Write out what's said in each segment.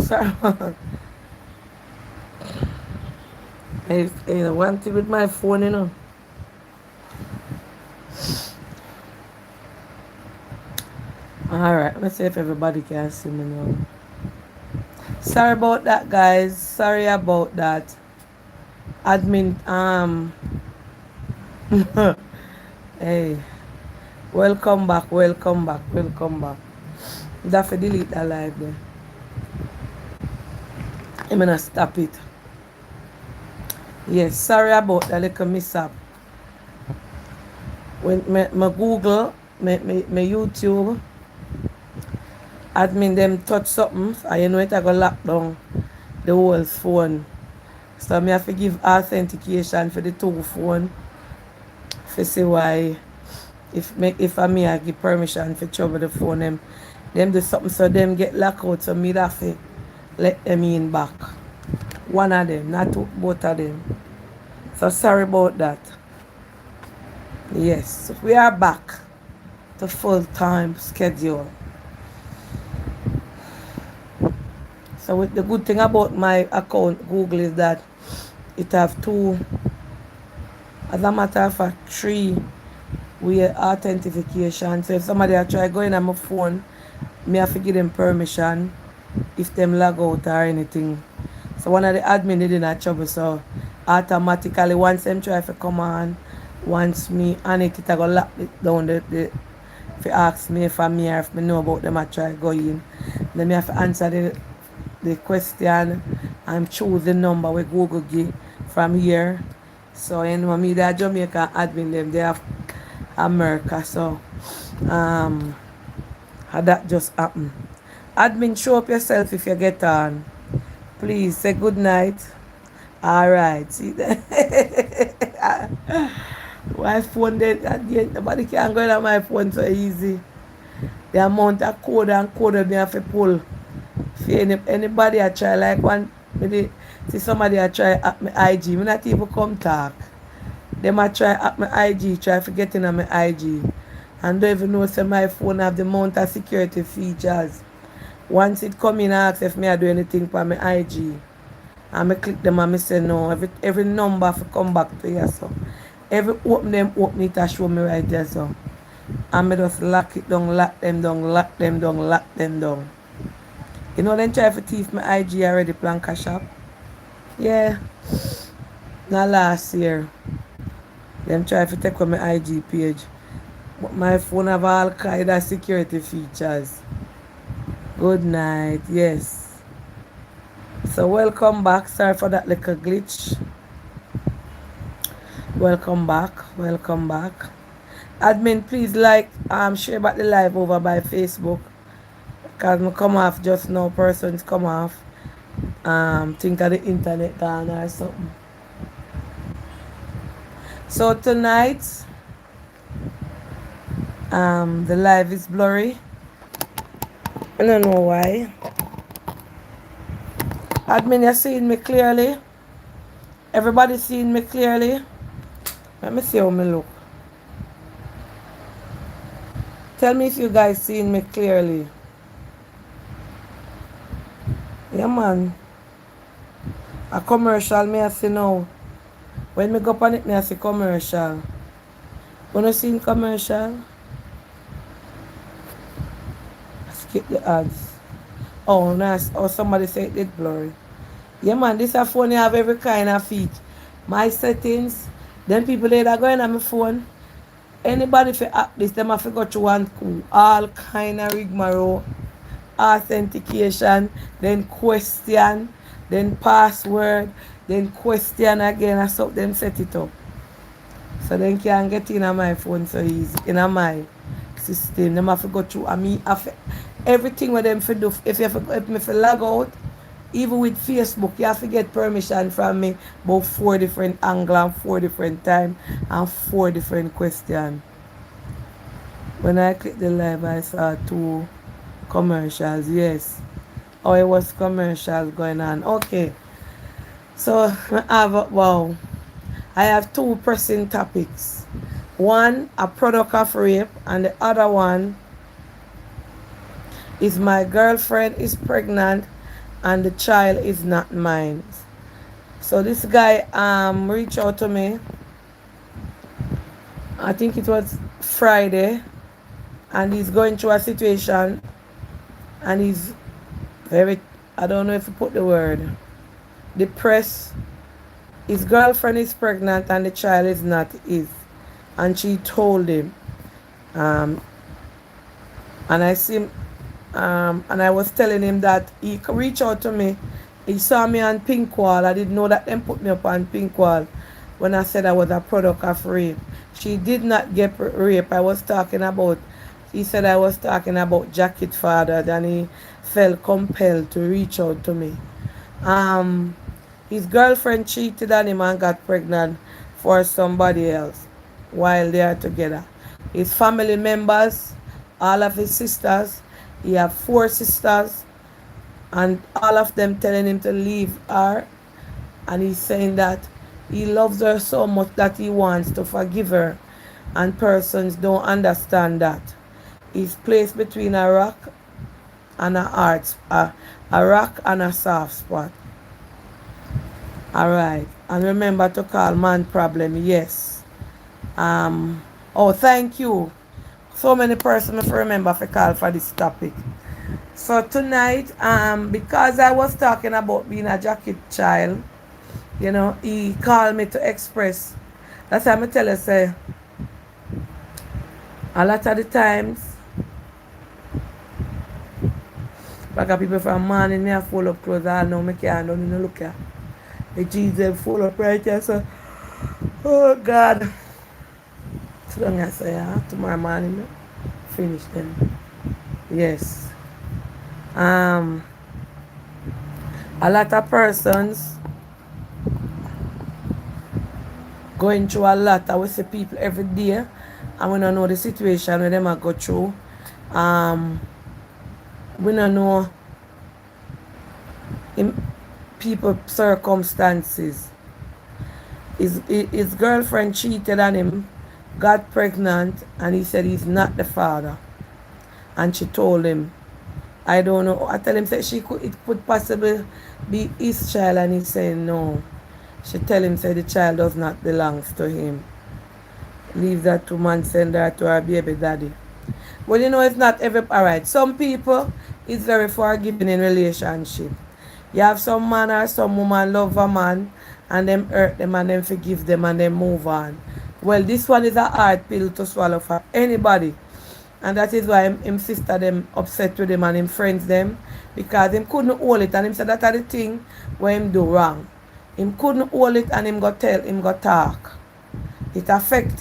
Sorry. I want it with my phone, you know. Alright, let's see if everybody can see me now. Sorry about that, guys. Sorry about that. Admin, hey, welcome back, welcome back, welcome back. You have to delete that live there. I'm gonna stop it. Yes, sorry about that little mishap. When my Google, my YouTube, admin them touch something, so you know it I go lock down the whole phone. So I have to give authentication for the two phone. To see why if I give permission for trouble the phone them do something so them get locked out, so me have to let them in back. One of them, not two, both of them. So sorry about that. Yes, we are back to full-time schedule. So the good thing about my account Google is that it have two, as a matter of fact, three-way authentication. So if somebody a try going on my phone, me have to give them permission if them log out or anything. So one of the admin did not trouble, so automatically once them try to come on, once me on it, I go lock it down if you ask me if I'm here, if me know about them I try go in. Then me have to answer the question and choose the number we Google give from here. So you know me that Jamaica admin them they have America, so how that just happened. Admin, show up yourself if you get on. Please say good night. Alright, see that? My phone dead again. Nobody can go on my phone so easy. The amount of code and code me have to pull. If anybody I try like one, maybe see somebody I try at my IG, me not even come talk. Them I try at my IG, try forgetting on my IG. And don't even know say my phone have the amount of security features. Once it come in, I ask if me I do anything for my IG. And I click them and I say no. Every number for come back to you so. Every open it and show me right there so. And I just lock it down, lock them down, lock them down, lock them down. You know them try to thief my IG already, Planka Shop. Yeah. Not last year. Them try to take away my IG page. But my phone have all kind of security features. Good night, yes. So welcome back. Sorry for that little glitch. Welcome back. Welcome back. Admin, please share back the live over by Facebook. Cause me come off just now, persons come off. Think of the internet gone or something. So tonight, the live is blurry. I don't know why. Admin, you seeing me clearly? Everybody seeing me clearly? Let me see how me look. Tell me if you guys seeing me clearly. Yeah, man. A commercial me I see now. When me go on it, me I see commercial. Wanna see commercial? Skip the ads. Oh, nice. Oh, somebody said it did blurry. Yeah, man, this a phone you have every kind of feat. My settings, then people that are going on my phone. Anybody for app this, them have to go through one cool. All kind of rigmarole. Authentication, then question, then password, then question again. I saw them set it up. So then can get in on my phone so easy. In on my system. Them have to go through. I mean, everything with them for do. If you have if me for log out, even with Facebook, you have to get permission from me about 4 different angles and 4 different times and 4 different questions. When I click the live, I saw 2 commercials. Yes. Oh, it was commercials going on. Okay. So I have 2 pressing topics. One, a product of rape, and the other one is my girlfriend is pregnant and the child is not mine. So this guy reached out to me. I think it was Friday, and he's going through a situation, and he's very, I don't know if you put the word, depressed. His girlfriend is pregnant and the child is not his. And she told him. Um, and I see and I was telling him that he could reach out to me. He saw me on Pink Wall. I didn't know that them put me up on Pink Wall when I said I was a product of rape. She did not get rape. I was talking about, he said I was talking about Jacket father, and he felt compelled to reach out to me. Um, his girlfriend cheated on him and got pregnant for somebody else while they are together. His family members, all of his sisters, he have 4 sisters, and all of them telling him to leave her. And he's saying that he loves her so much that he wants to forgive her. And persons don't understand that. He's placed between a rock and a hard, a rock and a soft spot. All right. And remember to call man problem. Yes. Oh, thank you. So many persons if remember to call for this topic. So tonight, because I was talking about being a Jacket child, he called me to express. That's why I tell you, say, a lot of the times, like people from morning, me have full up clothes, I know me can't don't look at. The jeans them full up right here, so, oh God. So long I say, tomorrow morning, finish them. Yes. A lot of persons going through a lot. I will see people every day, and we don't know the situation where them are go through. We don't know people circumstances. His girlfriend cheated on him, got pregnant, and he said he's not the father. And she told him, I don't know. I tell him that it could possibly be his child, and he said no. She tell him say the child does not belongs to him. Leave that to man, send her to her baby daddy. Well, it's not every alright. Some people is very forgiving in relationship. You have some man or some woman love a man and them hurt them and them forgive them and then move on. Well, this one is a hard pill to swallow for anybody. And that is why him sister them upset with him and him friends them, because him couldn't hold it, and him said that are the thing where him do wrong. Him couldn't hold it and him got tell, him got talk. It affect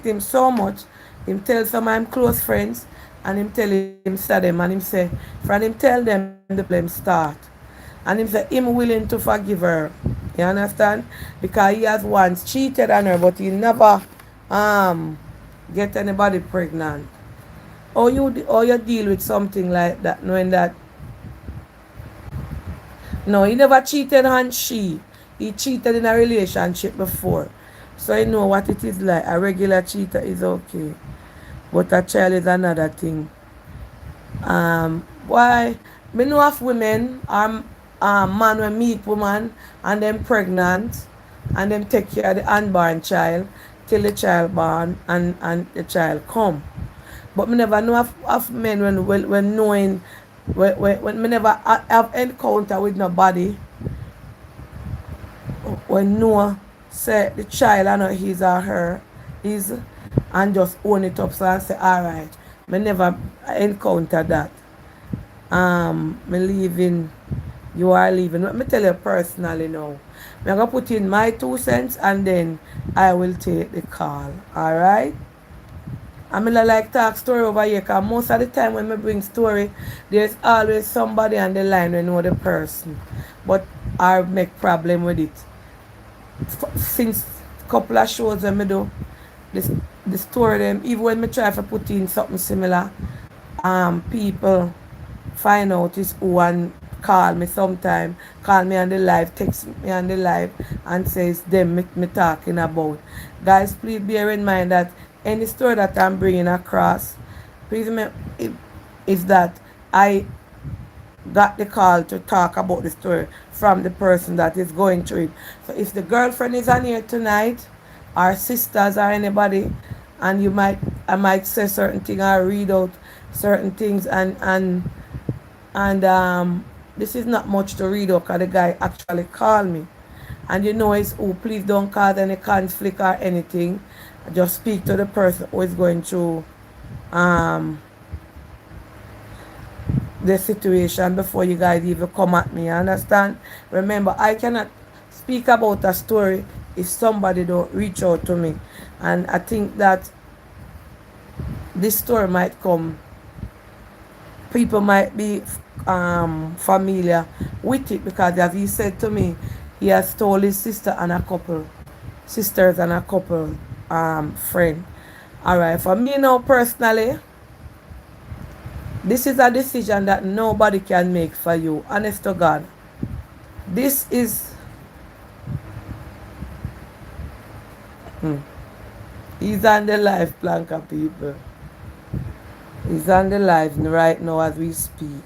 him so much. Him tell some of him close friends and him tell him say them and him say, from him tell them the blame start. And him say him willing to forgive her. You understand? Because he has once cheated on her, but he never get anybody pregnant. Or you deal with something like that, knowing that no, he never cheated on she. He cheated in a relationship before. So I know what it is like. A regular cheater is okay. But a child is another thing. Why? Me know of women man will meet woman and them pregnant and them take care of the unborn child till the child born and the child come. But me never know of men when knowing when me never have encounter with nobody when know say the child and not his or her is and just own it up so and say alright. Me never encounter that. Me leaving, you are leaving. Let me tell you personally now. I'm gonna put in my 2 cents and then I will take the call. Alright? I mean, I like talk story over here because most of the time when I bring story, there's always somebody on the line who know the person. But I make problem with it. Since couple of shows when I do, the story them, even when I try to put in something similar, people find out is who and call me sometime, call me on the live, text me on the live and says them me talking about. Guys, please bear in mind that any story that I'm bringing across, please is that I got the call to talk about the story from the person that is going through it. So if the girlfriend is on here tonight, or sisters or anybody, and I might say certain things or read out certain things, and this is not much to read out because the guy actually called me. And you know it's who, please don't cause any conflict or anything. Just speak to the person who is going through um the situation before you guys even come at me. Understand? Remember, I cannot speak about a story if somebody don't reach out to me. And I think that this story might come. People might be familiar with it because, as he said to me, he has told his sister and a couple sisters and a couple friend. All right, for me now personally, this is a decision that nobody can make for you. Honest to God. This is he's on the live planka, people. He's on the live right now as we speak.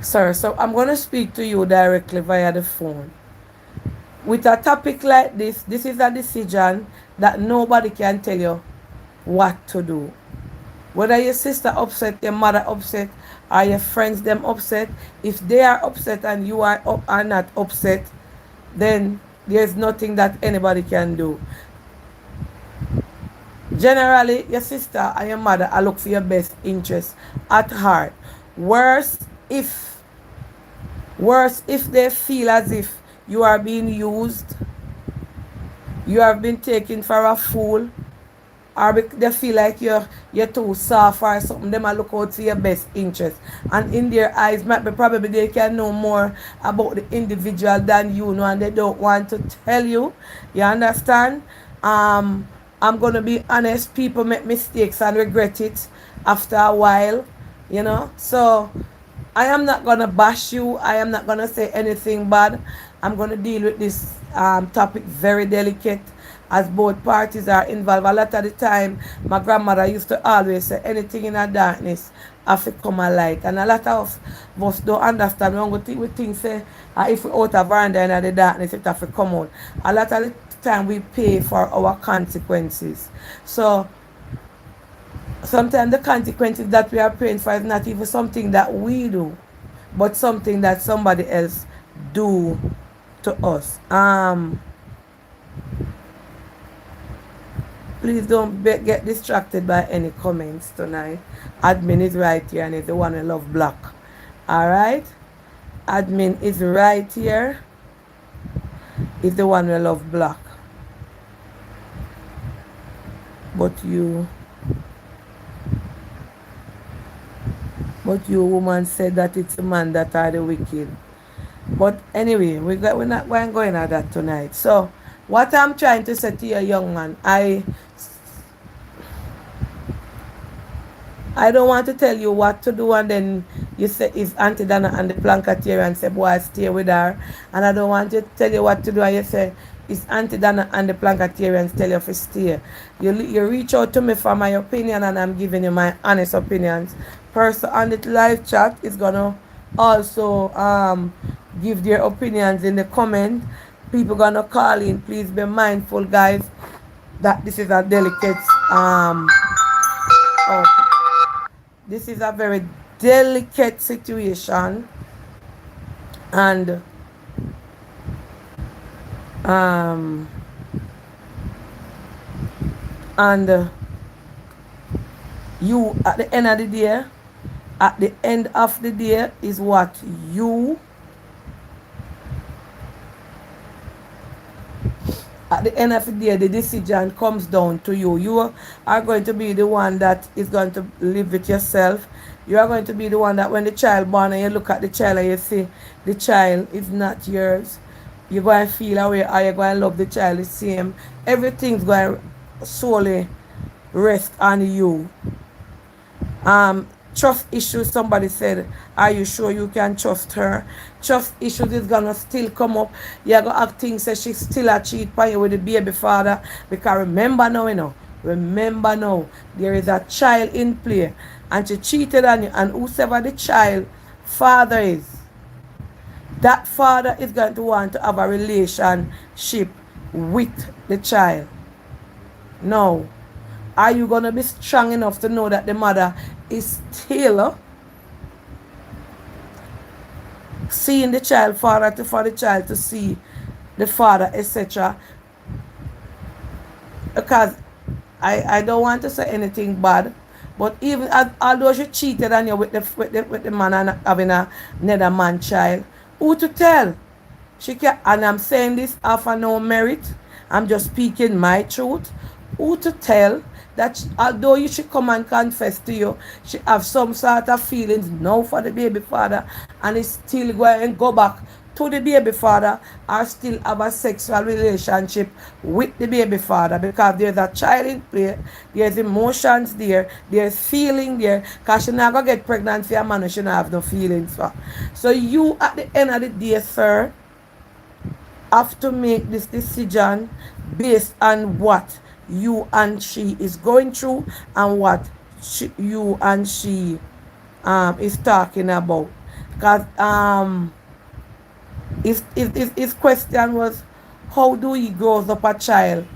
Sir, so I'm gonna speak to you directly via the phone. With a topic like this is a decision that nobody can tell you what to do. Whether your sister upset, your mother upset, or your friends them upset, if they are upset and you are not upset, then there's nothing that anybody can do. Generally, your sister and your mother are look for your best interest at heart. Worse if they feel as if you are being used, you have been taken for a fool, or they feel like you're too soft or something, them a look out for your best interest. And in their eyes, might be probably they can know more about the individual than you know, and they don't want to tell you. You understand? I'm gonna be honest, people make mistakes and regret it after a while, you know. So I am not gonna bash you, I am not gonna say anything bad. I'm gonna deal with this topic very delicate as both parties are involved. A lot of the time, my grandmother used to always say, anything in the darkness have to come a light. And a lot of us don't understand. We think say, if we out of veranda in the darkness, it have to come out. A lot of the time, we pay for our consequences. So, sometimes the consequences that we are paying for is not even something that we do, but something that somebody else do to us. Please don't get distracted by any comments tonight. Admin is right here and is the one who love black. Alright? Admin is right here. Is the one who love black. But you woman said that it's the man that are the wicked. But anyway, we're not going at that tonight. So what I'm trying to say to you, young man, I don't want to tell you what to do and then you say it's Auntie Dana and the Plancatier and say, boy, stay with her. And I don't want to tell you what to do and you say it's Auntie Dana and the Plancatier and tell you to stay. You reach out to me for my opinion and I'm giving you my honest opinions. Person on the live chat is gonna also give their opinions in the comment. People gonna call in. Please be mindful, guys, that this is a delicate this is a very delicate situation, and you at the end of the day is what you at the end of the day, the decision comes down to you. You are going to be the one that is going to live with yourself. You are going to be the one that when the child born and you look at the child and you see the child is not yours, you're going to feel away or you're going to love the child the same. Everything's going to solely rest on you. Trust issues, somebody said, are you sure you can trust her? Trust issues is gonna still come up. You're gonna have things that she's still a cheat on you with the baby father. Because remember now, there is a child in play. and she cheated on you, and whosoever the child father is, that father is going to want to have a relationship with the child. No. Are you going to be strong enough to know that the mother is still seeing the child father for the child to see the father, etc.? Because I don't want to say anything bad, but even although she cheated on you with the man and having another man child, who to tell? She can, and I'm saying this off of no merit. I'm just speaking my truth. Who to tell that although you should come and confess to you, she have some sort of feelings now for the baby father, and is still going and go back to the baby father, or still have a sexual relationship with the baby father, because there's a child in play, there's emotions there, there's feeling there, because she not going to get pregnant for a man who she not have no feelings for. So you, at the end of the day, sir, have to make this decision based on what you and she is going through and what you and she is talking about. Because his question was, how do he grow up a child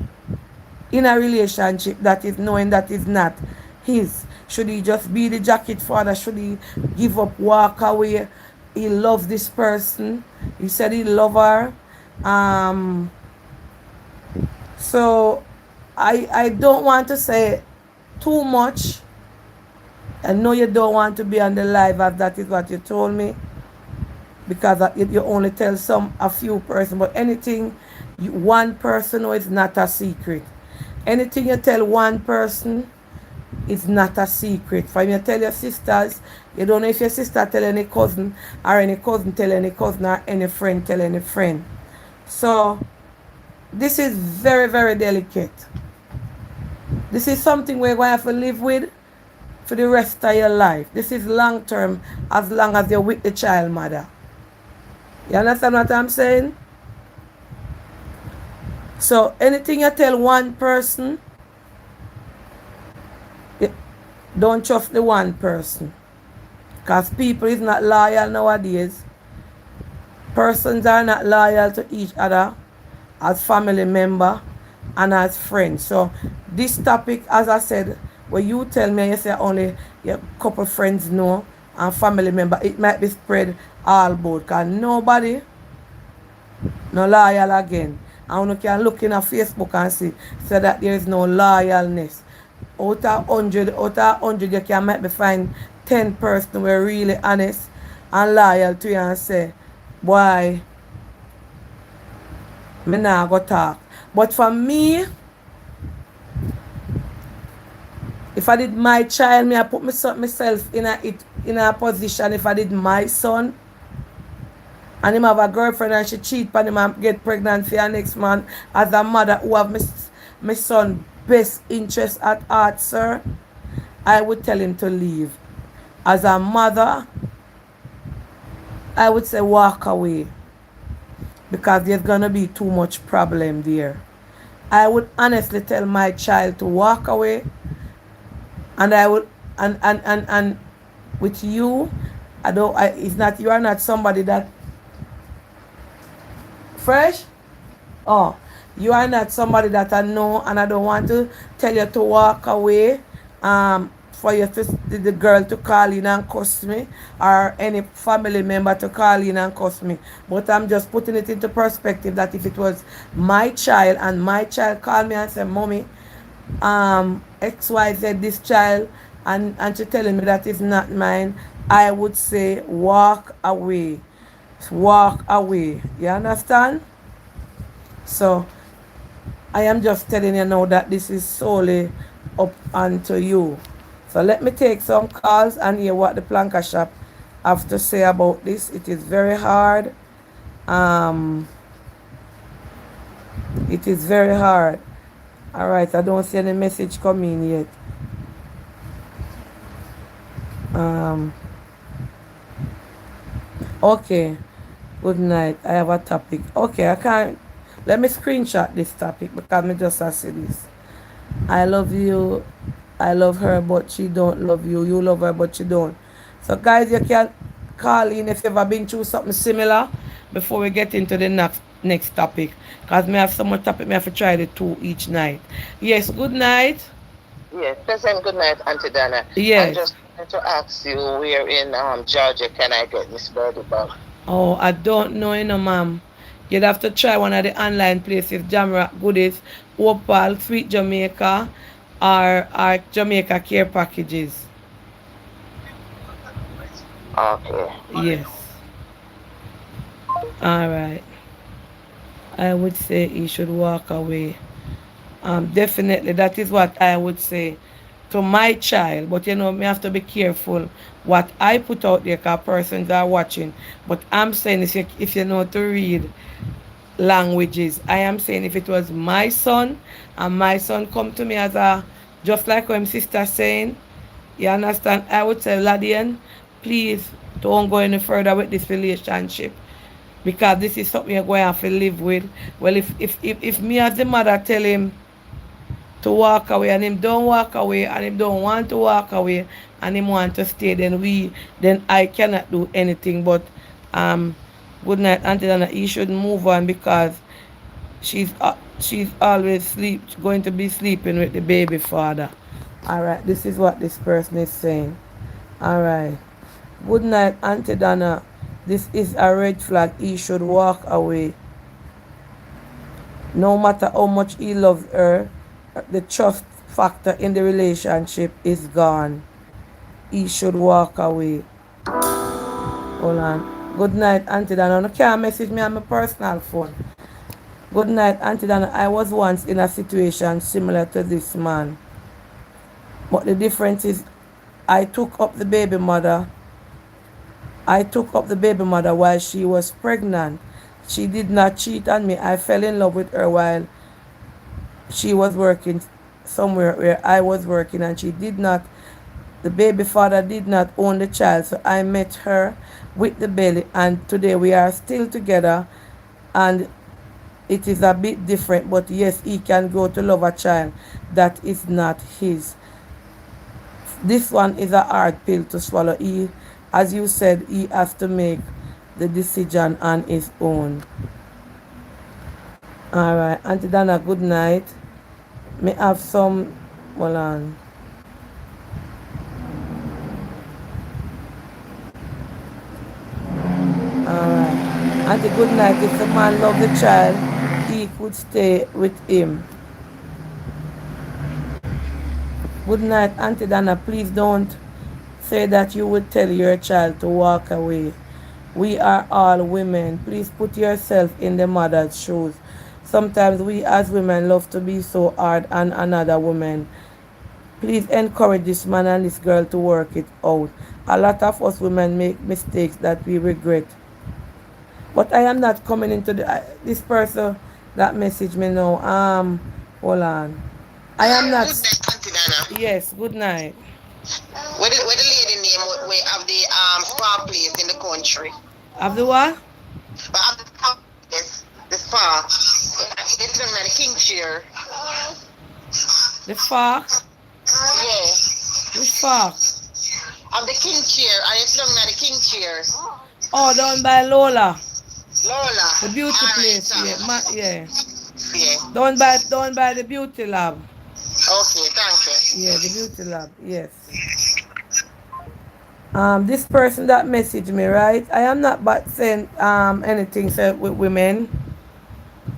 in a relationship that is knowing that is not his? Should he just be the jacket father? Should he give up, walk away? He loves this person. He said he loves her. So I don't want to say too much. I know you don't want to be on the live, as that is what you told me, because you only tell a few persons. But anything one person knows is not a secret. Anything you tell one person is not a secret. For you tell your sisters, you don't know if your sister tell any cousin, or any cousin tell any cousin, or any friend tell any friend. So this is very, very delicate. This is something we're going to have to live with for the rest of your life. This is long term, as long as you're with the child mother. You understand what I'm saying? So anything you tell one person, don't trust the one person. Because people is not loyal nowadays. Persons are not loyal to each other as family member and as friends. So this topic, as I said, when you tell me, you say only your couple friends know and family member, it might be spread all about, because nobody no loyal again. And you can look in a Facebook and see so that there is no loyalness. Out of 100, you can maybe find 10 persons who are really honest and loyal to you and say, boy, me nah go talk. But for me, if I did my child, I put myself in a position. If I did my son, and him have a girlfriend and she cheat on him and get pregnant for your next man, as a mother who have my son best interest at heart, sir, I would tell him to leave. As a mother, I would say walk away, because there's gonna be too much problem there. I would honestly tell my child to walk away, and I would and with you, you are not somebody that fresh. Oh, you are not somebody that I know, and I don't want to tell you to walk away. For the girl to call in and cuss me, or any family member to call in and cuss me. But I'm just putting it into perspective that if it was my child and my child called me and said, Mommy, XYZ this child, and she telling me that it's not mine, I would say walk away. Walk away. You understand? So I am just telling you now that this is solely up onto you. So let me take some calls and hear what the Planka Shop have to say about this. It is very hard. It is very hard. All right, I don't see any message coming yet. Okay. Good night. I have a topic. Okay, I can't. Let me screenshot this topic because I just see this. I love you. I love her, but she don't love you. You love her, but she don't. So, guys, you can call in if you've ever been through something similar before we get into the next topic. Because me have so much topic, me have to try the two each night. Yes, good night. Yes, pleasant good night, Auntie Dana. I Yes. just wanted to ask you, where in Georgia can I get Miss Birdie back? Oh, I don't know, ma'am. You'd have to try one of the online places, Jamrock Goodies, Opal, Sweet Jamaica, or Jamaica Care Packages. Okay. Yes. All right. I would say he should walk away. Definitely, that is what I would say to my child. But me have to be careful what I put out there because persons are watching. But I'm saying if you know to read languages, I am saying if it was my son and my son come to me as a, just like what my sister saying, you understand? I would say, Ladian, please don't go any further with this relationship because this is something you're going to have to live with. Well, if me as the mother tell him to walk away and him don't walk away and him don't want to walk away and him want to stay, then I cannot do anything but um good night, Auntie Dana. He should move on because she's always going to be sleeping with the baby father. All right, this is what this person is saying. All right, good night, Auntie Dana. This is a red flag. He should walk away. No matter how much he loves her, the trust factor in the relationship is gone. He should walk away. Hold on. Good night, Auntie Dana. You can't message me on my personal phone. Good night, Auntie Dana. I was once in a situation similar to this man. But the difference is I took up the baby mother. I took up the baby mother while she was pregnant. She did not cheat on me. I fell in love with her while she was working somewhere where I was working, and the baby father did not own the child. So I met her with the baby, and today we are still together, and it is a bit different, but yes, he can go to love a child that is not his. This one is a hard pill to swallow. As you said, he has to make the decision on his own. All right, Auntie Dana, good night. May have some, hold on. All right. Auntie, good night. If the man love the child, he could stay with him. Good night, Auntie Dana. Please don't say that you would tell your child to walk away. We are all women. Please put yourself in the mother's shoes. Sometimes we as women love to be so hard on another woman. Please encourage this man and this girl to work it out. A lot of us women make mistakes that we regret. But I am not coming into this person that message me now. Hold on. I am not. Good night, Auntie Dana. Yes, good night. Where the lady name we have the spa place in the country? Of the what? But have the spa place, the spa. It's looking at the king chair. The fuck? Yeah. Which fuck? Of the king chair, and it's looking at the king chair. Oh, down by Lola. Lola. The beauty All place. right, Yeah. yeah. Down by the beauty lab. Okay, thank you. Yeah, the beauty lab. Yes. This person that messaged me, right? I am not but saying anything said with women.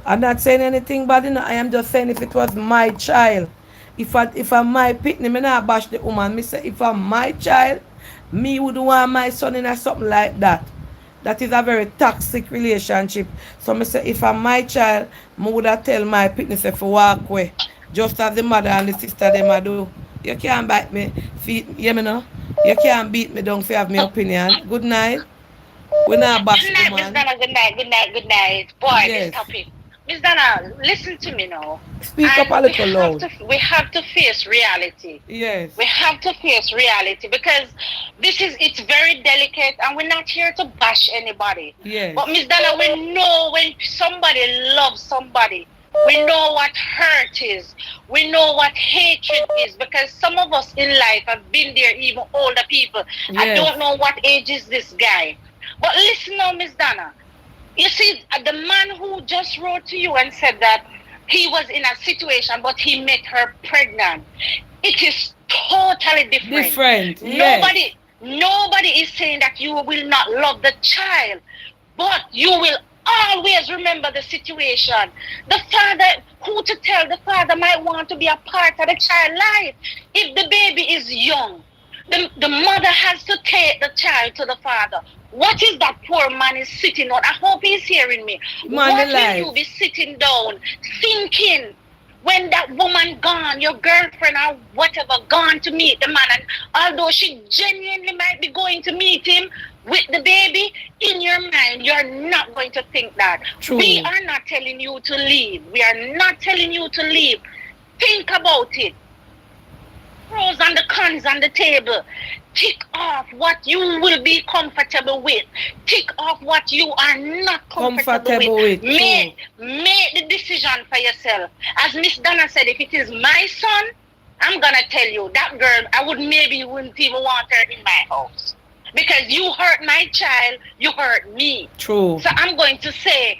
I'm not saying anything bad, I am just saying if it was my child. If I'm my pitney, me not bash the woman. Me say if I'm my child, me would want my son in a something like that. That is a very toxic relationship. So me say if I'm my child, me would have tell my pitney say for walk away. Just as the mother and the sister them a do. You can't bite me feet, you know. You can't beat me down if you have my opinion. Good night. We not bash Good the night, Miss woman. Donna. Good night, good night, good night. Boy, this Yes. topic. Miss Donna, listen to me now. Speak up a And little loud. we have to face reality. Yes. We have to face reality because it's very delicate and we're not here to bash anybody. Yes. But Miss Donna, we know when somebody loves somebody We know what hurt is. We know what hatred is, because some of us in life have been there, even older people. I Yes. don't know what age is this guy. But listen now, Miss Donna. You see, the man who just wrote to you and said that he was in a situation, but he met her pregnant. It is totally different. Different. Yes. Nobody is saying that you will not love the child, but you will always remember the situation. The father, who to tell, the father might want to be a part of the child's life. If the baby is young, the mother has to take the child to the father. What is that poor man is sitting on? I hope he's hearing me. Man What will alive. you be sitting down thinking when that woman gone, your girlfriend or whatever, gone to meet the man, and although she genuinely might be going to meet him with the baby, in your mind, you're not going to think that. True. We are not telling you to leave. We are not telling you to leave. Think about it. Pros and the cons on the table. Tick off what you will be comfortable with. Tick off what you are not comfortable with. Make the decision for yourself. As Miss Donna said, if it is my son, I'm gonna tell you, that girl, I wouldn't even want her in my house. Because you hurt my child, you hurt me. True. So I'm going to say,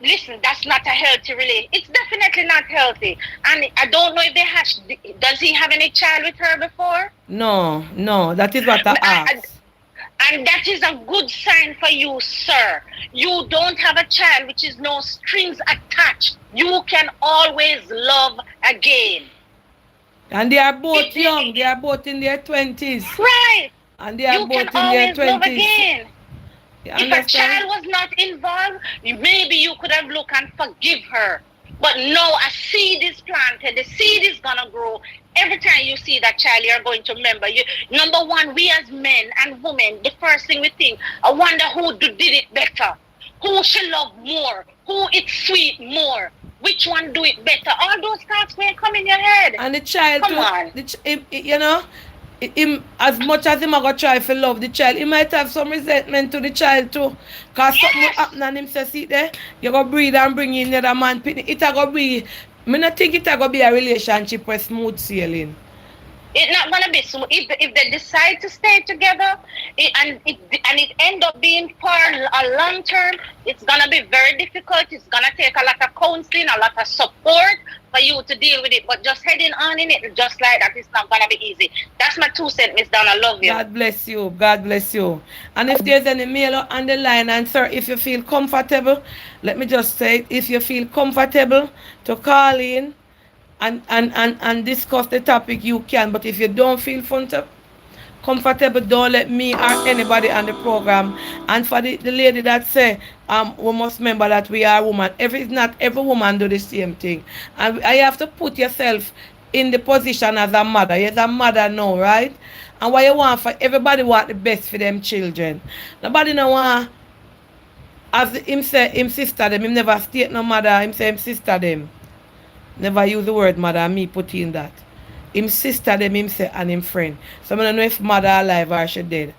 listen, that's not a healthy relationship. It's definitely not healthy. And I don't know if does he have any child with her before? No, that is what I asked. And that is a good sign for you, sir. You don't have a child which is no strings attached. You can always love again. And they are both young. They are both in their 20s. Right. And they are both in their 20s. You can always love again. If a child was not involved, maybe you could have looked and forgive her. But no, a seed is planted. The seed is going to grow. Every time you see that child, you're going to remember. Number one, we as men and women, the first thing we think, I wonder who did it better. Who should love more? Who it's sweet more? Which one do it better? All those thoughts will come in your head. And the child, come on. Him, as much as him I go try to love the child, he might have some resentment to the child too. Because something will happen and him say, see there, you go breathe and bring in another man. It a go be, I don't think it a go be a relationship with smooth sailing. It's not gonna be smooth. If they decide to stay together, and it end up being for a long term, it's gonna be very difficult. It's gonna take a lot of counseling, a lot of support for you to deal with it. But just heading on in it, just like that, it's not gonna be easy. That's my 2 cents, Miss Donna. I love you. God bless you. God bless you. And if there's any male on the line, and sir, if you feel comfortable, let me just say, if you feel comfortable to call in and discuss the topic, you can. But if you don't feel comfortable, don't let me or anybody on the program. And for the lady that say, we must remember that we are women. Not every woman do the same thing. And I have to put yourself in the position as a mother. You're a mother now, right? And what you want for everybody want the best for them children. Nobody no want, as him say, him sister them. Him never state no mother. Him say him sister them. Never use the word mother, and me put in that. Him sister them, him say, and him friend. So I don't know if mother alive or she dead.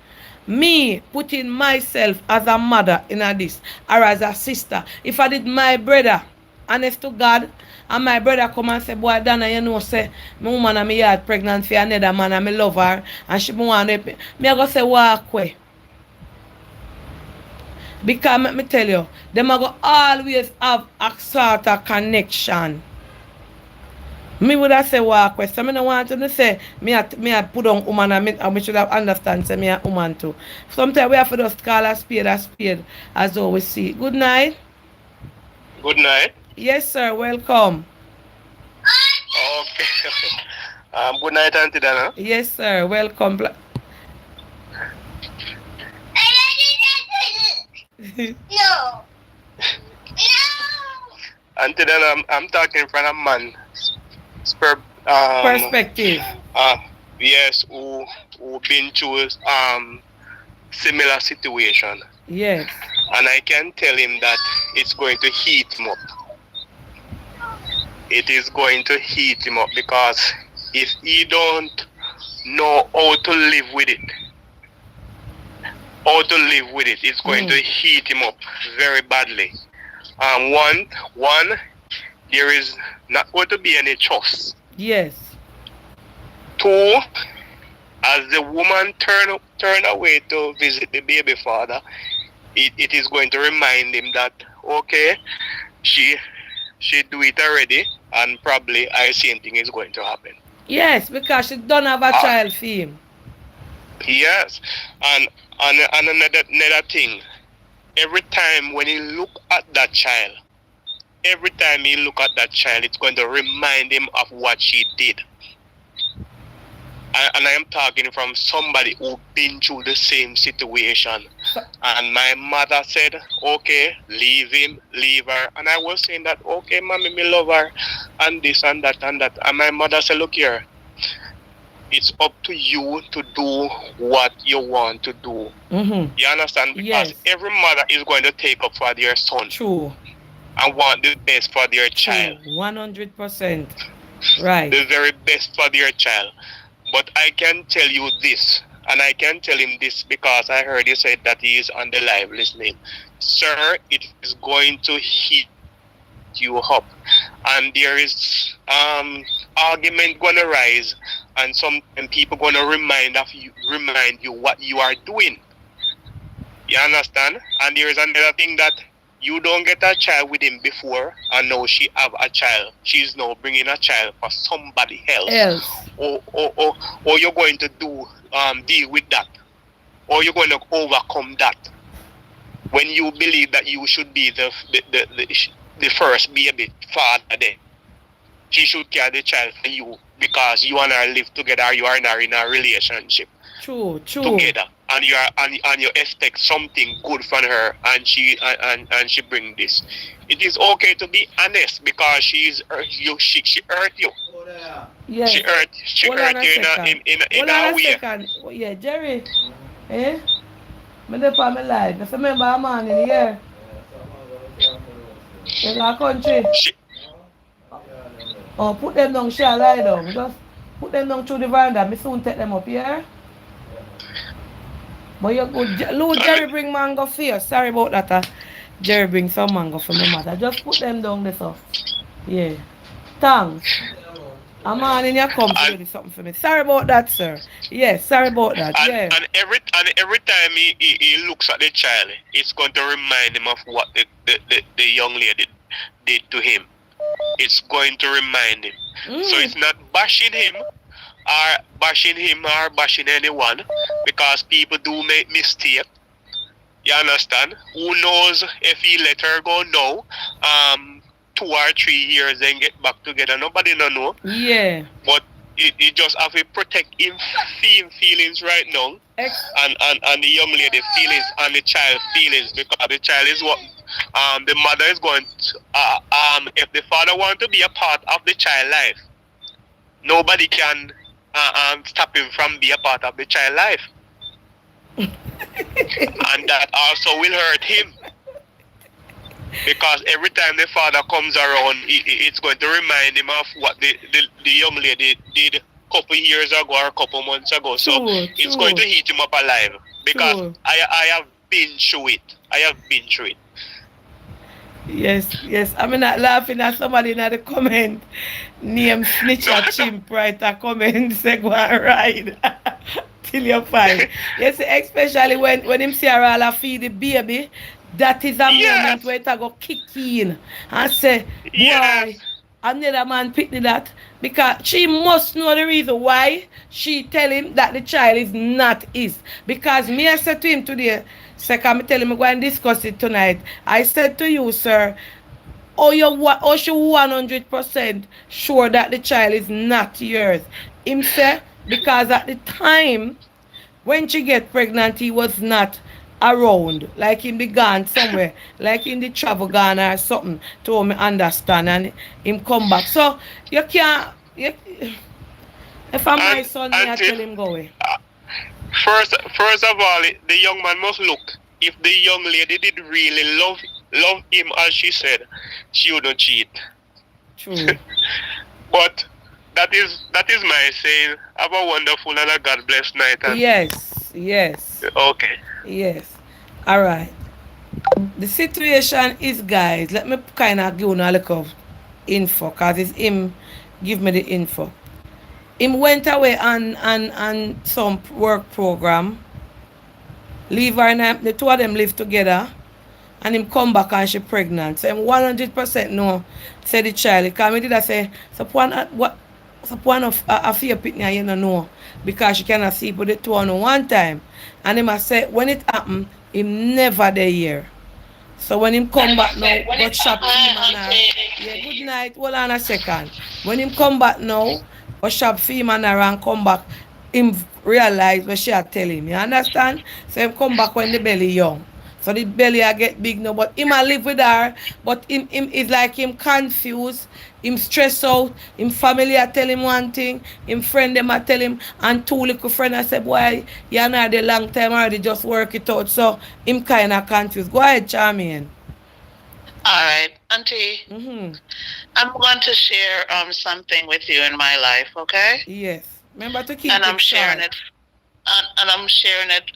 Me putting myself as a mother in a this, or as a sister. If I did my brother, honest to God, and my brother come and say, boy, Donna, you know, say, my woman and me yard pregnant for another man and me love her, and she want to help me. I go say, walk away. Because let me tell you, them I go always have a sort of connection. Me would have said walk away. So I don't want to say me I put on woman and me should have understand say me a woman too. Sometimes we have to just call a spade as always see. Good night. Good night. Yes sir, welcome. Okay. Good night, Auntie Dana. Yes sir, welcome. No. Auntie Dana, I'm talking from a man perspective. Yes, who been through similar situation. Yes. And I can tell him that it's going to heat him up. It is going to heat him up because if he don't know how to live with it, it's going to heat him up very badly. One, there is not going to be any trust. Yes. Two, as the woman turn away to visit the baby father, it is going to remind him that okay, she do it already, and probably the same thing is going to happen. Yes, because she don't have a child for him. Yes, and another thing. Every time when he look at that child, it's going to remind him of what she did. And I am talking from somebody who been through the same situation. And my mother said, okay, leave him, leave her. And I was saying that, okay, mommy, me love her, and this and that and that. And my mother said, look here, it's up to you to do what you want to do. Mm-hmm. You understand? Because every mother is going to take up for their son. True. And want the best for their child. 100%. Right. The very best for their child. But I can tell you this, and I can tell him this because I heard you say that he is on the live listening. Sir, it is going to hit you up. And there is argument going to rise, and some people going to remind you what you are doing. You understand? And there is another thing that you don't get a child with him before, and now she have a child. She's now bringing a child for somebody else. Or you're going to deal with that, or you're going to overcome that. When you believe that you should be the first baby father, then she should carry the child for you because you and her live together. Or you are in a relationship. True. Together. And you expect something good from her, and she bring this. It is okay to be honest because she hurt you. Yes. She hurt you in a way. Second. Yeah, Jerry. Eh? Me dey on my live. Just remember a man in here. In our country. Oh, put them down, shall lie down. Just put them down through the veranda. Me soon take them up here. But you're good. Lou, Jerry bring mango for you. Sorry about that. Jerry bring some mango for my mother. Just put them down this off. Yeah. Thanks. A man in your come to do something for me. Sorry about that, sir. Yes, sorry about that. And every time he looks at the child, it's going to remind him of what the young lady did to him. It's going to remind him. So it's not bashing him or bashing anyone, because people do make mistakes. You understand? Who knows if he let her go now, 2 or 3 years then get back together. Nobody don't know. Yeah. But he just have to protect him feelings right now. And the young lady feelings and the child feelings, because the child is what the mother is going to, if the father wants to be a part of the child life, nobody can stop him from being a part of the child life. And that also will hurt him, because every time the father comes around, it's going to remind him of what the young lady did a couple years ago or a couple months ago. So it's going to eat him up alive, because I have been through it. Yes. I'm not laughing at somebody in the comment name Snitcher Chimp, right? A comment say go and ride till you're fine. Yes, especially when him see her all feed the baby, that is a moment where it go kick in and say, boy, another man picked that, because she must know the reason why she tell him that the child is not his. Because me, I said to him today, second, I tell him, go and discuss it tonight. I said to you, sir, she 100% sure that the child is not yours. Him say, because at the time when she get pregnant, he was not around, like him be gone somewhere, like in the travel gone or something, to me understand, and him come back. So you can't, if I'm my son, I tell him go away. First of all, the young man must look. If the young lady did really love him, as she said, she wouldn't cheat. True. But that is my saying. Have a wonderful and a God bless night. Yes. Okay. Yes. Alright. The situation is, guys, let me kind of give you a look of info, cause it's him give me the info. Him went away on some work program. Leave her and the two of them live together. And him come back and she pregnant. So him 100% know, say the child. Because me did I say, so one of a fear pitney you don't know. Because she cannot sleep with the two on one time. And him I say, when it happen, him never there here. So when him come back now, got shop him and her. Yeah, good night. Hold on a second. When him come back now, got shop him and her and come back, him realize what she had tell him. You understand? So him come back when the belly young. So the belly I get big now, but him I live with her, but him is like him confused, him stressed out, him family I tell him one thing, him friend them I tell him, and two little friend I say, boy, you're not the long time already, just work it out. So him kinda confused. Go ahead, Charmian. All right, Auntie. Mm-hmm. I'm going to share something with you in my life, okay? Yes. Remember to keep And it I'm sharing short. it, and I'm sharing it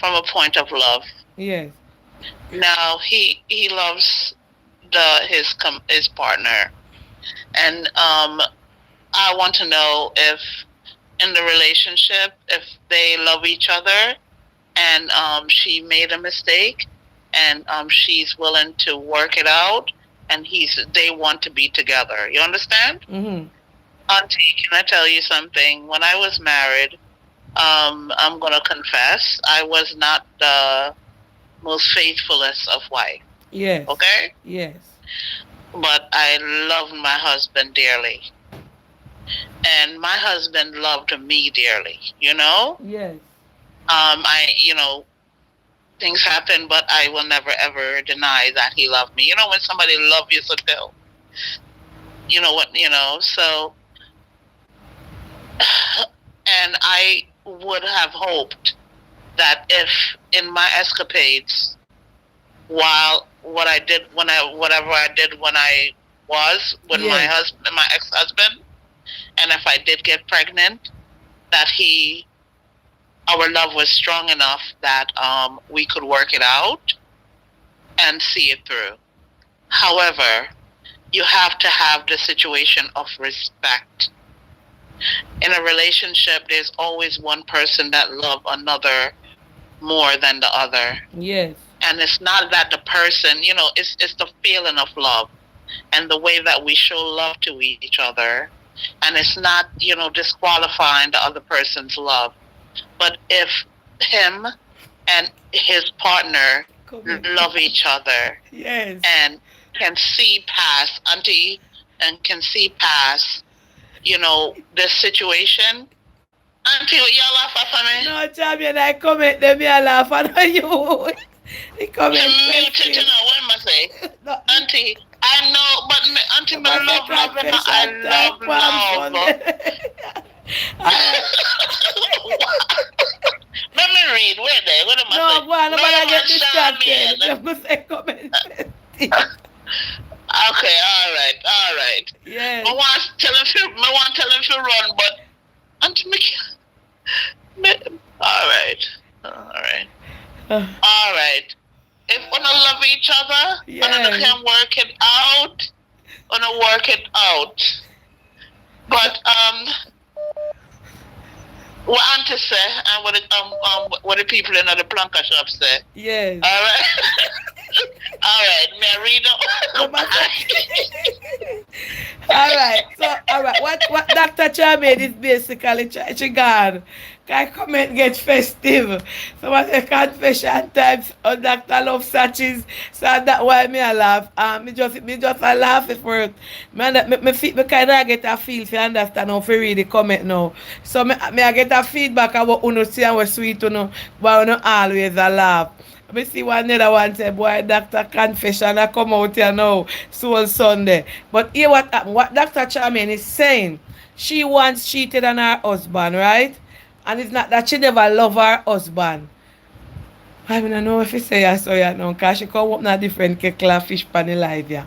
from a point of love. Yes. Now he loves his partner, and I want to know if in the relationship if they love each other, and she made a mistake, and she's willing to work it out, and they want to be together. You understand? Mm-hmm. Auntie, can I tell you something? When I was married, I'm gonna confess, I was not the most faithfulest of wife. Yes. Okay? Yes. But I loved my husband dearly. And my husband loved me dearly, you know? Yes. Things happen, but I will never ever deny that he loved me. You know when somebody loves you so till, you know what, so, and I would have hoped that if in my escapades, while whatever I did when I was with my husband, my ex-husband, and if I did get pregnant, that our love was strong enough that we could work it out and see it through. However, you have to have the situation of respect. In a relationship, there's always one person that loves another more than the other. Yes. And it's not that the person, it's the feeling of love and the way that we show love to each other. And it's not, disqualifying the other person's love. But if him and his partner love each other, yes, and can see past, Auntie, and can see past, this situation. Auntie, y'all laugh at me? No, Champion, I comment them, me a laugh at you. They comment. What am I say? No. Auntie, I know, but Auntie, me love, I love. Let me read. Where there? What am I saying? No, go on, nobody get distracted. Let me say comment. Okay, all right. Yes. I want to tell him to run, but Auntie all right. If we don't love each other, we can work it out. But what Auntie say and what the people in the planka shop say. Yes. All right. All right. May I read it? All right. What Dr. Charmaine is basically she gone. Can comment get festive. So I say confession times on Dr. Love Satches. So that's why me I laugh. Me just I laugh it for it. Me kinda get a feel if you understand how to read the comment now. So me I get a feedback about uno see and what sweet uno, but uno always a laugh. Me see one other one say, boy, Dr. Confession I come out here now, Soul Sunday. But here what happened, what Dr. Charmaine is saying, she once cheated on her husband, right? And it's not that she never loved her husband. I don't know if you say I saw you now, because she come up in a different kettle of fish pan the live, yeah.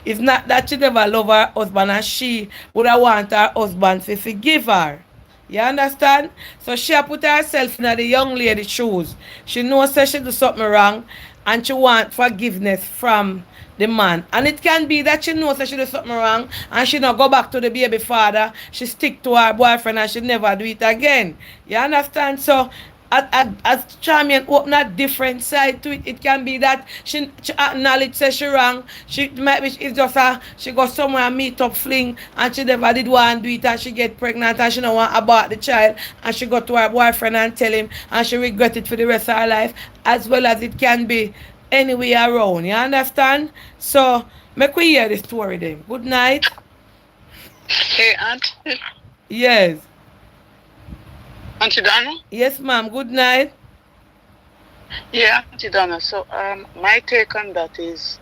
It's not that she never loved her husband and she would have want her husband to forgive her. You understand? So she put herself in the young lady's shoes. She knows that she do something wrong and she want forgiveness from the man. And it can be that she knows that she do something wrong and she not go back to the baby father. She stick to her boyfriend and she never do it again. You understand? So as Charmian open a different side to it, it can be that she acknowledge say she wrong. She might be it's just a she go somewhere and meet up fling and she never did want to do it and she get pregnant and she don't want to abort the child and she go to her boyfriend and tell him and she regret it for the rest of her life, as well as it can be any way around. You understand? So make we hear the story then. Good night. Hey, Auntie. Yes. Auntie Donna? Yes, ma'am. Good night. Yeah, Auntie Donna. So, my take on that is,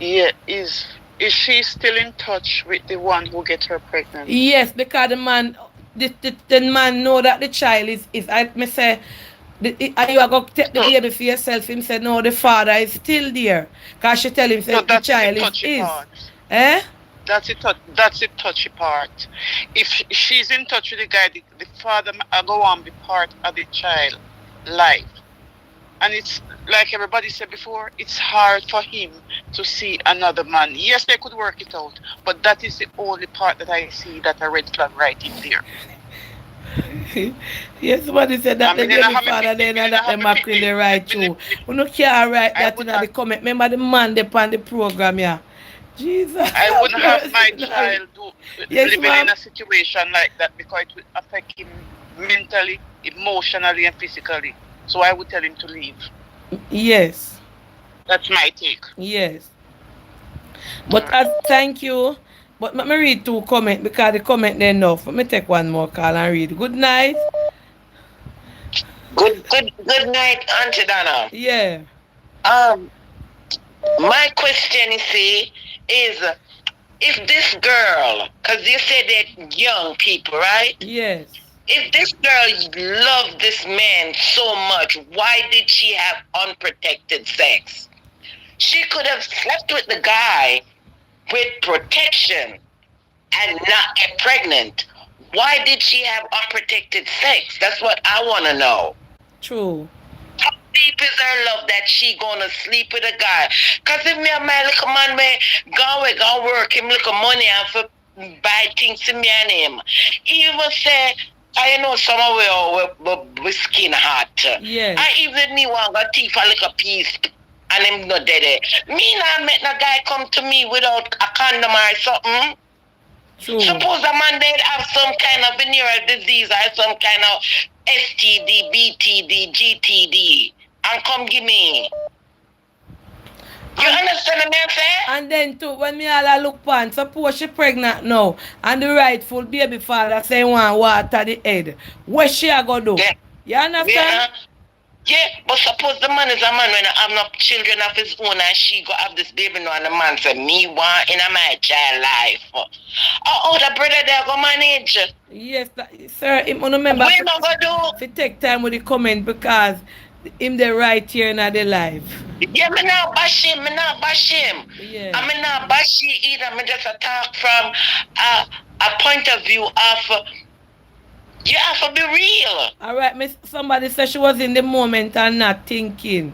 yeah, is she still in touch with the one who gets her pregnant? Yes, because the man know that the child is I me say, are you going to take the baby for yourself? Him said, no, the father is still there. Because she tell him, say, So the that's the child touchy is. part. Eh? That's the touchy part. If she's in touch with the guy, the father go on be part of the child life. And it's like everybody said before, it's hard for him to see another man. Yes, they could work it out, but that is the only part that I see that a red flag right in there. Yes, somebody said that I mean, the they don't baby have a father picnic, then and they that don't them have a actually picnic. right too. We no can't write I that would in the have- comment. Remember the man they on the program, yeah. Jesus. I wouldn't have my mercy. child Yes, living ma'am. in a situation like that because it would affect him mentally, emotionally, and physically. So I would tell him to leave. Yes. That's my take. Yes. But thank you. But let me read two comment because the comment they enough. Let me take one more call and read. Good night. Good night, Auntie Donna. Yeah. My question, you see, is if this girl, because you said that young people, right? Yes. If this girl loved this man so much, why did she have unprotected sex? She could have slept with the guy with protection and not get pregnant. Why did she have unprotected sex? That's what I want to know. True. How deep is her love that she gonna sleep with a guy? Cause if me and my little man may go work him little money and for buy things to me and him. He even say, I know some of we skin hot. Yes. I even me want to teeth a little piece and him not dead. Me not met no guy come to me without a condom or something. True. Suppose a man did have some kind of venereal disease or some kind of STD, BTD, GTD, and come give me. You understand what I'm saying? And then too, when me all a look pan, suppose she pregnant now, and the rightful baby father say want water the head. What she a go do? Yeah. You understand? Yeah, but suppose the man is a man when I have no children of his own and she go have this baby now and the man say, me want in my child life. Oh, the brother there go manage. Yes, sir. Him remember We not go do. if you take time with the comment because him the right here in the life. Yeah, me not bash him, Yeah. I mean not bash him either. Me just talk from a point of view of you have to be real. Alright, miss, somebody said she was in the moment and not thinking.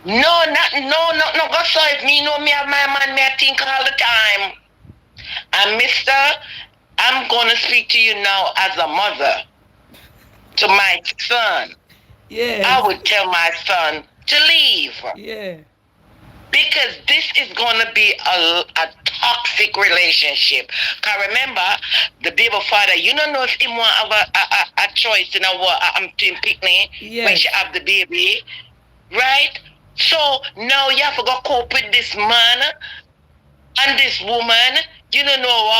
No, go so if me know me have my man, me I think all the time. And mister, I'm gonna speak to you now as a mother to my son. Yeah. I would tell my son to leave. Yeah. Because this is going to be a toxic relationship. Because remember, the baby father, you don't know if he want to have a choice, you know what, I'm team picnic Yes. when she have the baby. Right? So now you have to go cope with this man and this woman. You don't know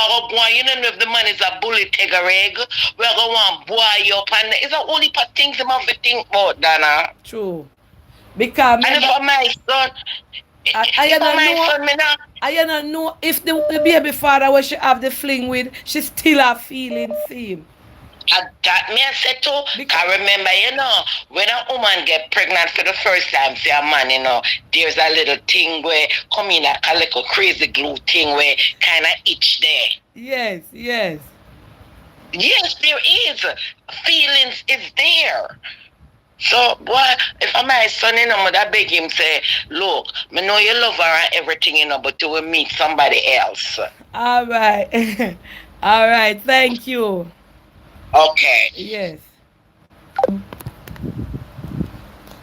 you don't know if the man is a bully tiger egg. We're going to want boy you up. And it's the only things you have to think about, Dana. True. Because And for my son, I don't know if the baby father when she have the fling with, she still have feelings him. That me I said too. I remember, you know, when a woman get pregnant for the first time, say a man, you know, there's a little thing where come in like a little crazy glue thing where kind of itch there. Yes, yes. Yes, there is. Feelings is there. So, boy, if I'm my son, you know, I beg him, say, look, me know you love her and everything, you know, but you will meet somebody else. All right. All right. Thank you. Okay. Yes.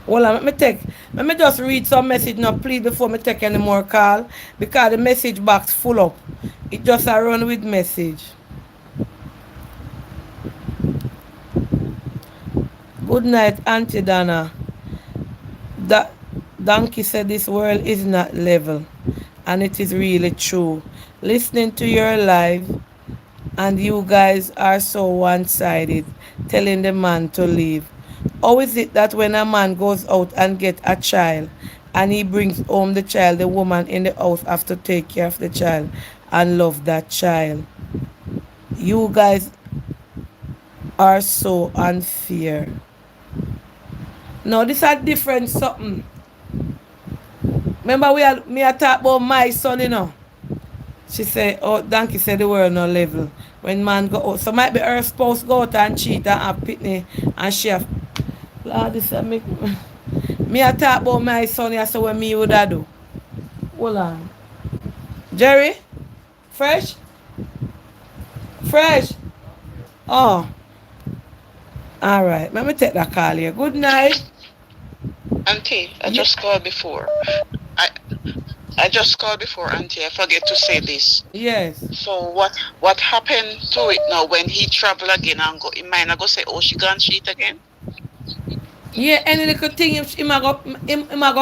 Well, let me just read some message now, please, before me take any more call, because the message box full up. It just a run with message. Good night, Auntie Donna. That Donkey said this world is not level, and it is really true. Listening to your live, and you guys are so one-sided, telling the man to leave. How is it that when a man goes out and get a child, and he brings home the child, the woman in the house have to take care of the child and love that child? You guys are so unfair. No, this is different something. Remember me I talk about my son, you know. She said, oh, Donkey said the world no level. When man go out, so might be her spouse go out and cheat and have pitney and she have, Lord, this a make me I talk about my son, I said what me would I do. Hold on. Jerry? Fresh? Fresh? Oh. Alright, let me take that call here. Good night. Auntie, I just called before. I just called before, Auntie. I forget to say this. Yes. So what happened to it now when he travel again and go? He might not go say, oh, she gone cheat again. Yeah, any little thing him a go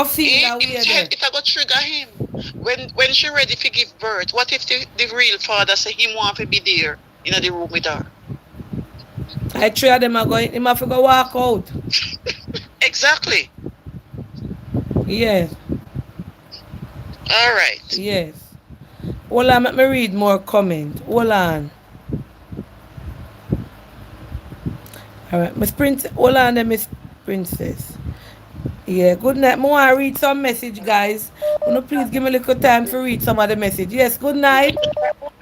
feel that way there. It a go trigger him. When she ready to give birth, what if the real father say him want to be there in the room with her? I three of them are going, him have to go walk out. Exactly. Yes. All right. Yes. Hold on, let me read more comment. Hold on. Alright, Miss Princess. Hold on there, Miss Princess. Yeah, good night. I want to read some message, guys. Wanna please give me a little time to read some of the message. Yes, good night.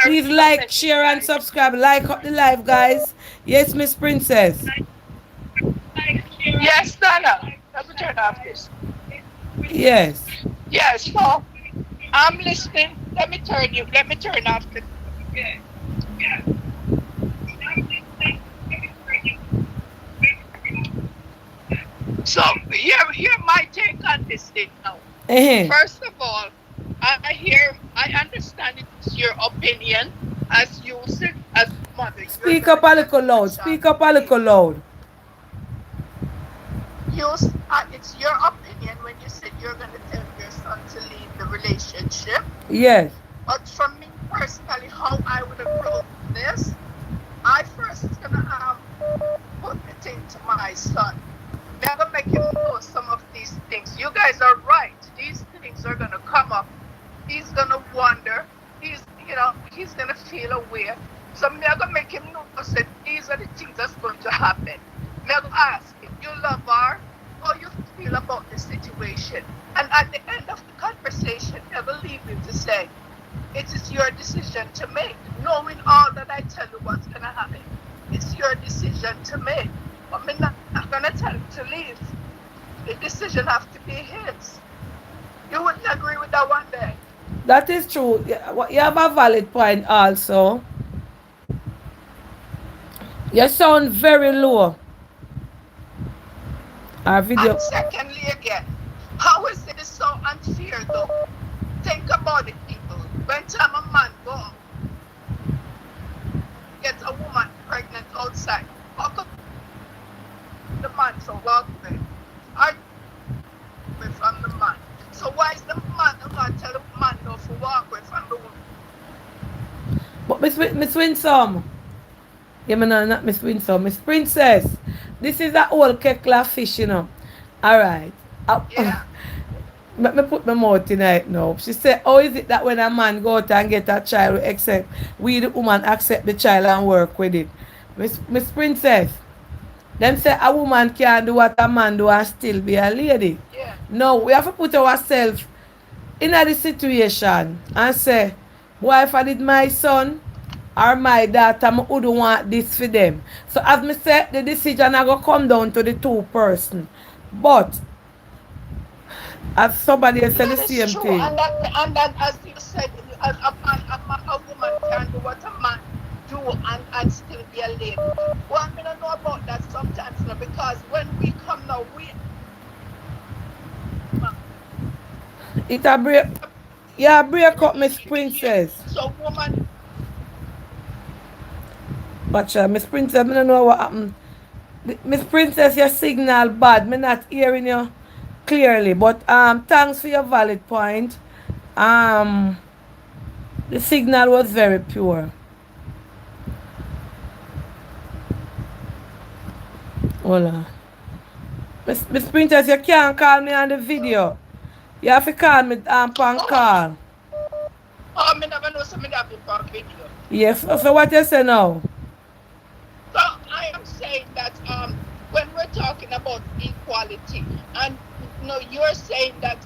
Please like, share, and subscribe. Like up the live, guys. Yes, Miss Princess. Yes, Donna. Let me turn off this. Yes. Yes, so I'm listening. Let me turn off the. So hear my take on this thing now. First of all, I understand it's your opinion as you said as mother. Speak up a little loud. Speak up a little loud. It's your opinion when you said you're going to tell your son to leave the relationship. Yes. But for me personally, how I would approach this, I first gonna put it into my son. I'm gonna make him know some of these things. You guys are right. These things are gonna come up. He's gonna wonder. He's gonna feel aware. So I'm gonna make him know that these are the things that's going to happen. I'm gonna ask if you love her, how you feel about the situation. And at the end of the conversation, I'm gonna leave him to say, it is your decision to make. Knowing all that I tell you what's gonna happen, it's your decision to make. But I'm not gonna tell him to leave. The decision has to be his. You wouldn't agree with that one day? That is true. You have a valid point also. You sound very low. Our video. And secondly again, how is it so unfair though? Think about it, people. When time a man go gets a woman pregnant outside, how come the man so walk away? Are away from the man? So why is the man not tell the man no to walk away from the woman? But Miss Winsome. Yeah, not Miss Winsome. Miss Princess. This is a whole kekla fish, you know. Alright. Yeah. Let me put my mouth tonight now. She said, how is it that when a man go out and get a child, we the woman accept the child and work with it? Miss Princess, them say a woman can't do what a man do and still be a lady. Yeah. No, we have to put ourselves in a situation and say, boy, if I did my son, or my daughter, I wouldn't want this for them. So as me said, the decision I go come down to the two person. But as somebody else said the That same is true, thing. and that, as you said, a woman can do what a man do and still be a lady. Well, I don't know about that sometimes, you know, because when we come now, It a break. Yeah, break up, Miss Princess. so woman, But Miss Princess, I don't know what happened. Miss Princess, your signal bad. Me not hearing you clearly. But thanks for your valid point. Um, the signal was very pure. Hold on. Miss Princess, you can't call me on the video. You have to call me on call. oh, me never know something that before video. Yes. So what you say now? So I am saying that when we're talking about equality, and you're saying that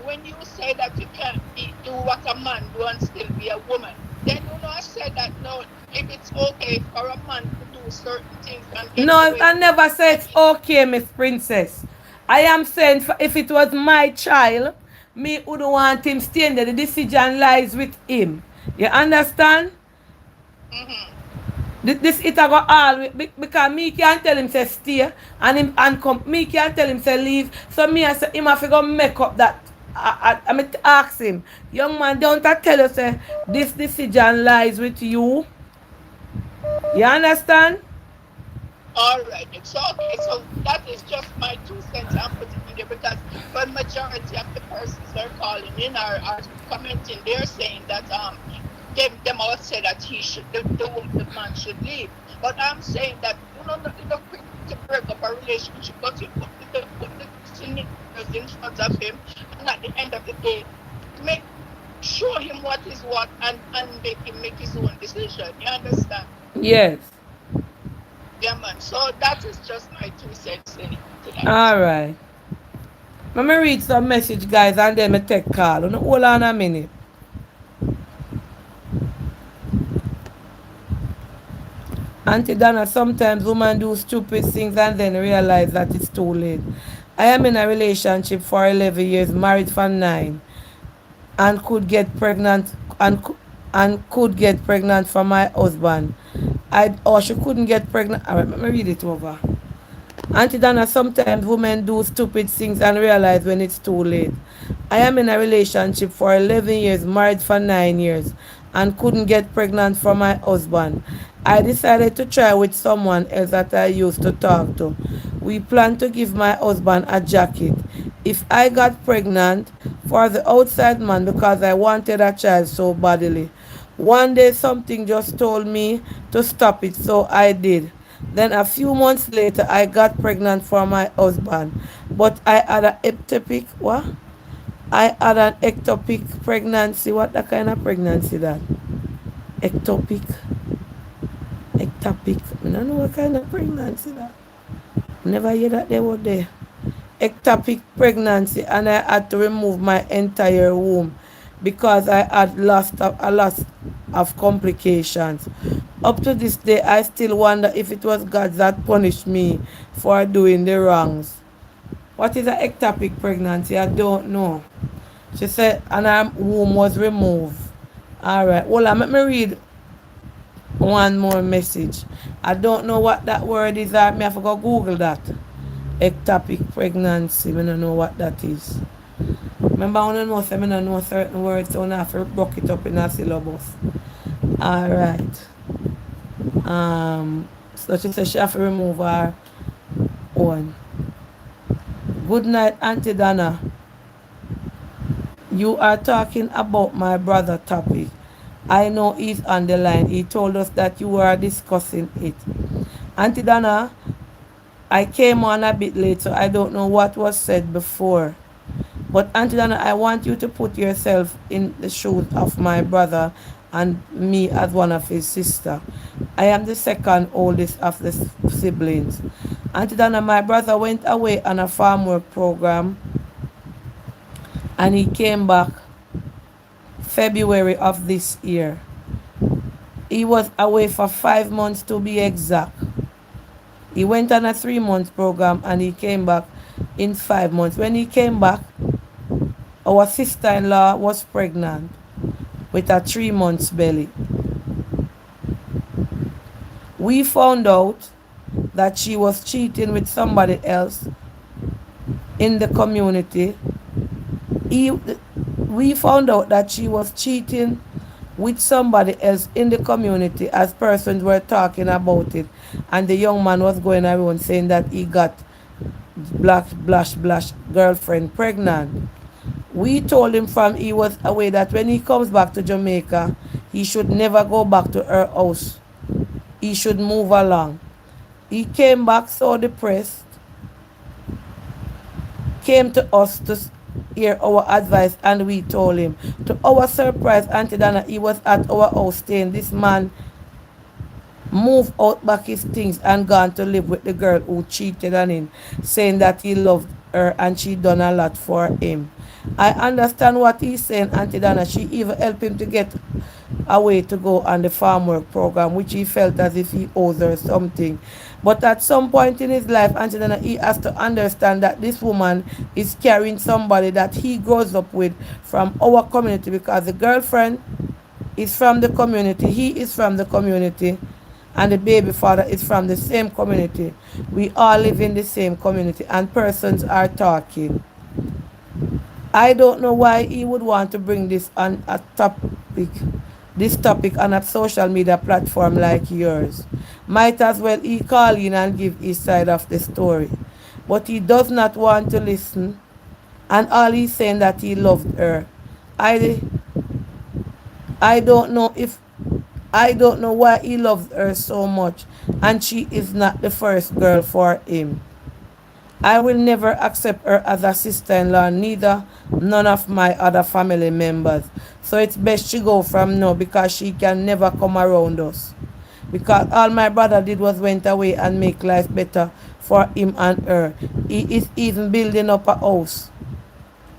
when you say that you can't do what a man do and still be a woman, then I said that no, if it's okay for a man to do certain things and get No, away I with never it, said it's okay, Miss Princess. I am saying if it was my child, me wouldn't want him staying there. The decision lies with him. You understand? This it a go all because me can't tell him to stay and come. Me can't tell him to leave. So me I say him have to go make up that. I mean ask him, young man, don't I tell you say this decision lies with you. You understand? all right. So okay, so that is just my 2 cents I'm putting in there, because the majority of the persons are calling in are commenting, they're saying that them all say that the man should leave. But I'm saying that not quick to break up a relationship, but you put the scenarios in front of him, and at the end of the day, show him what is what, and make him make his own decision. You understand? Yes. Yeah, man. So that is just my 2 cents in tonight. All right. Let me read some message, guys, and then me take call. Hold on a minute. Auntie Donna, sometimes women do stupid things and then realize that it's too late. I am in a relationship for 11 years, married for 9, and could get pregnant and could get pregnant for my husband. She couldn't get pregnant. All right, let me read it over. Auntie Donna, sometimes women do stupid things and realize when it's too late. I am in a relationship for 11 years, married for 9 years, and couldn't get pregnant for my husband. I decided to try with someone else that I used to talk to. We planned to give my husband a jacket if I got pregnant for the outside man because I wanted a child so badly. One day something just told me to stop it, so I did. Then a few months later, I got pregnant for my husband. But I had an ectopic, what? I had an ectopic pregnancy. What the kind of pregnancy that? Ectopic. Ectopic. I don't know what kind of pregnancy that. Never hear that they were there. Ectopic pregnancy, and I had to remove my entire womb because I had a lot of complications. Up to this day, I still wonder if it was God that punished me for doing the wrongs. What is an ectopic pregnancy? I don't know. She said, and her womb was removed. All right. Well, let me read one more message. I don't know what that word is. I have to go Google that. Ectopic pregnancy. I don't know what that is. Remember, I don't know certain words, so I have to broke it up in a syllabus. All right. So she said she have to remove her one. Good night, Auntie Donna. You are talking about my brother topic. I know he's on the line. He told us that you were discussing it. Auntie Donna, I came on a bit late, so I don't know what was said before. But Auntie Donna, I want you to put yourself in the shoes of my brother and me as one of his sister. I am the second oldest of the siblings. Auntie Donna, my brother went away on a farm work program and he came back February of this year. He was away for 5 months to be exact. He went on a 3-month program and he came back in 5 months. When he came back, our sister-in-law was pregnant with a 3 months belly. We found out that she was cheating with somebody else in the community. We found out that she was cheating with somebody else in the community as persons were talking about it, and the young man was going around saying that he got black girlfriend pregnant. We told him from he was away that when he comes back to Jamaica, he should never go back to her house. He should move along. He came back so depressed, came to us to hear our advice, and we told him. To our surprise, Auntie Donna, he was at our house staying. This man moved out back his things and gone to live with the girl who cheated on him, saying that he loved her and she done a lot for him. I understand what he's saying, Auntie Donna. She even helped him to get away to go on the farm work program, which he felt as if he owes her something. But at some point in his life, Auntie Donna, he has to understand that this woman is carrying somebody that he grows up with from our community, because the girlfriend is from the community, he is from the community, and the baby father is from the same community. We all live in the same community, and persons are talking. I don't know why he would want to bring this on a topic on a social media platform like yours. Might as well he call in and give his side of the story. But he does not want to listen, and all he's saying that he loved her. I don't know why he loves her so much, and she is not the first girl for him. I will never accept her as a sister-in-law, neither none of my other family members. So it's best she go from now, because she can never come around us. Because all my brother did was went away and make life better for him and her. He is even building up a house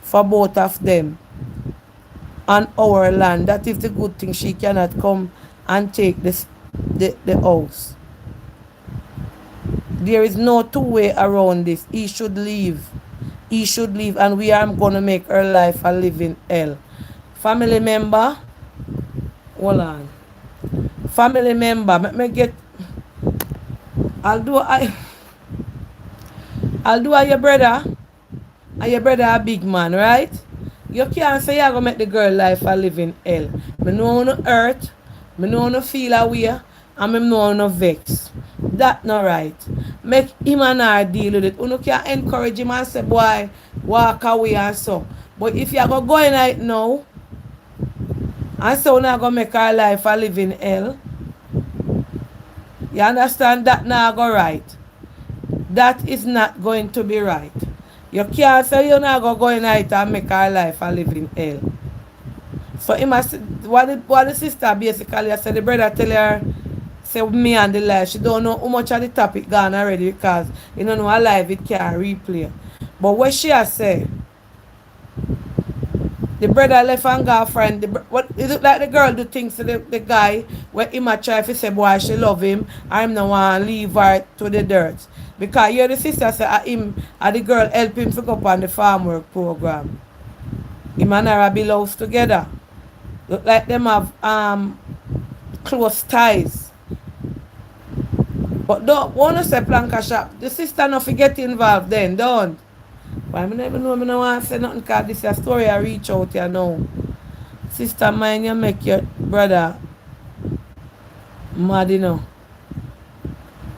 for both of them on our land. That is the good thing. She cannot come and take the house. There is no two-way around this. He should leave. He should leave, and we are going to make her life a living hell. Family member, hold on. Family member, let me get. I'll do your brother. And your brother a big man, right? You can't say you're going to make the girl life a living hell. I know no hurt. I know no feel away. And I know no vex. That not right. Make him and her deal with it. You can encourage him and say, boy, walk away and so. But if you're going to go in right now, and so now going to make her life a living hell, you understand that now go right. That is not going to be right. You can't say you're not going to go in right and make her life a living hell. So he must, what the sister basically said, the brother tell her, say me and the life, she don't know how much of the topic gone already, because you don't know how live it can replay. But what she has said, the brother left and girlfriend, what it look like the girl do things to the guy where him a try to say boy she love him, I'm no want to leave her to the dirt. Because you the sister say him and the girl help him to go up on the farm work program. Him and her build house together. Look like them have close ties. But don't want to say planka shop. The sister not forget involved then, don't. Why I never know, I don't want to say nothing, because this is a story I reach out here now. Sister, mind you make your brother mad, you know.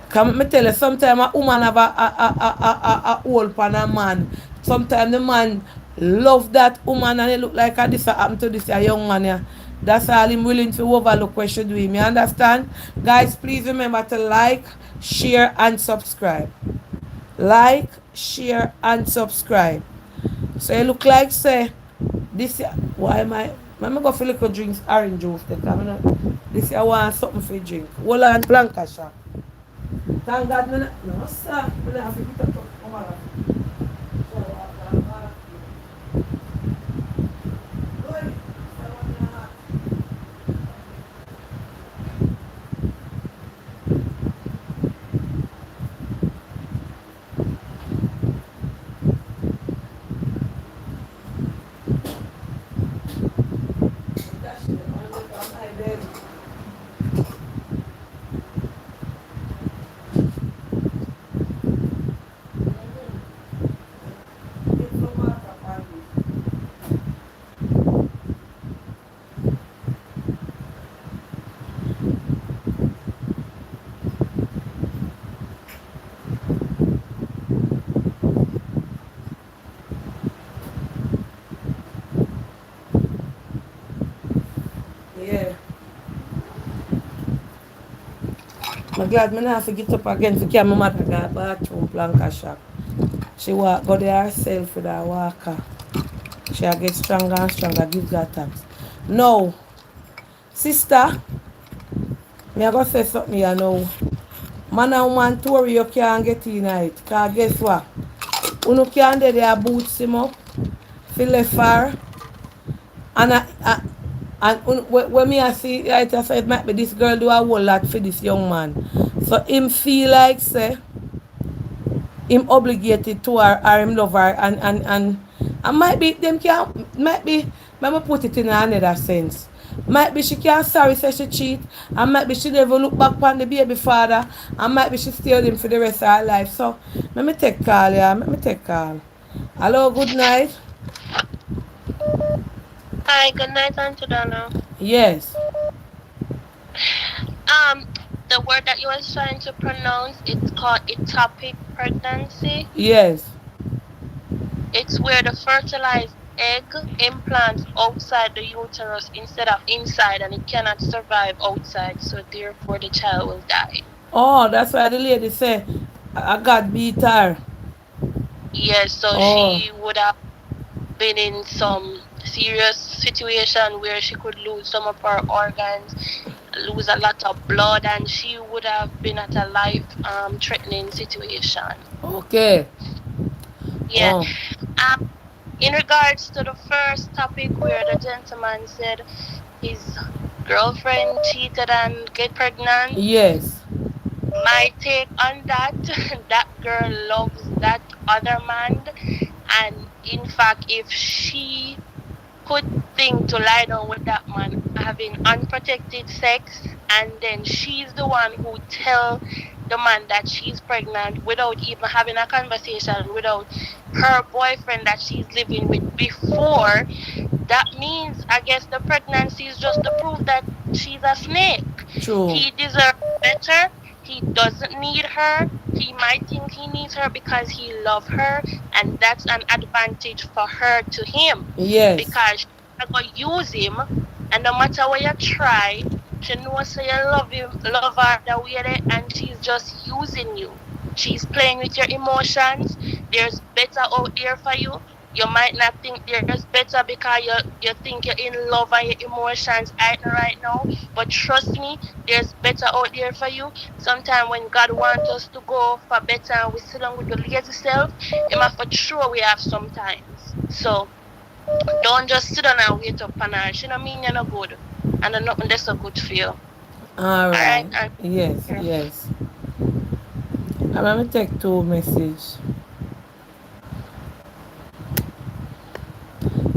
Come me tell you, sometimes a woman have a hold upon a man. Sometimes the man love that woman and it look like this happened to this young man here. That's all him willing to overlook what she do. You understand? Guys, please remember to like, share, and subscribe. Like, share, and subscribe. So it look like say this year, why am I go for little drinks orange juice this year I want something for drink. Hold on, Blanca shop. Thank God no sir. I have to pick up I'm glad me not have to get up again to carry my mother to the bathroom plank shop. She walk go there herself with her walker. She a get stronger and stronger, give that thanks. Now, sister, me a go say something here now. Man and woman Tory you can't get in it. Cause guess what? Uno can't do their boots him up. Feel left far. And when me I see it, I say it might be this girl do a whole lot for this young man. So him feel like say him obligated to her or him love her and might be them can might be let me put it in another sense. Might be she can't sorry say she cheat and might be she never look back on the baby father and might be she stay with him for the rest of her life. So let me take call, yeah. Let me take call. Hello, good night. Hi, good night, Auntie Donna. Yes. The word that you was trying to pronounce, it's called ectopic pregnancy. Yes. It's where the fertilized egg implants outside the uterus instead of inside, and it cannot survive outside, so therefore the child will die. Oh, that's why the lady say I got beat her. Yes, so Oh. she would have been in some serious situation where she could lose some of her organs, lose a lot of blood, and she would have been at a life threatening situation. Okay. Yeah. Oh. In regards to the first topic where the gentleman said his girlfriend cheated and get pregnant, Yes. my take on that, that girl loves that other man, and in fact if she could think to lie down with that man having unprotected sex, and then she's the one who tell the man that she's pregnant without even having a conversation without her boyfriend that she's living with before, that means I guess the pregnancy is just to prove that she's a snake. True. He deserves better. He doesn't need her. He might think he needs her because he loves her, and that's an advantage for her to him. Yes. Because she's going to use him, and no matter what you try, she knows so you love him, love her the way that, and she's just using you. She's playing with your emotions. There's better out there for you. You might not think there's better because you think you're in love and your emotions aren't right now. But trust me, there's better out there for you. Sometimes when God wants us to go for better and we sit down with the lazy self, He might for sure we have sometimes. So don't just sit down and wait up on her. She don't mean you're not good. And there's nothing that's so good for you. All right. Alright? Yes, yes. I'm going to take two messages.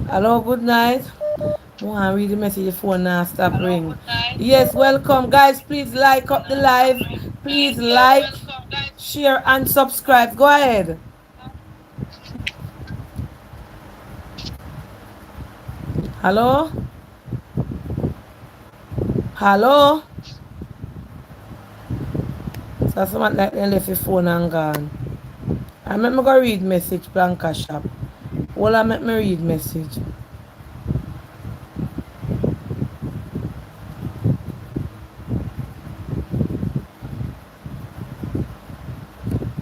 Hello, good night. I want to read the message before now stop ring. Yes, welcome guys. Please like up the live. Please like, share and subscribe. Go ahead. Hello? Hello? So someone like they left your phone and gone. I make me go read message Blanca shop. Well, I make me read message.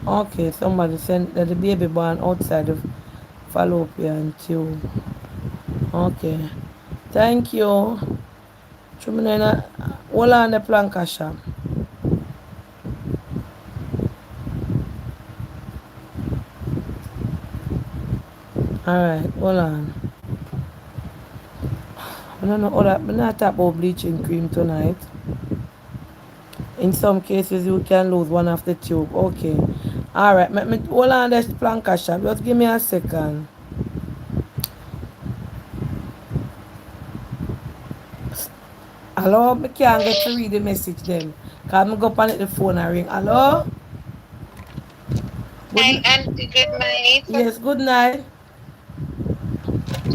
Okay, somebody sent that the baby born outside of fallopian tube. Okay. Thank you. Hold on the Blanca shop. Alright, hold on. I don't know how that, I'm not talking about bleaching cream tonight. In some cases, you can lose one of the tube. Okay. Alright, hold on this Blanca shop. Just give me a second. Hello? I can't get to read the message then. Because I'm go on the phone and ring. Hello? Hi, Auntie, good night. Yes, good night.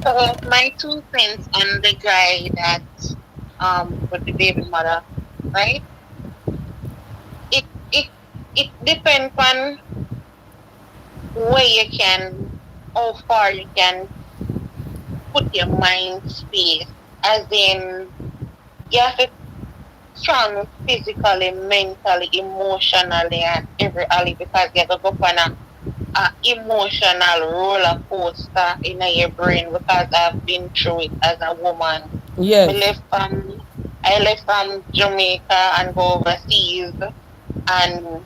My 2 cents on the guy that with the baby mother, right? It depends on where you can, how far you can put your mind space. As in, you have to strong physically, mentally, emotionally, and every alley because you have to go on a emotional roller coaster in your brain because I've been through it as a woman. Yes. I left from Jamaica and go overseas and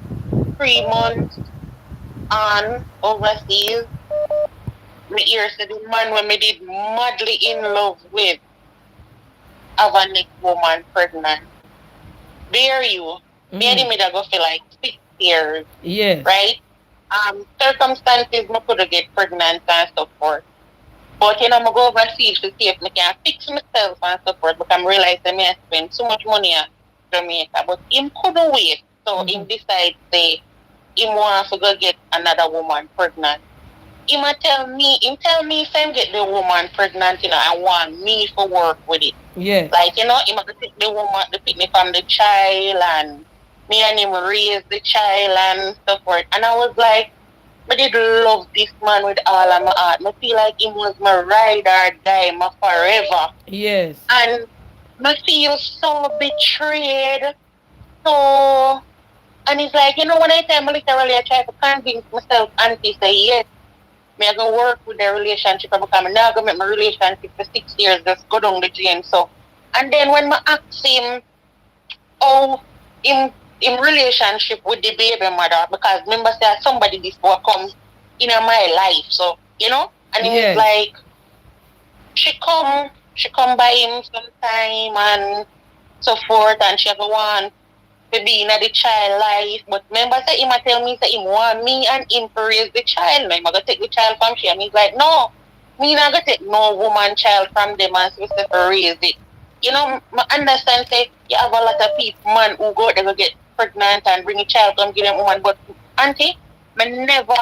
3 months on overseas. Me hear say the man when me did madly in love with have a next woman pregnant. Dare you? Me and him go for like 6 years, Yes. right? Circumstances me could get pregnant and so forth. But I go overseas to see if I can fix myself and so forth. But I'm realizing I spend so much money at Jamaica. But him couldn't wait. So him decide say him want to go get another woman pregnant. Him tell me if I get the woman pregnant, I want me to work with it. Yes. Like, him to take the woman, the picnic from the child and me and him raise the child and so forth. And I was like, I did love this man with all of my heart. I feel like he was my ride or die, my forever. Yes. And I feel so betrayed. So, and it's like, when I tell me literally, I try to convince myself, auntie, say, yes, I go work with the relationship because I'm not going to make my relationship for 6 years, just go down the drain. So, and then when I ask him, oh, in relationship with the baby mother, because remember say somebody before come in my life, so and Yes. it's like she come by him sometime and so forth, and she go on to be in the child life. But remember say him tell me say him want me and him to raise the child. I'm gonna take the child from she, and he's like, no, me not gonna take no woman child from them and supposed to raise it. I understand say you have a lot of people, man, who go they go get pregnant and bring a child come give them woman, but auntie, me never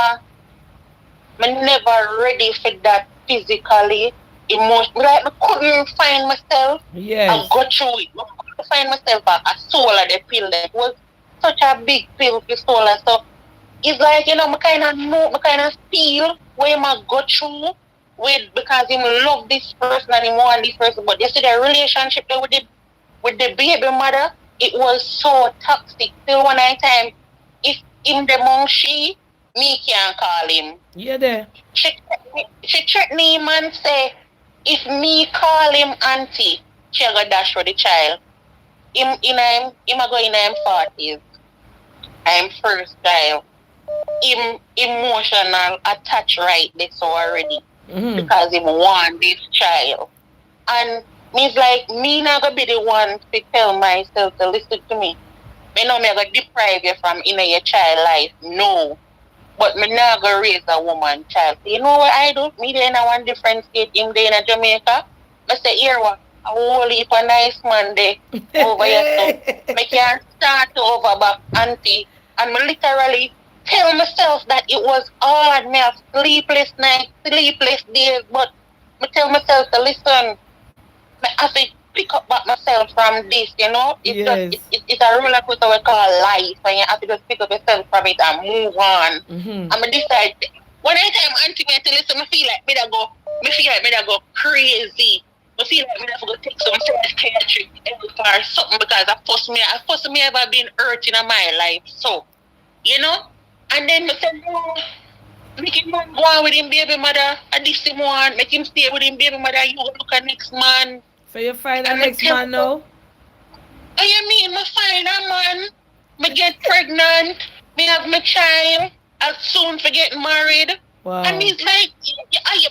ready for that physically, emotionally. Like I couldn't find myself. Yes. I go through it. I couldn't find myself a soul of the pill. That was such a big pill for soul. So it's like, I kind of know, I kind of feel where I go through with because him love this person and he want this person. But you see the relationship there with the baby mother, it was so toxic. Till one time, if him the among she, me can't call him. Yeah, there. She threatened him and say, if me call him auntie, she go dash for the child. Him a go in him 40s. I'm first child. Him emotional attached right this already. Because him want this child. And me's like, me not gonna be the one to tell myself to listen to me. Me know me gonna deprive you from your child life. No. But me not gonna raise a woman child. So you know what I do? Me there in a one different state, him there in Jamaica. I say, here what? A whole heap of nice man there over here. So me can start over back auntie. And me literally tell myself that it was hard, me have sleepless nights, sleepless days, but I tell myself to listen. I have to pick up back myself from this, It's Yes. just it's a roller coaster we call life, and you have to just pick up yourself from it and move on. And I decide when I tell auntie me to listen, I feel like me that go crazy. I feel like me that go take some psychiatric help or something because I first me ever been hurt in my life. So, and then I said, no, make him go on with him baby mother. I this him one, make him stay with him baby mother. You go look at next man. So you find a next man now? Oh, you mean me find a man? Me get pregnant. Me have my child. I'll soon for getting married. Wow. And he's like,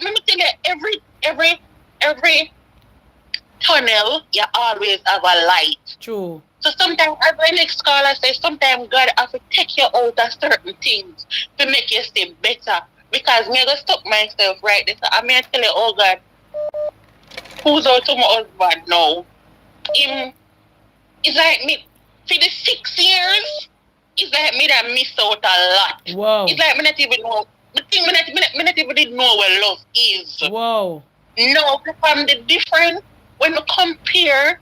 let me tell you, every tunnel, you always have a light. True. So sometimes, as my next caller says, sometimes God has to take you out of certain things to make you stay better. Because me going to stop myself right there. So I may tell you, oh God, who's out to my husband now? It's like me, for the 6 years, it's like me that miss out a lot. Wow. It's like me not even know, me not even didn't know what love is. Wow. No, from the different, when we compare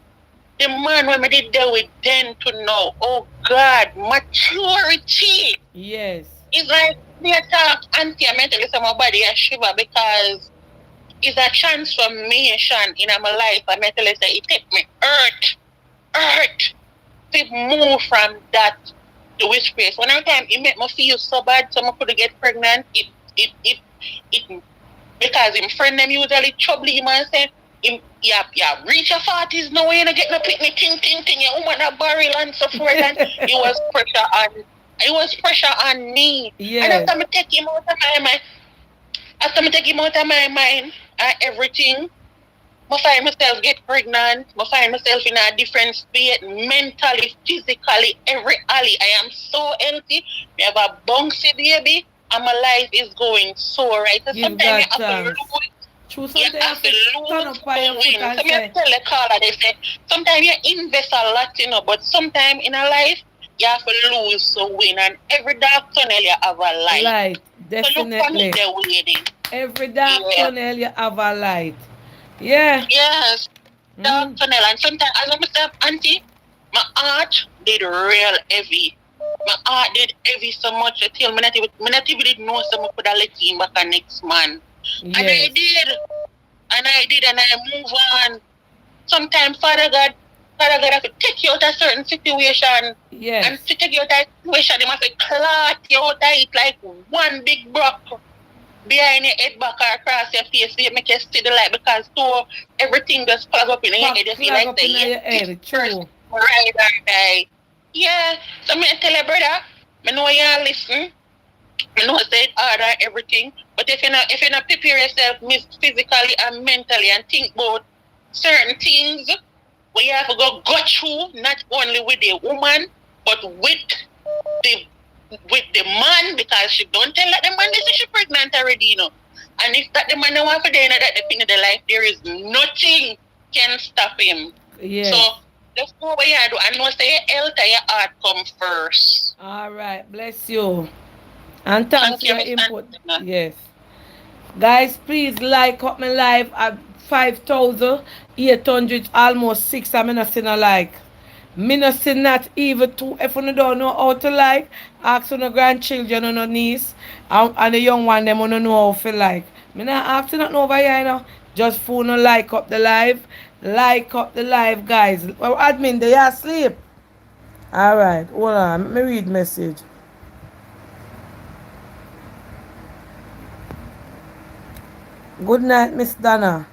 the man when we did deal with then to now, oh God, maturity. Yes. It's like me attack auntie, I mentally say my body a shiver because it's a transformation in my life. I mentally say it take me hurt. to move from that to which place. One time it made me feel so bad, so I could get pregnant. It because him friend them usually trouble him and say, yeah, reach your 40s now, you not get no picnic, ting, your woman a barrel and so forth. And it was pressure on me. Yeah. And after me take him out of my mind, and everything, I find myself get pregnant. I find myself in a different state, mentally, physically, every alley. I am so healthy. I have a bouncy baby, and my life is going so right. So Give sometimes God you have to thanks. lose. True, You sometimes you have have to to turn lose up on your to foot win. and So me say, tell the caller, they say, sometimes you invest a lot, but sometimes in a life, you have to lose to win. And every dark tunnel, you have a light. light, So look for me definitely. there waiting. Every dark Yeah. tunnel you have a light. Yeah. Yes. Dark Mm. tunnel. And sometimes, as I myself, auntie, my heart did real heavy. My heart did heavy so much until me not even did know so I could have let him back a next man. And I Yes. did. And I move on. Sometimes Father God have to take you out of a certain situation. And Yes. to take you out of a situation, they must clot you out of it like one big rock behind your head back or across your face so you make you see the light because so everything just plug up in your head. You feel Flag like up in your head. True. right or die. Yeah. So me tell you, brother, I know you listen. I know say it hard and everything, but if you not prepare yourself physically and mentally and think about certain things where you have to go through, not only with the woman, but the with the man, because she don't tell that the man this is she pregnant already, And if that the man don't want for dinner that the thing in the life, there is nothing can stop him. Yes. So just go where you do and know say your health and your heart come first. All right. Bless you. And thanks Thank for you, your Miss input. Anna. Yes. Guys, please like up my live at 5,800, almost 6. I'm not seeing a like. Me not see not even two. If you don't know how to like, ask your grandchildren or no niece and the young one them wanna know how to like. Me not asking nothing over here, Just phone and like up the live. Like up the live, guys. Well, admin, they are asleep. Alright, hold on. Let me read message. Good night, Miss Donna.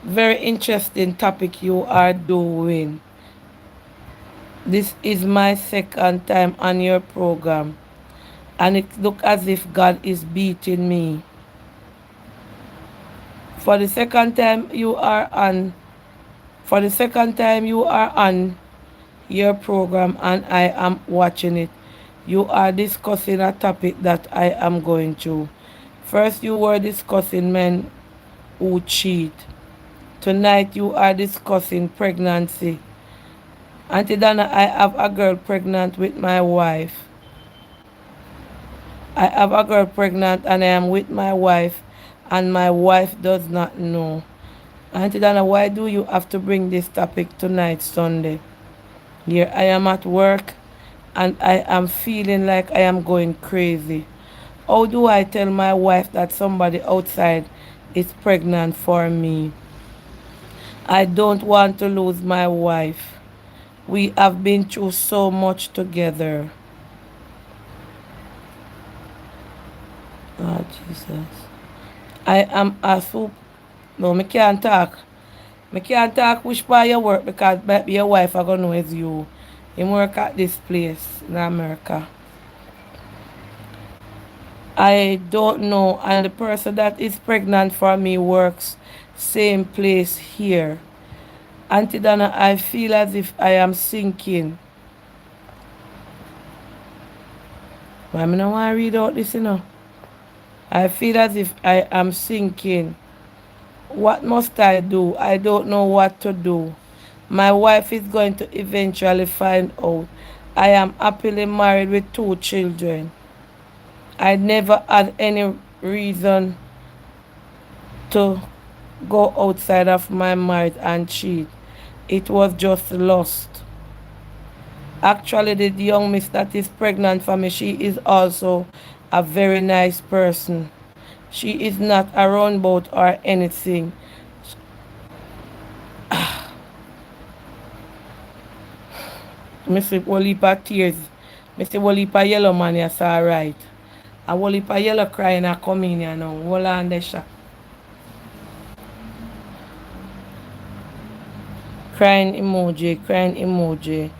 Very interesting topic you are doing. This is my second time on your program, and it look as if God is beating me. For the second time you are on, for the second time you are on your program, and I am watching it. You are discussing a topic that I am going through. First, you were discussing men who cheat. Tonight, you are discussing pregnancy. Auntie Donna, I have a girl pregnant with my wife. I have a girl pregnant and I am with my wife, and my wife does not know. Auntie Donna, why do you have to bring this topic tonight, Sunday? Here I am at work and I am feeling like I am going crazy. How do I tell my wife that somebody outside is pregnant for me? I don't want to lose my wife. We have been through so much together. Oh, Jesus. I am a soup. No, me can't talk. Me can't talk which part you work because maybe your wife I gonna know is you. You work at this place in America. I don't know, and the person that is pregnant for me works same place here. Auntie Donna, I feel as if I am sinking. Why me not want to read out this, I feel as if I am sinking. What must I do? I don't know what to do. My wife is going to eventually find out. I am happily married with 2 children. I never had any reason to go outside of my marriage and cheat. It was just lust. Actually, the young miss that is pregnant for me, she is also a very nice person. She is not a runboat or anything. Me see whole heap of tears. Me see whole heap of yellow man, yes, alright. A whole heap of yellow crying a come in here now. Hold on the shop. Crying emoji, crying emoji,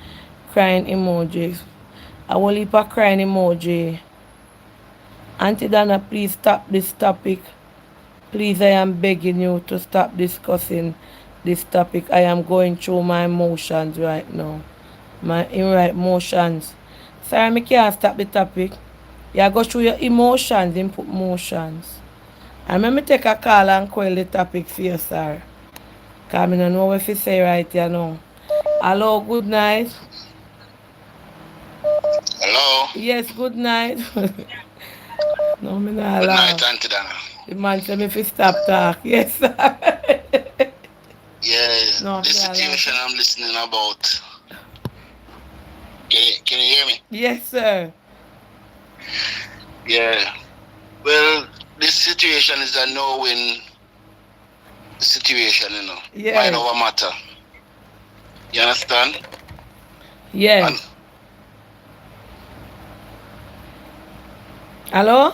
crying emoji. A whole heap of crying emoji. Auntie Dana, please stop this topic. Please, I am begging you to stop discussing this topic. I am going through my emotions right now. My right emotions. Sorry, I can't stop the topic. You go through your emotions, input motions. And let me take a call and quell the topic for you, sir. Because I don't know what you say right here now. Hello, good night. Hello. Yes, good night. No, me not Good laugh. night, Auntie Dana. The man said me fi stop talk. Yes, sir. Yeah, No, this me not situation laugh. I'm listening about. Can you hear me? Yes, sir. Yeah. Well, this situation is a no-win situation, you know. Yes. Mind over matter. You understand? Yes. And Hello?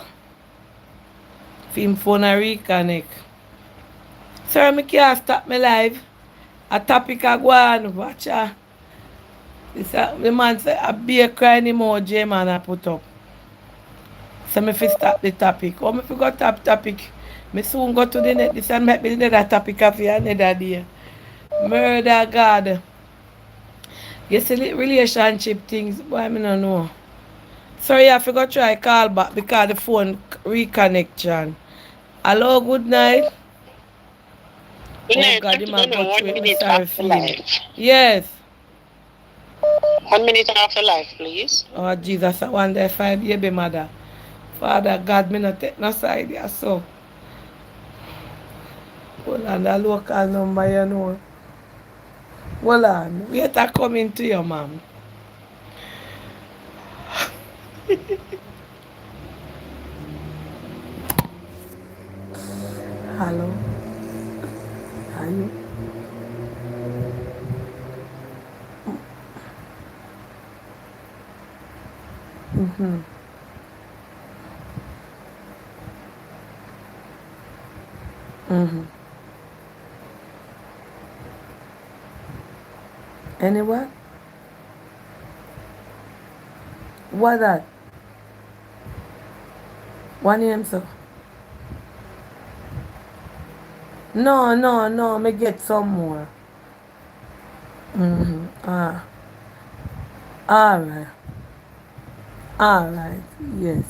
Film phone a reconnect. Sir, me can't stop me live. A topic a go on. Watch ya. The man say a be a crying emoji man I put up. So me fi stop the topic. Oh, me fi go top topic. Me soon go to the net. This and make me another topic of you another day. Murder God. You see the relationship things, boy, me no know. Sorry, I forgot to try call back because the phone reconnection. Hello, good night. Good Oh night, God, the Auntie man Dana, go 1 through it. Me minute sorry after for him. life. Yes. 1 minute after life, please. Oh Jesus, I want to find baby mother. Father God, me not take no side here, so. Hold on, the local number, you know. Hold on. Wait, I coming to you, ma'am. Hello. Are you? Mm-hmm. Mm-hmm. Anywhere? What that? What name, sir? No, no, no. Me get some more. Mm-hmm. All right. All right. Yes.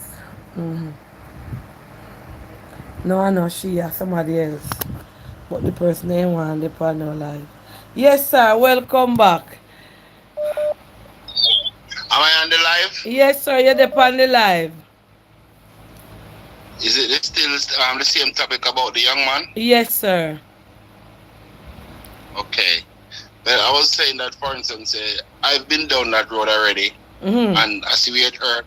Mm-hmm. No, I know she or somebody else. But the person they want the panel live. Yes, sir. Welcome back. am I on the live? Yes, sir. You're the panel live. Is it still the same topic about the young man? Yes, sir. Okay. Well, I was saying that, for instance, I've been down that road already, Mm-hmm. and I see her.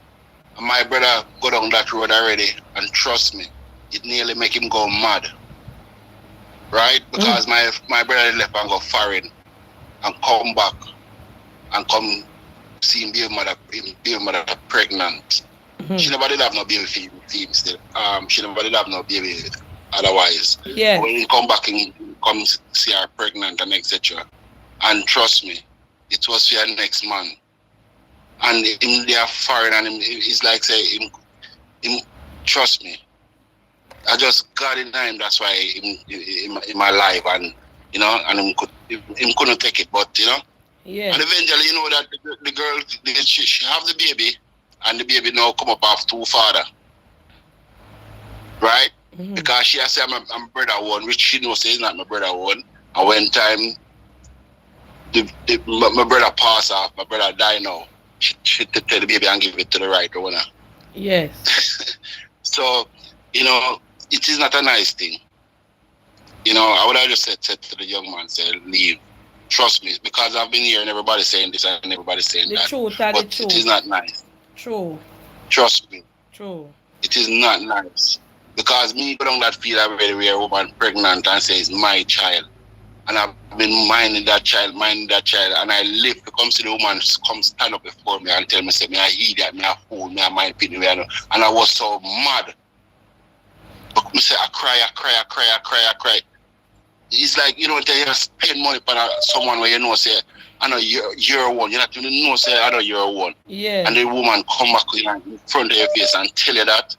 My brother go down that road already, and trust me, it nearly make him go mad. Right? Because my brother left and go foreign and come back and come see him baby mother pregnant. Mm-hmm. She never did have no baby for him still. She never did have no baby otherwise. Yes. When he come back and come see her pregnant and etc. And trust me, it was for your next man. And him they are foreign and he's like say him trust me. I just got in him, that's why in my life and you know and him couldn't take it, but you know. Yes. And eventually you know that the girl she have the baby and the baby now come up off two father. Right? Mm-hmm. Because she has said I'm brother one, which she knows is not my brother one. And when time my brother pass off, my brother die now. She tell the baby and give it to the right owner. Yes. So, you know, it is not a nice thing. You know, I would have just said to the young man, say, leave. Trust me, because I've been here and everybody's saying this and everybody's saying The that. truth are the But truth. it is not nice. True. Trust me. True. It is not nice. Because me go down that field already where a woman pregnant and say it's my child. And I've been minding that child, and I live to come see the woman come stand up before me and tell me, say, me I hear that, me I fool, me I mind pity, and I was so mad. But me say, I cry. It's like, you know, they spend money for someone where you know, say, I know you're one. You have to know, say, I know you're one. Yeah. And the woman come back in front of your face and tell you that.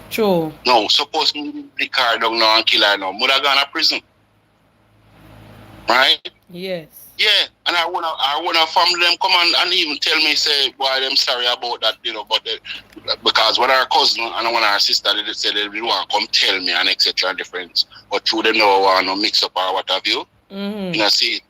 True. No, suppose me leave the car down now and kill her now. Mother gone to prison. Right? Yes. Yeah. And I wanna family them come and even tell me, say, boy, I'm sorry about that, you know, but because when our cousin and when our sister, they said they didn't want to come tell me and etc. and different. But through them no want to mix up or what have you. Mm-hmm. You know, see,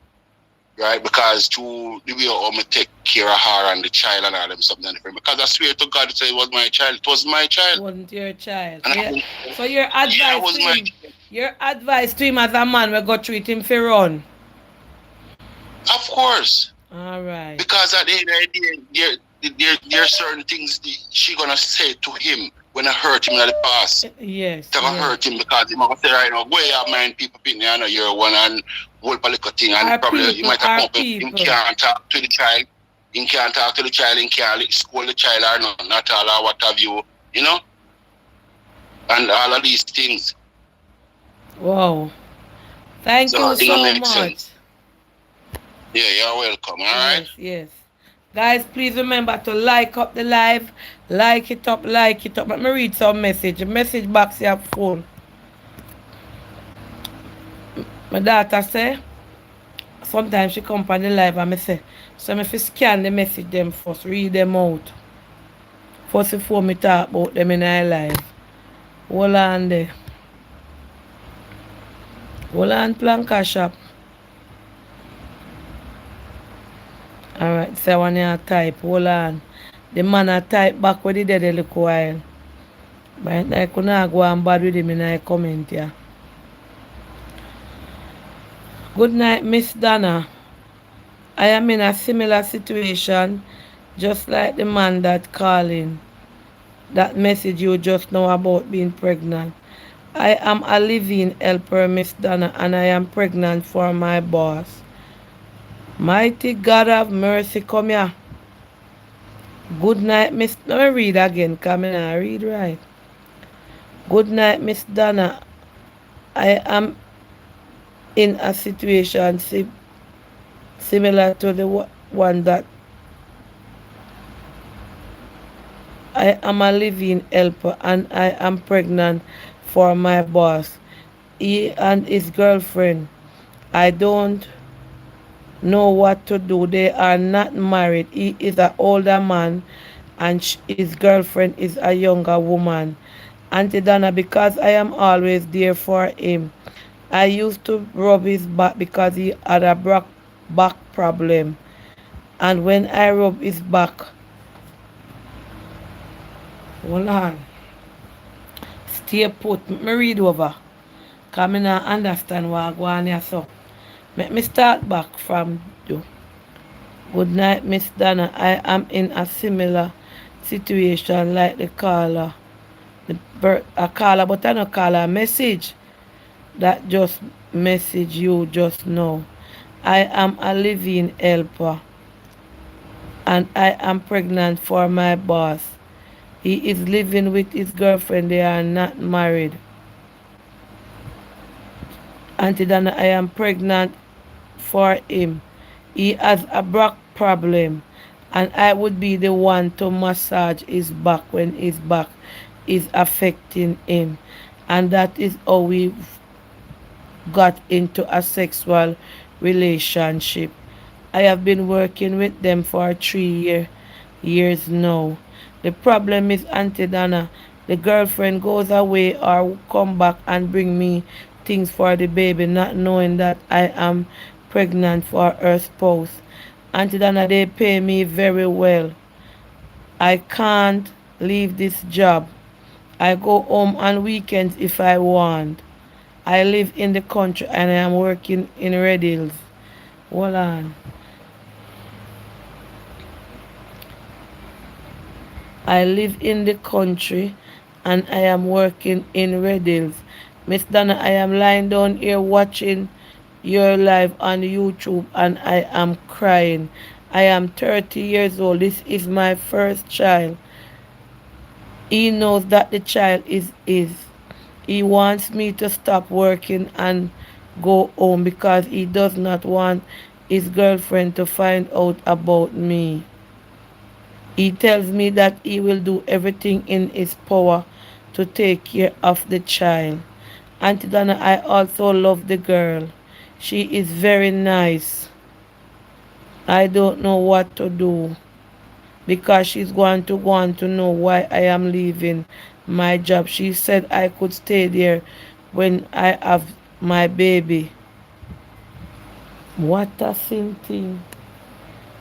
right? Because through the way how me take care of her and the child and all them something different. Because I swear to God, it was my child. It was my child. It wasn't your child. And Yeah. So your advice to him, your advice to him as a man, we go treat him for run. Of course. All right. Because at the end of the day, there are certain things she gonna say to him when I hurt him in the past. Yes. It's gonna hurt him because he might say right now, go ahead, mind people picking I know you're one and whole political thing and probably he might have come him can't talk to the child. He can't talk to the child, he can't scold the child or not all or what have you, you know? And all of these things. Wow. Thank you so much. Sense. Yeah, you're welcome, alright? Yes. Guys, please remember to like up the live. Like it up. Let me read some message. The message box you have full. My daughter say, sometimes she come on the live and I say, so if you scan the message them first, read them out. First before me talk about them in our live. Hold on there. Hold on, Planka shop. Alright, so when you type, hold on. The man a type back with the dead a little while. But I couldn't go and bad with him in a comment here. Good night, Miss Donna. I am in a similar situation, just like the man that calling. That message you just know about being pregnant. I am a living helper, Miss Donna, and I am pregnant for my boss. Mighty God have mercy, come here. Good night, Miss. Let me read again, come in and read right. Good night, Miss Donna. I am in a situation similar to the one that I am a living helper and I am pregnant for my boss. He and his girlfriend. I don't know what to do. They are not married. He is an older man and his girlfriend is a younger woman. Auntie Donna, because I am always there for him. I used to rub his back because he had a back problem. And when I rub his back, hold on. Stay put. Me read over. Because I don't understand what I go on here so. Let me start back from you. Good night, Miss Donna. I am in a similar situation like the caller. A caller, but I don't call a message. That just message you just know. I am a living helper. And I am pregnant for my boss. He is living with his girlfriend. They are not married. Auntie Donna, I am pregnant for him. He has a back problem and I would be the one to massage his back when his back is affecting him. And that is how we got into a sexual relationship. I have been working with them for 3 years now. The problem is, Auntie Donna, the girlfriend goes away or come back and bring me things for the baby, not knowing that I am pregnant for her spouse. Auntie Donna, they pay me very well. I can't leave this job. I go home on weekends if I want. I live in the country and I am working in Red Hills. Hold on. I live in the country and I am working in Red Hills. Miss Donna, I am lying down here watching your live on YouTube and I am crying. I am 30 years old. This is my first child. He knows that the child is his. He wants me to stop working and go home because he does not want his girlfriend to find out about me. He tells me that he will do everything in his power to take care of the child. Auntie Donna, I also love the girl. She is very nice. I don't know what to do because she's going to want to know why I am leaving my job. She said I could stay there when I have my baby. What a sin thing.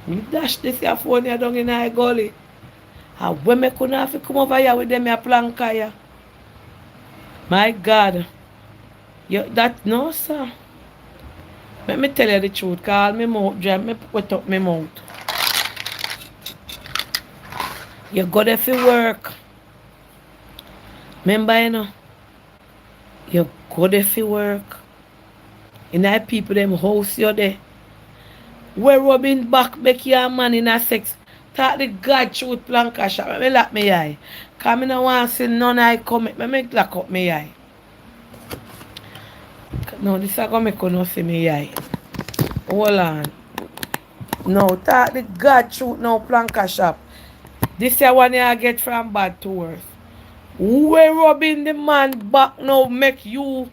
Me dash this here phone here down in my gully. And when me couldn't have to come over here with them here planka here. My God. You, that, no, sir. Let me tell you the truth. Call me mouth dry. Me put up my mouth. You go there for work. Remember, you know? You go there for work. And I people them house you there. Where rubbing back make your man in a sex. Talk the God truth planka shop. Let me lock me eye. Cause I don't want to see none I come. Let me lock up my eye. No, this is going to make you not see me eye. Hold on. No, talk the God truth now planka shop. This is one I get from bad to worse. Where rubbing the man back now make you...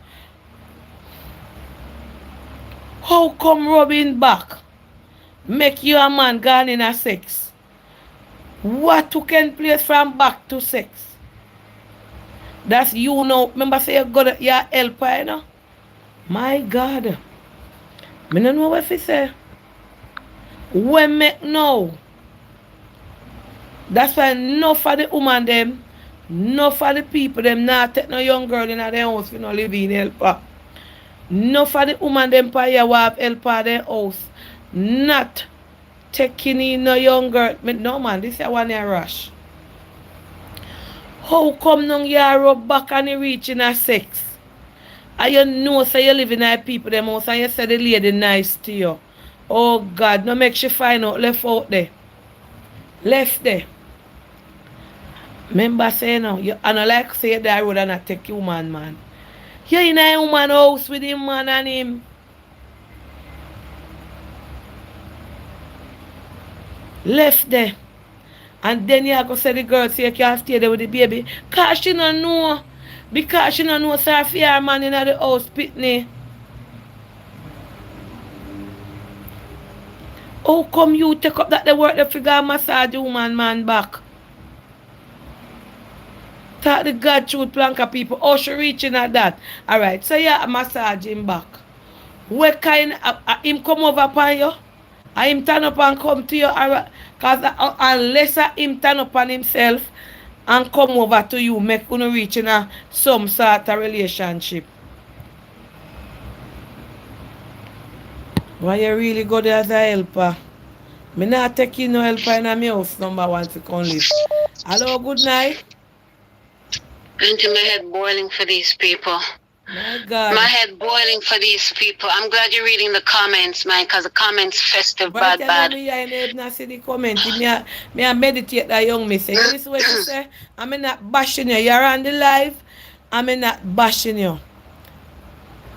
How come rubbing back make you a man gone in a sex? What you can place from back to sex? That's you now. Remember say you got your helper, you know? My God. I don't know what to say. When make now? That's why enough of the woman them, enough of the people them not take no young girl in their house for no living helper. Enough of the woman them pa here who have helper their house. Not taking in no young girl. No man, this is one year rush. How come now you rub back and you reach in a sex? And you know so you live in a people them house and you say the lady nice to you. Oh God, no make she find out left out there. Left there. Remember saying now, you and I like say that road and not take you man. You in a woman house with him man and him. Left there. And then you go say the girl say you can't stay there with the baby. Cause she don't know. Because she don't know sir fear man in the house pitney. How come you take up that the work the figure massage the woman man back? Talk the God truth planka people. Oh, she reaching at that. Alright, so you massage him back. What kind of him come over upon you? And him turn up and come to you? Because unless him turn up on himself and come over to you, make you reach in some sort of relationship. Why you really go there as a helper? Me not take you no helper in my house number one to come live. Hello, good night. Into my head boiling for these people. My God. My head boiling for these people. I'm glad you're reading the comments, man, because the comments festive, But bad. Me I not see the comment. Me I meditate that young me say. You listen what you say? I'm not bashing you. You're on the live. I'm not bashing you.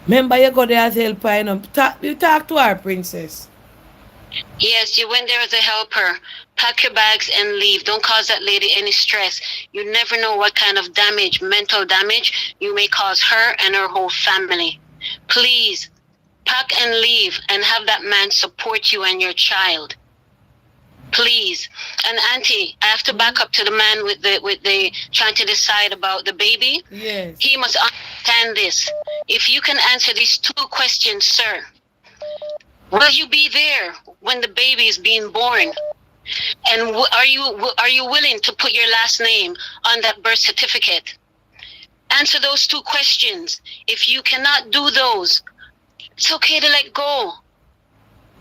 Remember you go there as a helper, you know. You talk to her, princess. Yes, you went there as a helper. Pack your bags and leave. Don't cause that lady any stress. You never know what kind of damage, mental damage, you may cause her and her whole family. Please, pack and leave and have that man support you and your child. Please. And Auntie, I have to back up to the man with the trying to decide about the baby. Yes. He must understand this. If you can answer these two questions, sir. Will you be there when the baby is being born? And are you willing to put your last name on that birth certificate? Answer those two questions. If you cannot do those, it's okay to let go.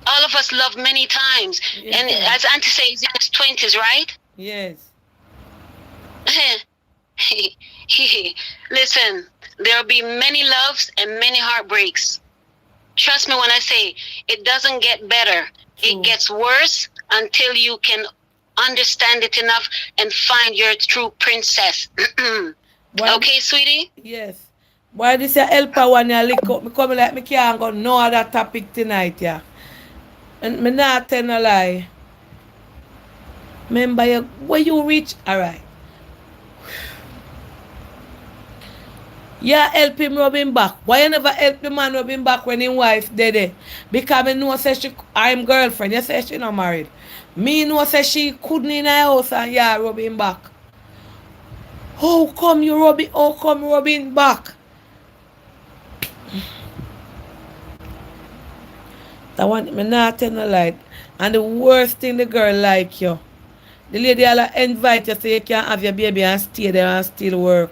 All of us love many times. Yes. And as Auntie says, he's in his 20s, right? Yes. Listen, There'll be many loves and many heartbreaks. Trust me when I say it doesn't get better. It gets worse until you can understand it enough and find your true princess. Okay, sweetie? Yes. Why this a helper one ya lick up? Me come like me can't go no other topic tonight, yeah. And me not tell no lie. Remember you, where you reach? Alright. Yeah, help him rub him back. Why you never help the man rub him back when his wife dead? Because me know say she I'm girlfriend. You say she not married. Me know say she couldn't in her house and yeah rub him back. How come you rubbing back? That one me not tell no lie. And the worst thing the girl like you. The lady will invite you so you can have your baby and stay there and still work.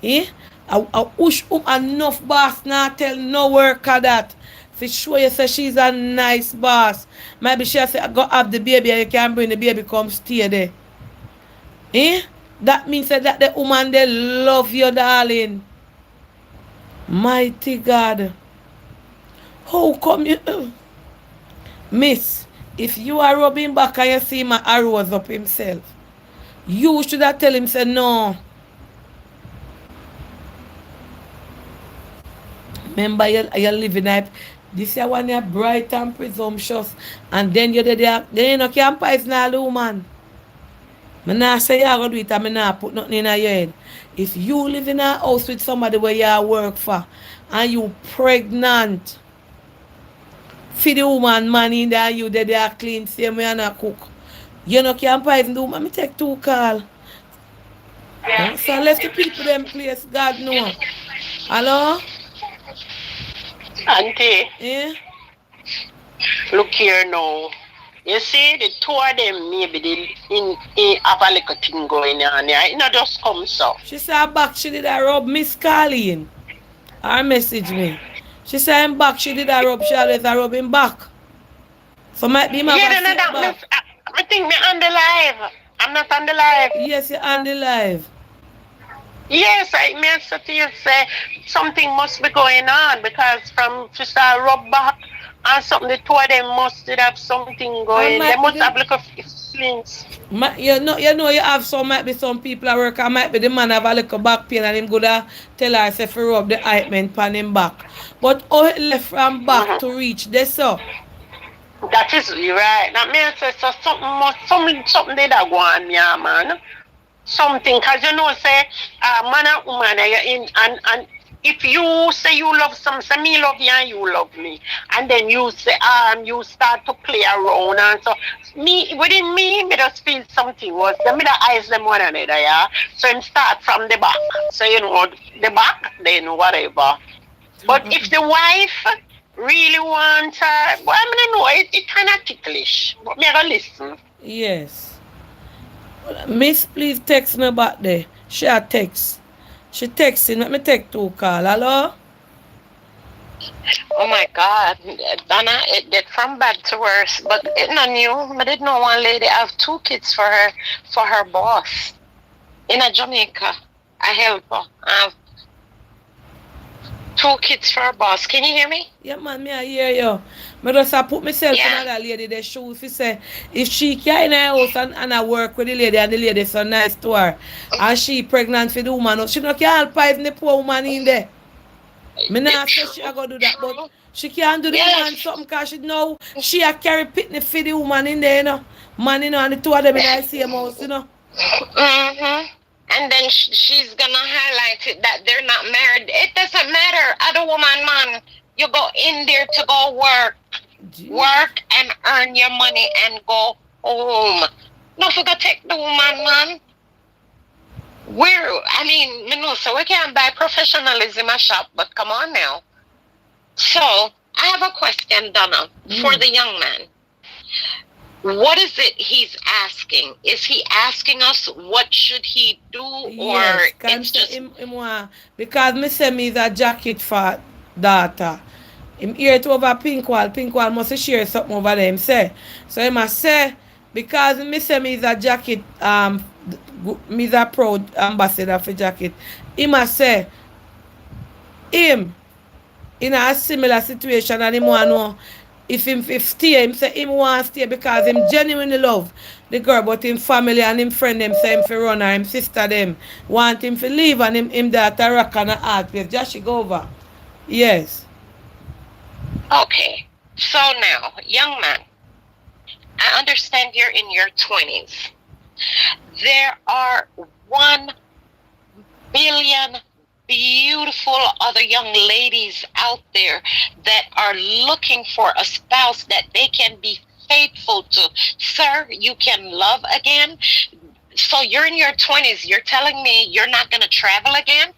Eh? I wish enough boss not tell no worker that. For sure you say she's a nice boss. Maybe she say go have the baby and you can bring the baby come stay there. Eh? That means that the woman they love you, darling. Mighty God. How come you Miss, if you are rubbing back and you see my arrows up himself, you should have tell him say no. Remember you're living life. This year one you're bright and presumptuous. And then you're there. Then you know can't poison all the woman. I not say you're going to do it and I not put nothing in your head. If you live in a house with somebody where you work for and you pregnant, feed the woman money in there, you there they are clean, same way and a cook. You know can't poison the woman. I take 2 calls. So let the people them place, God know. Hello? Auntie, Eh? look here now. You see, the 2 of them maybe they have a little thing going on here. It not just come so. She said her back she did a rub Miss Colleen. Her message me. She said him back she did a rub, she always a rub him back. So might be my Yeah, no, that I think me on the live. I'm not on the live. Yes, you're on the live. Yes, I mean to you say something must be going on because from just a rub back and something the 2 of them must have something going. They must have like a feelings. You know you have some might be some people at work and might be the man have a little back pain and him go to tell her say for rub the ointment pan him back. But how it left from back to reach this so? That is right. That means so something they that go on yeah man. Something, cause you know, say, man and woman, you're in, and if you say you love say me love you and you love me, and then you say, you start to play around, and so within me just feel something was, me the eyes them one another, yeah. So him start from the back, so you know the back, then whatever. But if the wife really wants, well, I mean, know it kind of ticklish, but me gotta listen. Yes. Miss, please text me back there. She a text. She texting. Let me take 2 calls. Hello? Oh my God, Donna, it did from bad to worse, but it not new. I did know one lady have 2 kids for her boss in a Jamaica. I help her. I have 2 kids for her boss. Can you hear me? Yeah, man, me I hear you. I just put myself in that lady the shoes. If say if she can in her house and I work with the lady and the lady so nice to her and she pregnant for the woman, she not can poison the poor woman in there. Me not say she go do that, but she can't do the woman something because she know she a carry pitney for the woman in there, you know. Man, you know, and the 2 of them in the same house, you know. And then she's gonna highlight it that they're not married. It doesn't matter. Other woman, man, you go in there to go work. Work and earn your money and go home. Don't forget to take the woman, man. So we can't buy professionalism a shop, but come on now. So I have a question, Donna, for the young man. What is it he's asking? Is he asking us what should he do, or it's just him because me say me is a jacket for daughter. Him hear it over Pinkwall. Pinkwall must share something over them say. So he must say because me say me is a jacket me is a proud ambassador for jacket. He must say him in a similar situation and him want know if him if stay, him say him want stay because him genuinely love the girl, but him family and him friend them say him fi run or him sister them want him to leave and him that a rock and a hard place. Just she go over. Yes. Okay. So now, young man, I understand you're in your 20s. There are 1 billion beautiful other young ladies out there that are looking for a spouse that they can be faithful to. Sir, you can love again. So you're in your 20s. You're telling me you're not going to travel again?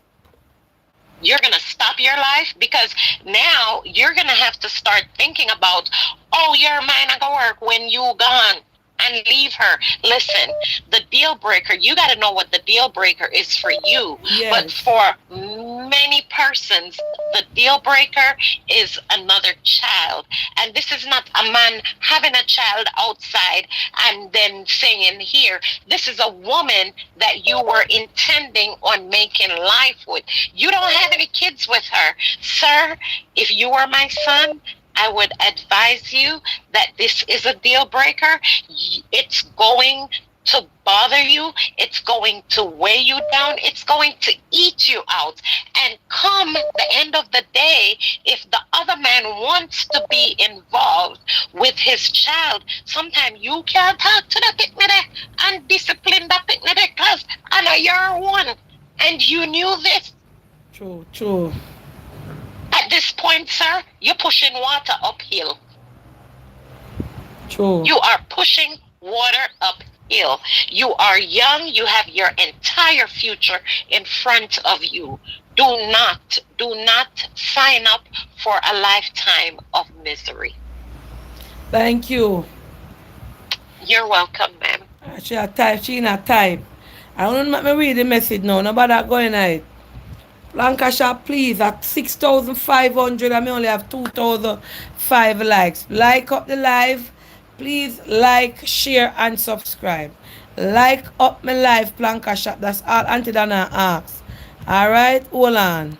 You're going to stop your life? Because now you're going to have to start thinking about, oh, you're mine, I go work when you gone. And leave her. Listen, the deal breaker, you got to know what the deal breaker is for you. Yes. But for many persons, the deal breaker is another child. And this is not a man having a child outside and then saying here. This is a woman that you were intending on making life with. You don't have any kids with her. Sir, if you were my son, I would advise you that this is a deal breaker. It's going to bother you. It's going to weigh you down. It's going to eat you out. And come the end of the day, if the other man wants to be involved with his child, sometimes you can't talk to the picnic and discipline the picnic because I know you're one. And you knew this. True, true. At this point, sir, you're pushing water uphill. True. You are pushing water uphill. You are young. You have your entire future in front of you. Do not sign up for a lifetime of misery. Thank you. You're welcome, ma'am. She a type, she in a type. I don't let me read the message now. Nobody going at it. Lancashire, please, at 6,500, I may only have 2,005 likes. Like up the live. Please like, share, and subscribe. Like up my live, Lancashire. That's all Auntie Dana asks. Alright, hold on.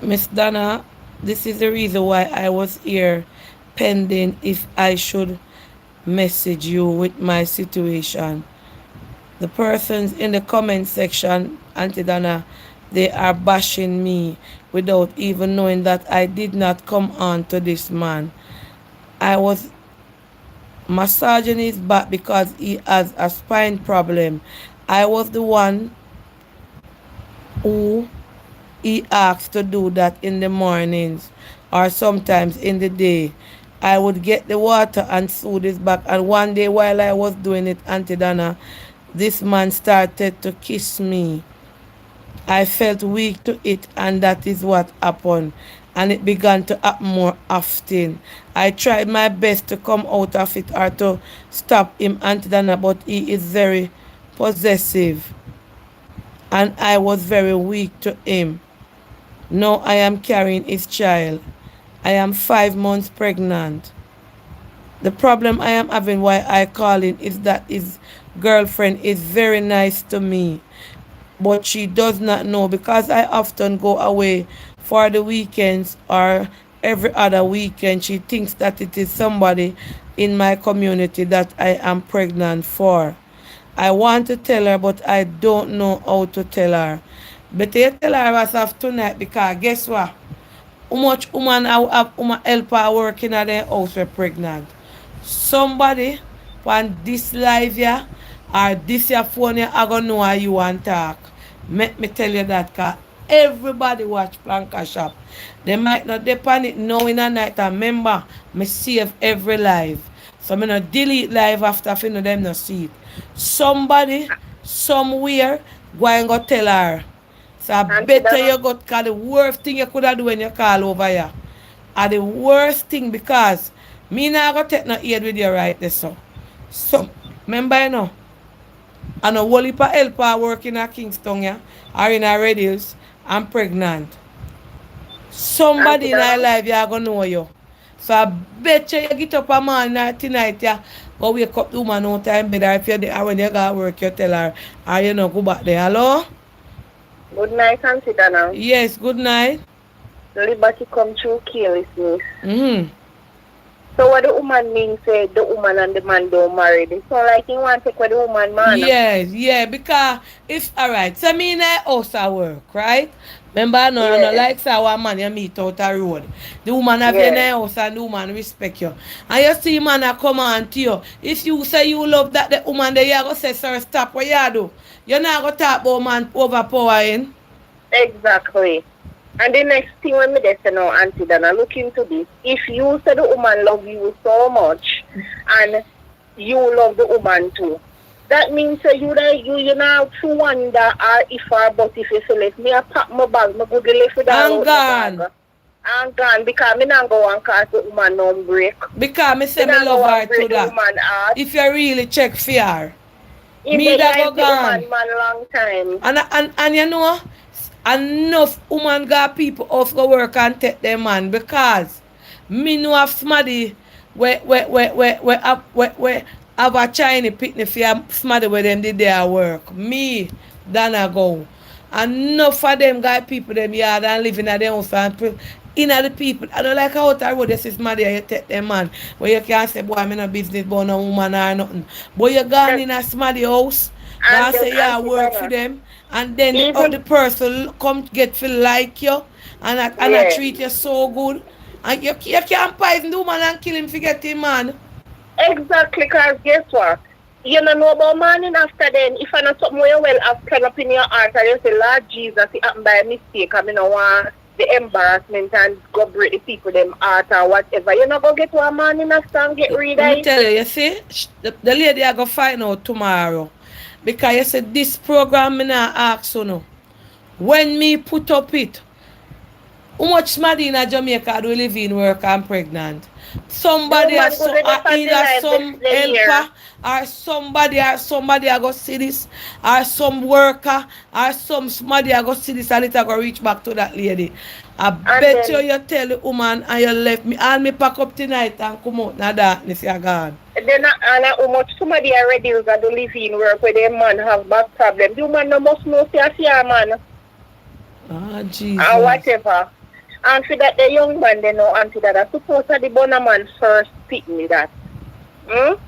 Miss Dana, this is the reason why I was here pending if I should message you with my situation. The persons in the comment section, Auntie Dana, they are bashing me without even knowing that I did not come on to this man. I was massaging his back because he has a spine problem. I was the one who he asked to do that in the mornings or sometimes in the day. I would get the water and soothe his back. And one day while I was doing it, Auntie Dana, this man started to kiss me. I felt weak to it, and that is what happened. And it began to happen more often. I tried my best to come out of it or to stop him, Auntie Dana, but he is very possessive. And I was very weak to him. Now I am carrying his child. I am 5 months pregnant. The problem I am having why I call in is that his girlfriend is very nice to me. But she does not know because I often go away for the weekends or every other weekend. She thinks that it is somebody in my community that I am pregnant for. I want to tell her, but I don't know how to tell her. But you tell her as of tonight because guess what? How much woman have help her working at their house were pregnant. Somebody on this live here or this your phone here, I gonna know how you want to talk. Make me tell you that cause everybody watch Planka Shop. They might not depend it now in a night. And remember, me save every live. So I'm not delete live after I know them not see it. Somebody, somewhere, go and go tell her. So I better you go, because the worst thing you could have do when you call over here. And the worst thing because me not go take no aid with you right there, so remember you know. And a whole heap of helper working at Kingston yeah, or in a Red Hills. I'm pregnant. Somebody in our life you are gonna know you. So I bet you get up a man tonight, yeah. Go wake up the woman no time bed, or if you're there when you got work, you tell her, or you know, go back there. Hello? Good night, Auntie Dana. Yes, good night. Liberty come through carelessness. Mm-hmm. So what the woman means say the woman and the man don't marry. It's not like you want to take with the woman man. Yes, yeah, because if alright, so me in a house I work, right? Remember I know like say one man you meet out a road. The woman have you in a house and the woman respect you. And you see man a come on to you. If you say you love that the woman there, you go say, sir, stop what you do. You're not gonna talk about man overpowering. Exactly. And the next thing when me just say now, Auntie Dana, look into this. If you say the woman love you so much and you love the woman too, that means you now to wonder if or but if you say let me pack my bag, my good left with I'm gone. I'm gone because me not go and cause the woman no break. Because me say me love her to that. If you really check for her. Me that go gone. Man long time. And you know, enough woman got people off go work and take them man because me know of somebody where have a Chinese picnic for somebody where them did their work. Me, Dana go. Enough of them got people them yard and living at their house and in the people. I don't like how out the road this is somebody you take them man. Where you can't say boy I'm in a business but no woman or nothing. But you gone in a somebody house and say yeah work for them. And then the person come get feel like you and I treat you so good. And you can't poison the woman and kill him for getting man. Exactly, because guess what? You don't know about morning after then. If I know something where you well have turn up in your heart and you say, Lord Jesus, it happened by mistake. I mean, I want the embarrassment and go break the people them heart or whatever. You not go get one morning after and get rid of it. Let me tell you, you see, the lady I go find out tomorrow. Because you said this program me not ask you no. When me put up it, how much somebody in Jamaica do live in work and pregnant? Somebody either some helper or somebody I go see this or some worker or somebody I go see this and it I go reach back to that lady. I bet you tell the woman and you left me and me pack up tonight and come out in the darkness you're gone. Then how much somebody already is going to live in work where their man have back problem. The woman no must know see a man. Ah, Jesus. Or whatever. And for that the young man they know Auntie that I suppose that the bonner man first pick me that. True.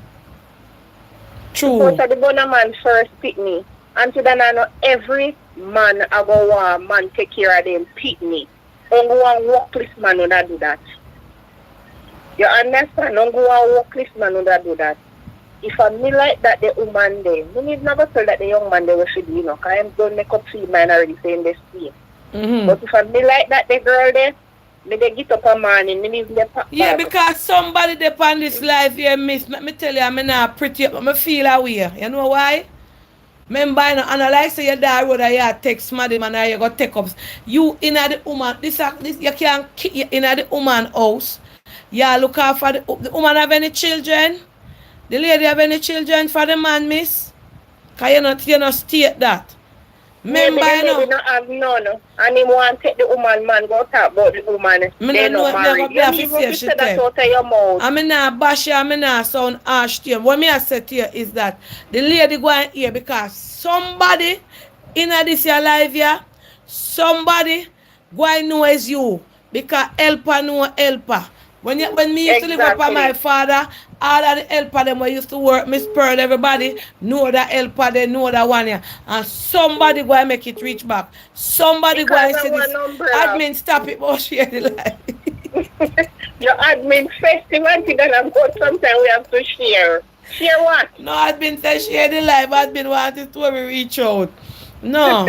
Suppose that the bonner man first pick me. Auntie that I know every man I go want man take care of them pick me. Don't go and workless man would do that. You understand? Don't go and workless man would do that. If I me like that the woman there, you need never tell that the young man there should be, you know, because I'm don't make up for man already saying this to you. But if I me like that the girl there, me they get up a morning, me leave them pack. Yeah, because somebody depend this life here, miss. Let me tell you, I'm not pretty up, but I feel away. You know why? Remember, and I like say your dad would have text somebody man and you go take up. You in the woman, this you can't keep you in the woman house. Yeah, look out for the woman have any children? The lady have any children for the man, miss? Cause you not state that. Remember, yeah, the lady not have none. And he want to take the woman man go talk about the woman. They not married. You need to say that out of your mouth. I mean not bash you, I mean not sound harsh to you. What me I say to you is that the lady going here because somebody in this your life here, somebody going know is you. Because helper know helper. When me used to live up with my father, all of the helper them who used to work, Miss Pearl, everybody know that helper, they know that one here. And somebody go and make it reach back. Somebody go and say this. Admin, stop it, but share the life. Your admin festival and I'm going sometime we have to share. Share what? No, admin said share the life. Admin wanted to reach out. No,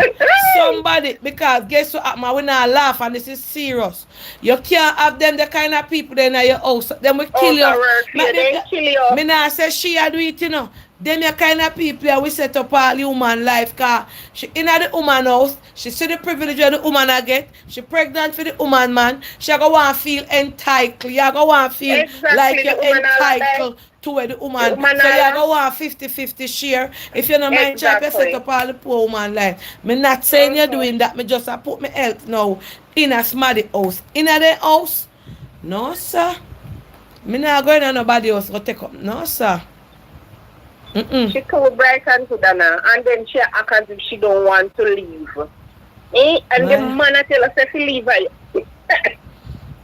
somebody, because guess what happened? We not laugh and this is serious. You can't have them the kind of people then at your house. Them will kill you. Me not say she do it, you know. Them the kind of people that we set up all human life. Cause she in the woman house, she see the privilege of the woman I get. She pregnant for the woman man. She go want to feel entitled. You go want to feel like you're entitled to where the woman. So you go want 50-50 share. If you don't mind job, you set up all the poor woman life. Me not saying you're doing that. Me just put my health now in a smarty house. In a house? No, sir. Me not going to nobody else go take up. No, sir. She told Brighton to Dana, and then she act as if she don't want to leave. And the man tell us to leave her.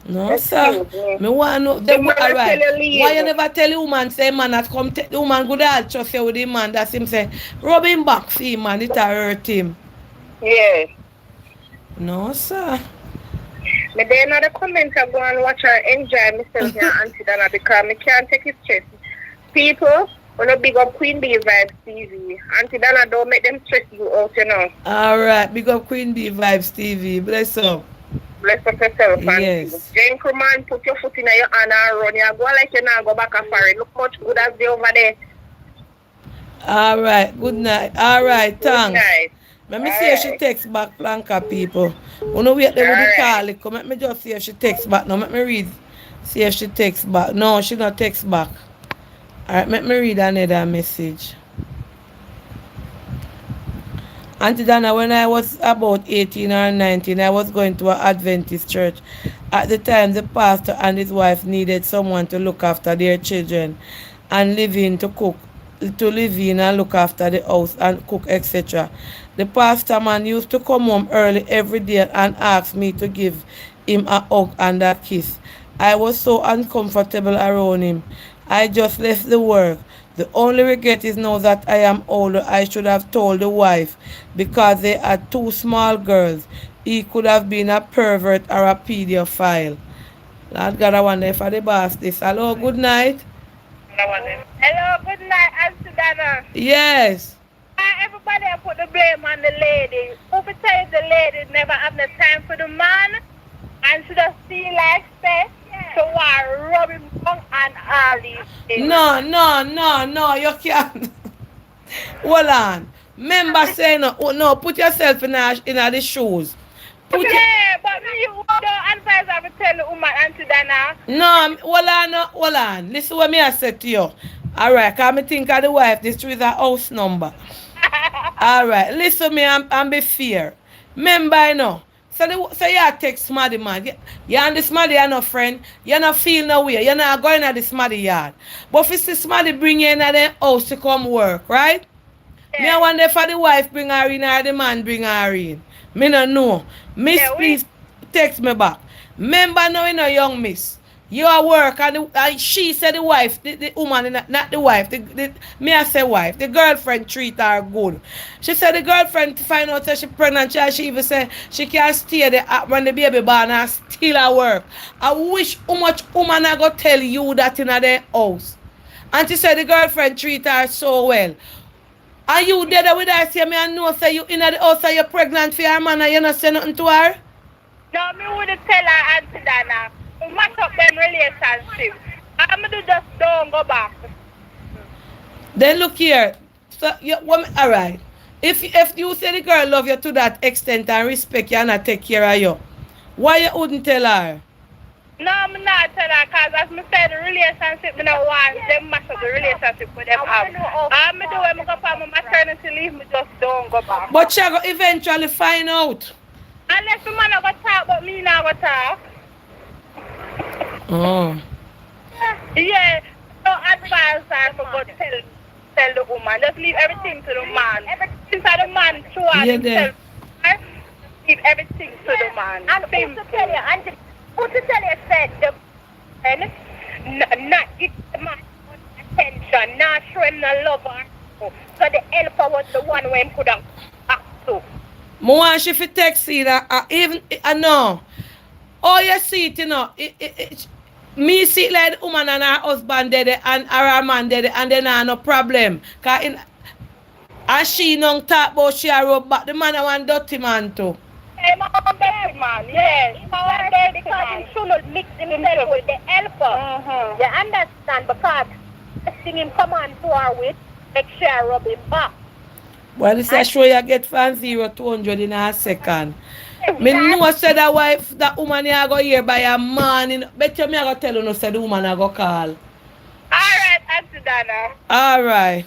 No, sir. Me want to know. Alright. Why you never tell the woman, say, man, that come take the woman good all trust you with the man. That's him say, rub him back for him, man. It hurt him. Yeah. No, sir. Me there another comment I go and watch her enjoy myself here, Auntie Dana, because me can't take it stress. People, wanna big up Queen Bee Vibes TV. Auntie Dana, don't make them stress you out, you know. Alright, big up Queen Bee Vibes TV. Bless up. Bless up yourself, yes. Jane Crewman, put your foot in your hand and run. You go like you now go back and forward. Look much good as they over there. Alright, good night. Alright, thanks. Good night. Let me see if she texts back, Blanca people. You know, wait there with the call. Come, let me just see if she texts back. Now, let me read. See if she texts back. No, she not text back. Alright, let me read another message. Auntie Dana, when I was about 18 or 19, I was going to an Adventist church. At the time, the pastor and his wife needed someone to look after their children and live in and look after the house and cook, etc. The pastor man used to come home early every day and ask me to give him a hug and a kiss. I was so uncomfortable around him. I just left the work. The only regret is now that I am older. I should have told the wife because they had 2 small girls. He could have been a pervert or a pedophile. Lord God, I wonder if I the boss this. Hello, good night. Hello, good night, Auntie Dana. Yes. Everybody put the blame on the lady. Who tell the lady never have no time for the man and she just feel like say so I rub him down and all these things. No, you can't. Hold on. Remember saying no, put yourself in the shoes. But you don't advise her to tell the woman, Auntie Dana. No, hold on. Listen what me I said to you. Alright, cause me think of the wife, this is a house number. Alright, listen me and be fair. Remember, you know. So you take smarty man. You and the smarty are no friend. You not feel no way. You're not going to the smarty yard. But if the smarty bring you in the house to come work, right? Yeah. Me I wonder if the wife bring her in or the man bring her in. Me no know. Miss, please text me back. Remember now, you know, young miss. You are work and she said the wife, the woman, not the wife, me I say wife, the girlfriend treat her good. She said the girlfriend find out that she pregnant, she even said she can't stay there when the baby born and still at work. I wish how much woman I go tell you that in their house. And she said the girlfriend treat her so well. Are you there with her? Say me and know say you in the house and you're pregnant for her man and you not say nothing to her? No, me wouldn't tell her, Auntie Dana. Match up them relationships. I'm gonna just don't go back. Then look here. So all right. If you say the girl love you to that extent and respect you and not take care of you, why you wouldn't tell her? No, I'm not tell her because as I said, the relationship, me don't want them match up the relationship with them have. I'm do when I go for my maternity leave, me just don't go back. But she go eventually find out. Unless the man go talk, but me not go talk. Oh. Yeah, no advise her for go tell the woman. Just leave everything to the man. Everything for the man to himself. Leave everything to the man. And who to tell you, said the man not give the man attention, not show him no love. So the helper was the one who could have asked to. More she fi text even no. Oh, you see it, you know. Me see it like the woman and her husband dead and her man dead and then I no problem. And she don't talk about she a rub back. The man a one dirty man too. I'm a dirty man, yes. Because he shouldn't mix himself with the helper. You understand? Because seeing him come on to her with, make sure I rub him back. Well, this is show you get from 0 to 100 in a second. Me know say that wife, that woman here go here by a man. Bet you me I go tell you no say the woman I go call. Alright, Auntie Dana. Alright.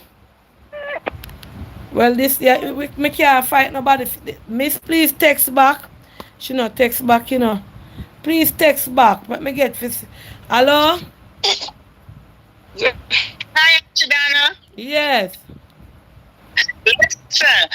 Well, this yeah, me can't fight nobody. Miss, please text back. She not text back, you know. Please text back. Let me get this. Hello? Yeah. Hi, Chidana. Yes. Listen,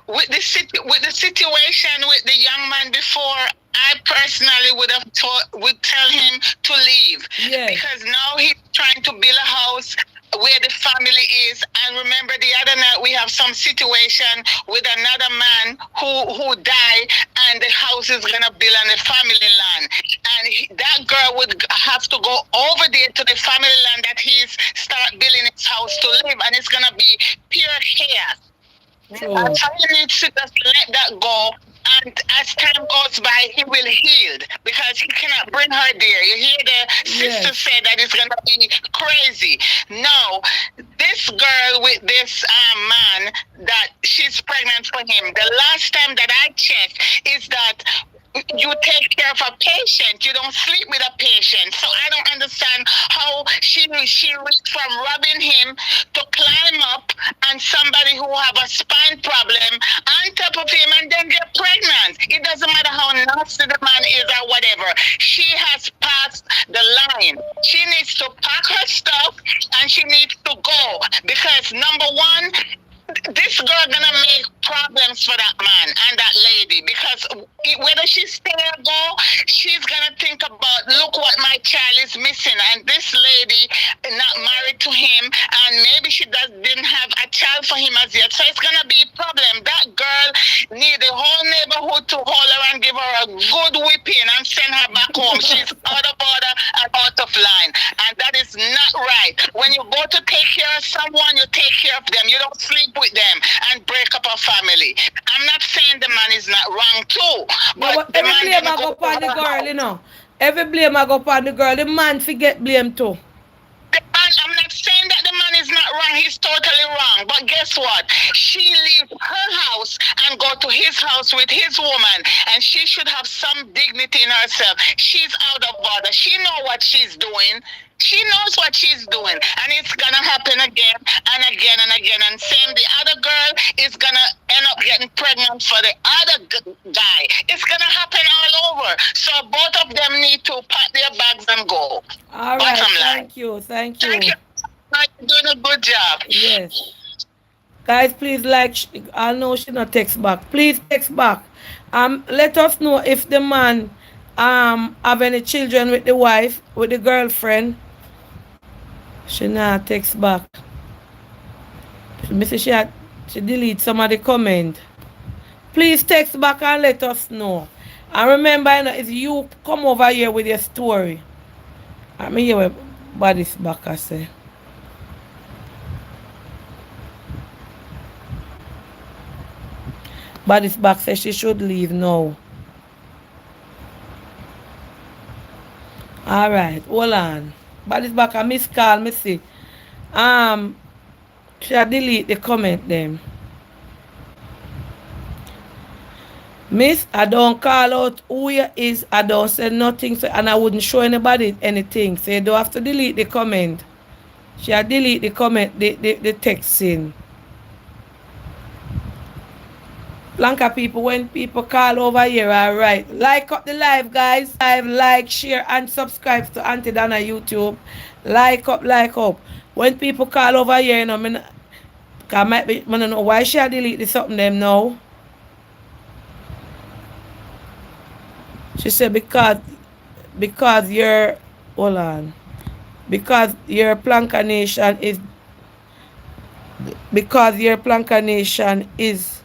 with the situation with the young man before, I personally would tell him to leave. Yes. Because now he's trying to build a house where the family is. And remember the other night we have some situation with another man who died, and the house is gonna build on the family land. And that girl would have to go over there to the family land that he's start building his house to live, and it's gonna be pure chaos. True. That's how you need to just let that go. And as time goes by, he will heal because he cannot bring her there. You hear the sister say that it's gonna be crazy. No, this girl with this man that she's pregnant for him. The last time that I checked is that you take care of a patient. You don't sleep with a patient. So I don't understand how she reached from robbing him to climb up and somebody who have a spine problem on top of him and then get pregnant. It doesn't matter how nasty the man is or whatever. She has passed the line. She needs to pack her stuff and she needs to go because number one, this girl gonna make problems for that man and that lady because whether she stay or go, she's gonna think about, look what my child is missing, and this lady not married to him, and maybe she didn't have a child for him as yet, so it's gonna be a problem. That girl need the whole neighborhood to hold her and give her a good whipping and send her back home. She's out of order and out of line, and that is not right. When you go to take care of someone, you take care of them. You don't sleep with them and break up a family. I'm not saying the man is not wrong too, but every blame I go upon the girl, you know. Every blame I go upon the girl. The man forget blame too. The man, I'm not saying that the man is not wrong. He's totally wrong. But guess what? She leaves her house and go to his house with his woman, and she should have some dignity in herself. She's out of order. She knows what she's doing. She knows what she's doing, and it's gonna happen again and again and again. And same, the other girl is gonna end up getting pregnant for the other guy. It's gonna happen all over. So both of them need to pack their bags and go. All right, thank you. Thank you. You're doing a good job. Yes. Guys, please like. I know she not text back. Please text back. Let us know if the man have any children with the wife, with the girlfriend. She not text back. She delete some of the comment. Please text back and let us know. And remember, you know, if you come over here with your story, I mean, your body's back, I say. Body's back says she should leave now. All right, hold on. Body's back. I miss call. Me see. Should delete the comment then. Miss, I don't call out who you is. I don't say nothing, so, and I wouldn't show anybody anything. So you don't have to delete the comment. Should delete the comment, the text in. Blanca people, when people call over here, alright. Like up the live, guys. Like, share, and subscribe to Auntie Dana YouTube. Like up. When people call over here, you know, I don't know why she delete this something them now. She said because your hold on. Because your Planka Nation is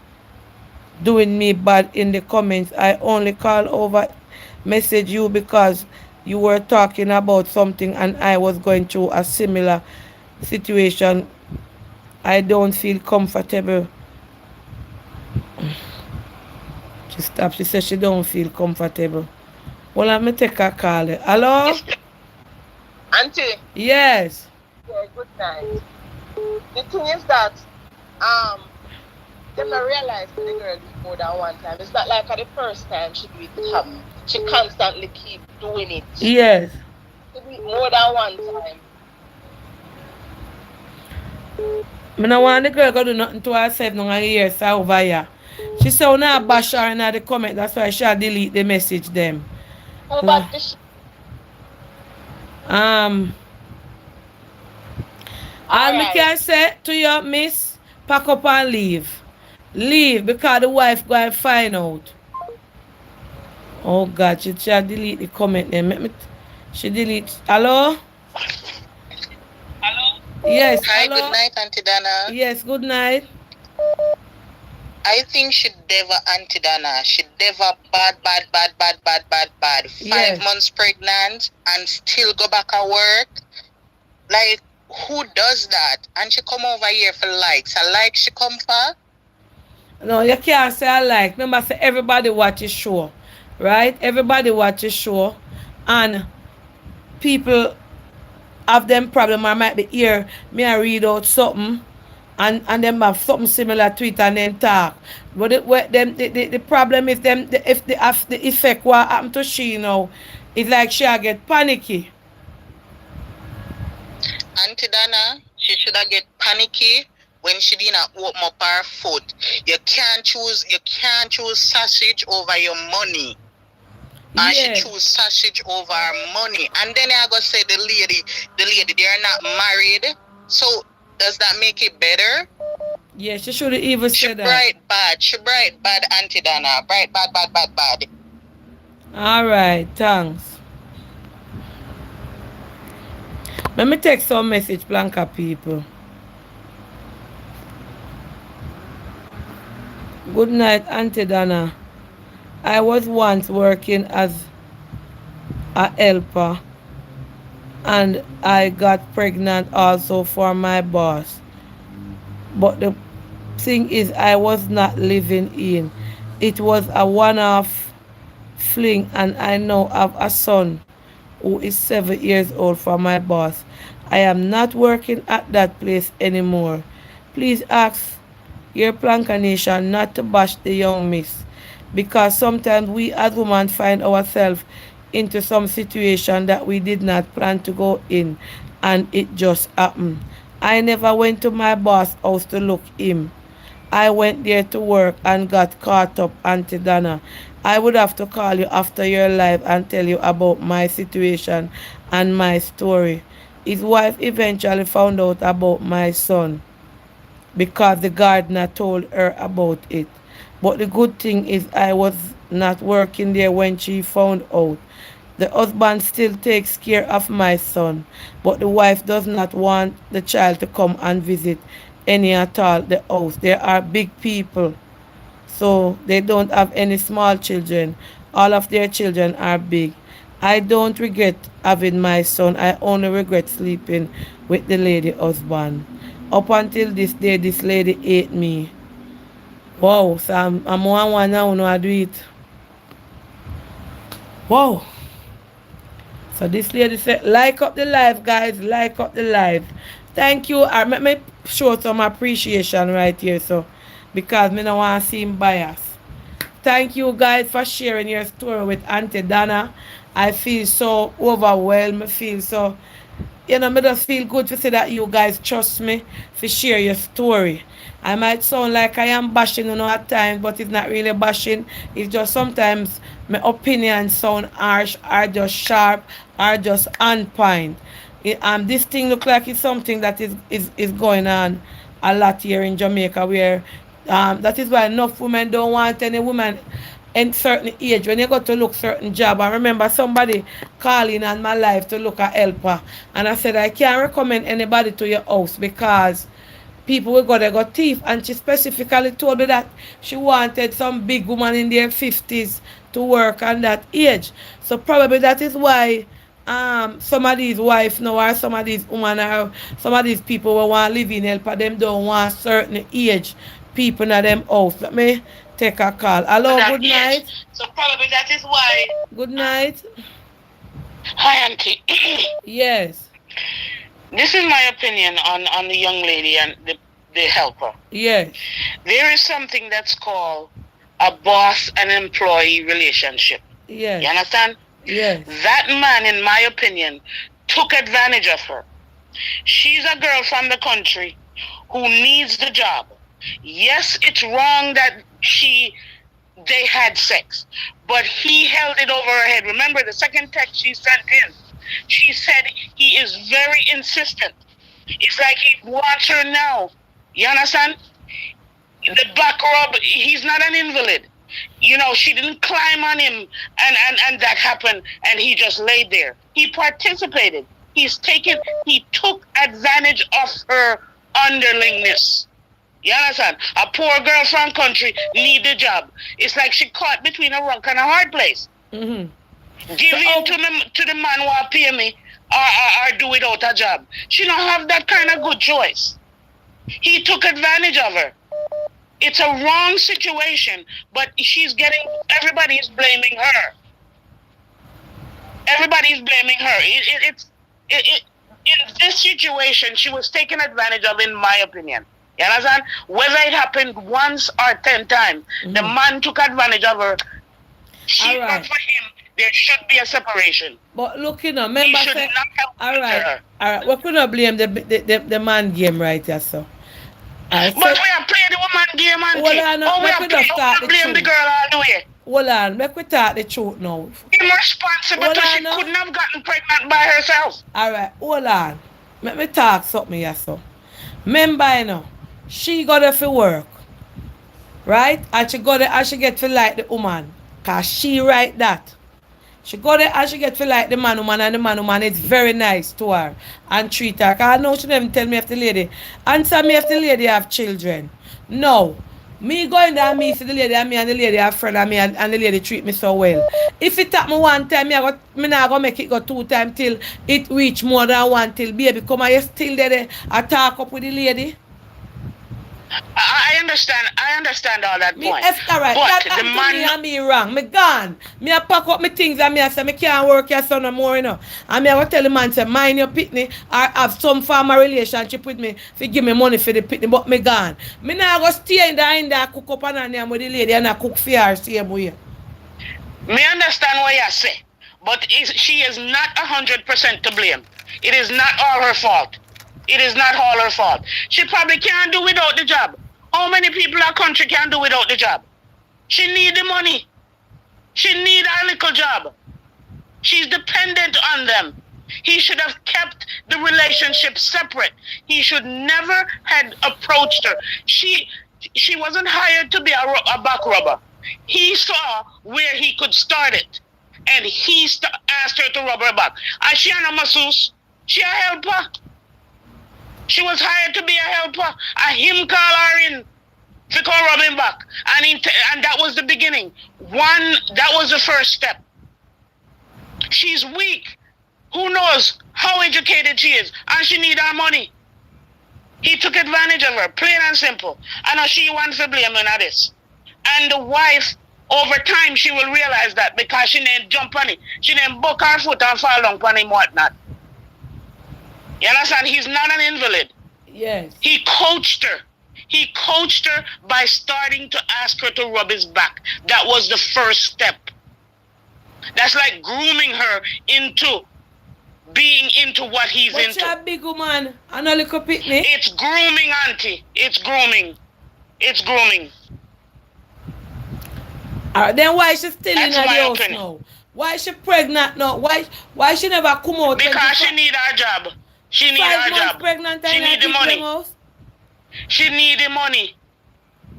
doing me bad in the comments. I only call over message you because you were talking about something and I was going through a similar situation. I don't feel comfortable. She stopped. She said she don't feel comfortable. Well, let me take a call. Hello? Auntie? Yes. Yeah, good night. The thing is that them not realize the girl do more than one time. It's not like at the first time she do it happen. She constantly keep doing it. Yes. She do it more than one time. I don't want the girl to do nothing to herself no years over here. She said when I bash her in the comment, that's why she delete the message them. How about this? Um, all me can say to you, miss, pack up and leave. Leave because the wife go and find out. Oh God, she shall delete the comment then. She delete. Hello? Yes, Hi, hello? good night, Auntie Dana. Yes, good night. I think she never, Auntie Dana. She never bad. Yes. 5 months pregnant and still go back at work. Like, who does that? And she come over here for likes. A like she come for? No, you can't say I like. Remember, say everybody watches show, right? Everybody watches show, and people have them problem. I might be here, me I read out something, and them have something similar to it, and then talk. But the problem is them if the effect what happened to she now, it's like she a get panicky. Auntie Dana, she should have get panicky when she didn't open up her foot. You can't choose sausage over your money. And Yeah. she choose sausage over her money. And then I go say the lady, they are not married. So does that make it better? Yeah, she should even She say that. She bright bad, Auntie Dana. Bright bad. All right, thanks. Let me take some message, Blanca people. Good night, Auntie Dana. I was once working as a helper and I got pregnant also for my boss. But the thing is, I was not living in. It was a one-off fling, and I now have a son who is 7 years old for my boss. I am not working at that place anymore. Please ask your Planka Nation not to bash the young miss, because sometimes we as women find ourselves into some situation that we did not plan to go in, and it just happened. I never went to my boss house to look him. I went there to work and got caught up, Auntie Dana. I would have to call you after your live and tell you about my situation and my story. His wife eventually found out about my son because the gardener told her about it. But the good thing is I was not working there when she found out. The husband still takes care of my son, but the wife does not want the child to come and visit any at all the house. There are big people, so they don't have any small children. All of their children are big. I don't regret having my son. I only regret sleeping with the lady husband. Up until this day, this lady ate me. Wow, so I'm one now, no, I do it. Wow. So this lady said, like up the live, guys, like up the live. Thank you. I let me show some appreciation right here, so because me don't want to seem biased. Thank you guys for sharing your story with Auntie Dana. I feel so overwhelmed. I feel so, me just feel good to say that you guys trust me to share your story. I might sound like I am bashing, at times, but it's not really bashing. It's just sometimes my opinions sound harsh, or just sharp, or just on point. This thing look like it's something that is going on a lot here in Jamaica, where that is why enough women don't want any woman in certain age when you go to look certain job. I remember somebody calling on my life to look at helper, and I said I can't recommend anybody to your house because people will go there got thief, and she specifically told me that she wanted some big woman in their 50s to work on that age. So probably that is why some of these wives now, or some of these women, or some of these people who want live in help, them don't want certain age people in them house. Let me take a call. Hello, good night. So probably that is why. Good night. Hi, Auntie. Yes. This is my opinion on the young lady and the helper. Yes. There is something that's called a boss and employee relationship. Yes. You understand? Yes. That man, in my opinion, took advantage of her. She's a girl from the country who needs the job. Yes, it's wrong that they had sex, but he held it over her head. Remember the second text she sent in? She said he is very insistent. It's like he wants her now. You understand? The back rub, he's not an invalid. You know, she didn't climb on him and that happened and he just laid there. He participated. He took advantage of her underlingness. You understand? A poor girl from country need a job. It's like she caught between a rock and a hard place. Mm-hmm. Give in to the man who will pay me or do without a job. She don't have that kind of good choice. He took advantage of her. It's a wrong situation, but everybody is blaming her. Everybody is blaming her. In this situation, she was taken advantage of, in my opinion. You understand? Whether it happened once or 10 times, the man took advantage of her. She got for him. There should be a separation. But look, you know, remember, all right, we couldn't blame the man game right here, so. But we are playing the woman game, and we are blame the girl all the way. Hold on, make we talk the truth now. She's responsible because she couldn't have gotten pregnant by herself. All right, hold on. Let me talk something here, so. Remember, you know, she got there for work, right? And she got there and she get to like the woman, because she right that. She go there and she get feel like the man woman, and the man woman is very nice to her and treat her. Because I know she never tell me if the lady answer me if the lady have children. No. Me going there and me see the lady and me and the lady have friend and me and the lady treat me so well. If it tap me one time, me not go make it go 2 times till it reach more than 1 till baby come and you still there I talk up with the lady. I understand all that me point. Right. But that the man me and me wrong. Me gone. Me a pack up my things and me a say me can't work here so no more, you know. And me a go tell the man say mind your pitney or have some form of relationship with me if give me money for the pitney, but me gone. Me not go stay in there cook up and with the lady and I cook for her same way. Me understand what you say, but she is not 100% to blame. It is not all her fault. It is not all her fault. She probably can't do without the job. How many people in our country can do without the job? She need the money. She need a little job. She's dependent on them. He should have kept the relationship separate. He should never had approached her. She wasn't hired to be a back rubber. He saw where he could start it, and he asked her to rub her back. And she ain't a masseuse. She a helper. She was hired to be a helper. And him call her in to come rub him back. And that was the beginning. That was the first step. She's weak. Who knows how educated she is? And she need her money. He took advantage of her, plain and simple. I know she wants to blame on this. And the wife, over time, she will realize that because she didn't jump on it. She didn't buck her foot and fall down on him whatnot. You understand? He's not an invalid. Yes. He coached her. He coached her by starting to ask her to rub his back. That was the first step. That's like grooming her into being into what he's into. What's that big woman? And a little pitney? It's grooming, auntie. It's grooming. It's grooming. Then why is she still in the house now? Why is she pregnant now? Why she never come out? Because she need her job. She need her job. Pregnant she need the money. She need the money.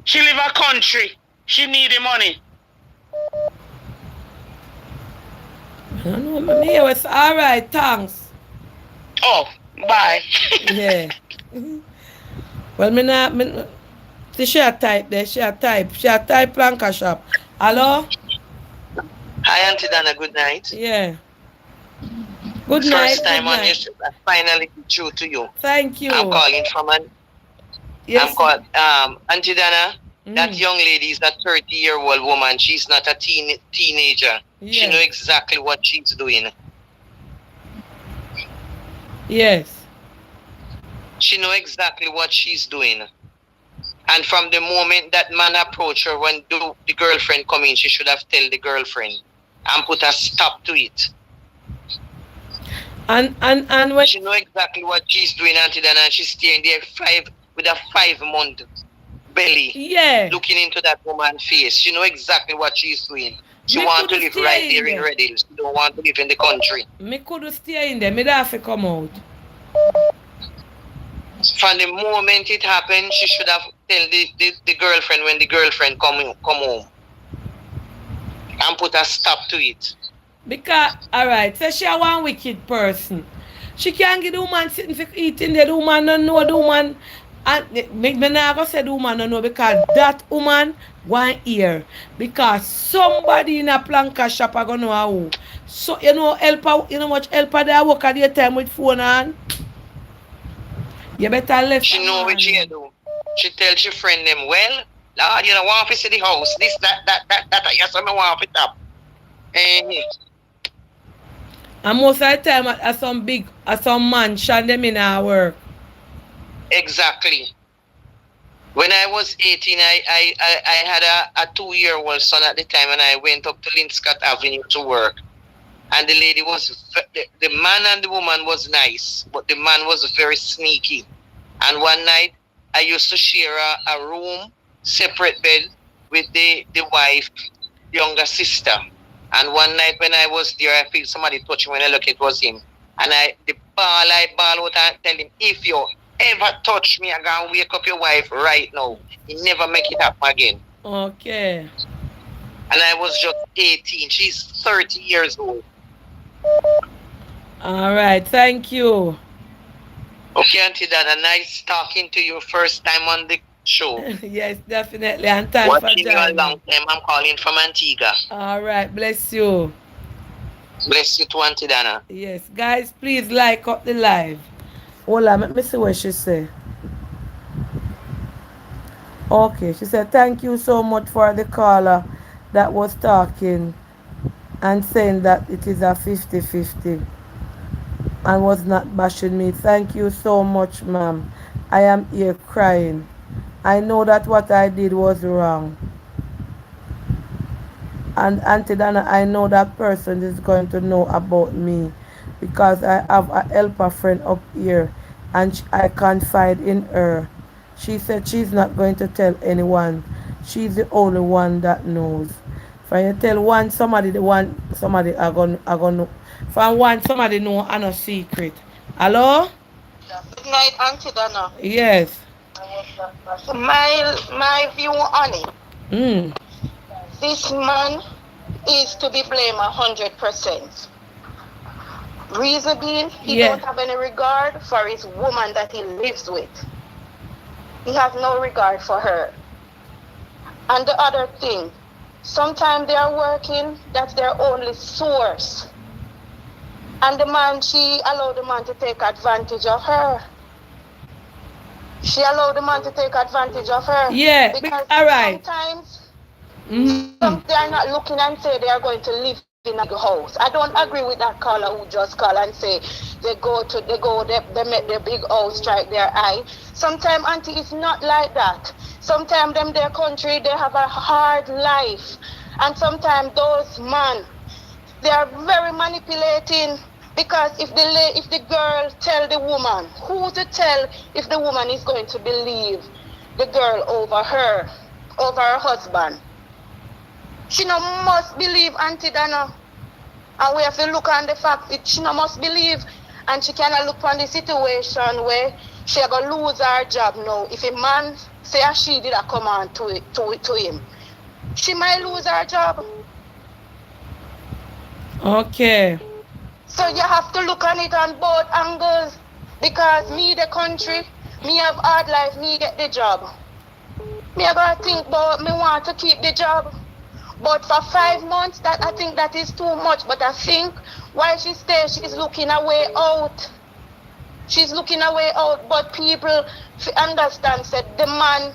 She live a country. She need the money. I don't know, me was all right, thanks. Oh, bye. Yeah. Well, she a type there. She a type planka shop. Hello? Hi, Auntie Dana. Good night. Yeah. Good night. First time on your show. I finally get through to you. Thank you. I'm calling from Yes. I'm called Auntie Dana. That young lady is a 30-year-old woman. She's not a teenager. Yes. She knows exactly what she's doing. Yes. She knows exactly what she's doing. And from the moment that man approached her, when the girlfriend come in, she should have told the girlfriend and put a stop to it. And when she know exactly what she's doing, Auntie Dana, and she's staying there with a 5-month belly. Yeah. Looking into that woman's face. She know exactly what she's doing. She Me want to could live stay right in there in there. Red Hills. She don't want to live in the country. Me could stay in there. Me don't have to come out. From the moment it happened, she should have tell the girlfriend when the girlfriend come home and put a stop to it. Because, alright, so she a one wicked person. She can't get the woman sitting for eating there. The woman don't know the woman. And me not go say the woman don't know because that woman want ear. Because somebody in a planka shop are gonna know who. So you know helper, you know much helper they work at the time with phone on. You better left. She know what she do. She tell she friend them, well, Lord, you know, want to see the house. This, that, yes, I want to up. And most of the time at some mansion them in our work. Exactly. When I was 18, I had a 2-year-old son at the time, and I went up to Linscott Avenue to work. And the lady was, the man and the woman was nice, but the man was very sneaky. And one night, I used to share a room, separate bed, with the wife, younger sister. And one night when I was there, I feel somebody touch me. When I look, it was him. And I ball out and tell him, if you ever touch me, I'm going to wake up your wife right now. You never make it happen again. Okay. And I was just 18. She's 30 years old. All right. Thank you. Okay, Auntie Dana, nice talking to you first time on the show. Yes, definitely. And thanks Watching for you a joining. long time. I'm calling from Antigua. All right. Bless you. Bless you too, Auntie Dana. Yes. Guys, please like up the live. Hold on. Let me see what she say. Okay. She said, thank you so much for the caller that was talking and saying that it is a 50-50 and was not bashing me. Thank you so much, ma'am. I am here crying. I know that what I did was wrong. And Auntie Dana, I know that person is going to know about me because I have a helper friend up here and I confide in her. She said she's not going to tell anyone. She's the only one that knows. If you tell somebody are gonna from one somebody know and a secret. Hello? Good night, Auntie Dana. Yes. My view on it. Mm. This man is to be blamed 100%. Reason being, he don't have any regard for his woman that he lives with. He has no regard for her. And the other thing, sometimes they are working, that's their only source. And the man, she allowed the man to take advantage of her. She allowed the man to take advantage of her. Yeah, because all right. Sometimes they are not looking and say they are going to live in a house. I don't agree with that caller who just call and say they make their big house strike their eye. Sometimes, Auntie, it's not like that. Sometimes their country, they have a hard life. And sometimes those men, they are very manipulating. Because if the girl tell the woman, who to tell if the woman is going to believe the girl over her husband? She no must believe Auntie Dana. And we have to look on the fact that she no must believe. And she cannot look on the situation where she going to lose her job now. If a man say she did a command to him, she might lose her job. Okay. So you have to look on it on both angles. Because me, the country, me have hard life, me get the job. Me I gotta think about me want to keep the job. But for 5 months, that I think that is too much. But I think while she stays, she's looking a way out. She's looking a way out. But people understand that the man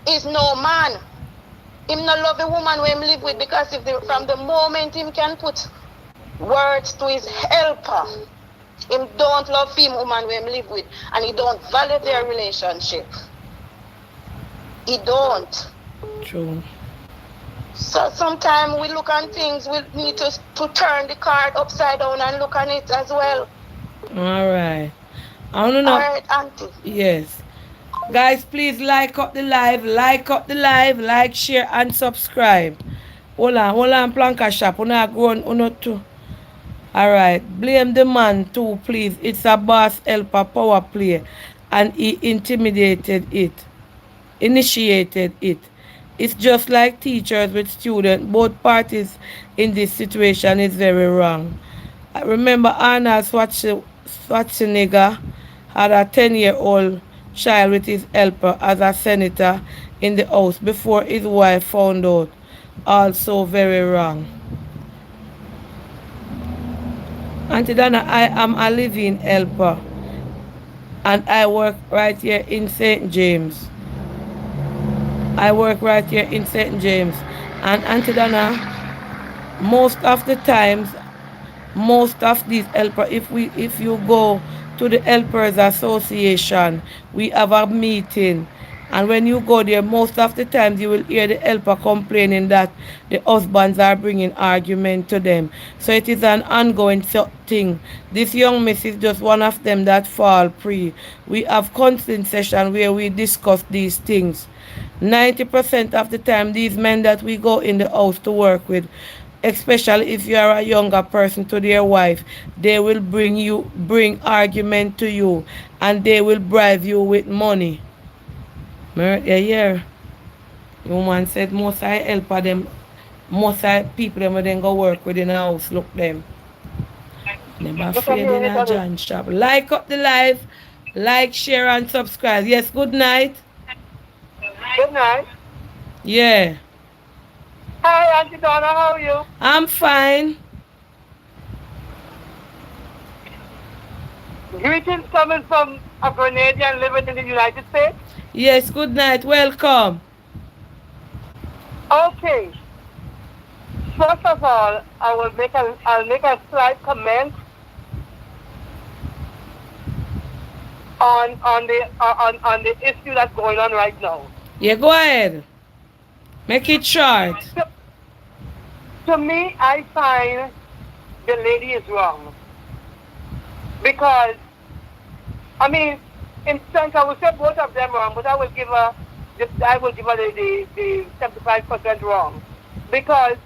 is no man. Him not love the woman we him live with because from the moment him can put words to his helper, him don't love him woman we him live with, and he don't value their relationship. He don't. True. So sometimes we look on things, we need to turn the card upside down and look on it as well. All right. I want to know. All right, Auntie. Yes. Guys, please like up the live, like, share, and subscribe. hold on, planka shop. Una grown, uno too. Alright. Blame the man too, please. It's a boss helper power play. And he initiated it. It's just like teachers with students. Both parties in this situation is very wrong. I remember Arnold Schwarzenegger had a 10-year-old child with his helper as a senator in the house before his wife found out. Also very wrong. Auntie Donna, I am a living helper and I work right here in St. James. I work right here in St. James. And Auntie Donna, most of the times, most of these helpers, if you go to the Helpers Association, we have a meeting. And when you go there, most of the times you will hear the helper complaining that the husbands are bringing argument to them. So it is an ongoing thing. This young miss is just one of them that fall prey. We have counseling session where we discuss these things. 90% of the time, these men that we go in the house to work with, especially if you are a younger person to their wife, they will bring argument to you and they will bribe you with money. Yeah. The woman said most I help them, most I people them then go work with in the house, look them. Never afraid in a John shop. Like up the live, like, share and subscribe. Yes, good night. Good night. Yeah. Hi, Auntie Donna, how are you? I'm fine. Greetings coming from a Grenadian living in the United States. Yes, good night. Welcome. Okay. First of all, I'll make a slight comment on the issue that's going on right now. Yeah, go ahead. Make it short. To me, I find the lady is wrong. Because, I mean, in sense, I would say both of them wrong, but I will give her the 75% wrong. Because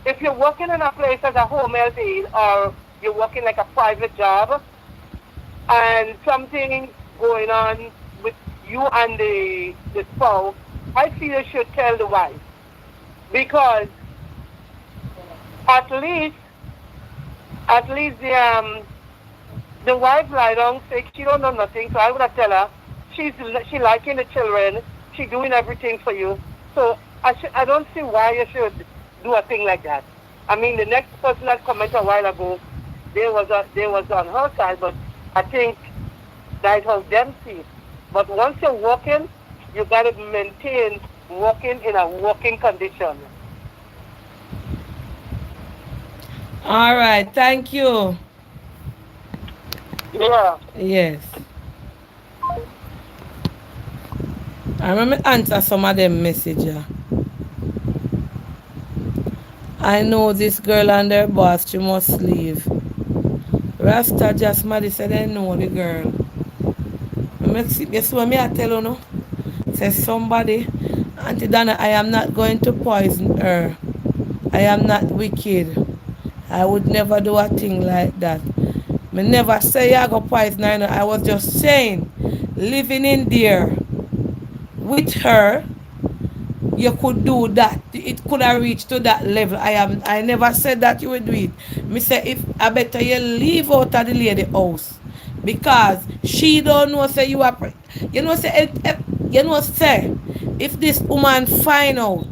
if you're working in a place as a home health aide or you're working like a private job and something going on with you and the spouse, I feel you should tell the wife. Because at least the wife lie down sick, she don't know nothing, so I would have tell her she liking the children, she doing everything for you. So I don't see why you should do a thing like that. I mean, the next person that commented a while ago, they was on her side, but I think that was them see. But once you're working, you gotta maintain working in a working condition. All right, thank you. Yeah. Yes. I remember answer some of them messages. I know this girl and her boss, she must leave. Rasta just Maddie said I know the girl. Guess what I tell you no? Say somebody, Auntie Donna, I am not going to poison her. I am not wicked. I would never do a thing like that. Me never say I go poison her. I was just saying, living in there with her, you could do that. It could have reached to that level. I never said that you would do it. Me say if I better you leave out of the lady house. Because she don't know say you are say if this woman find out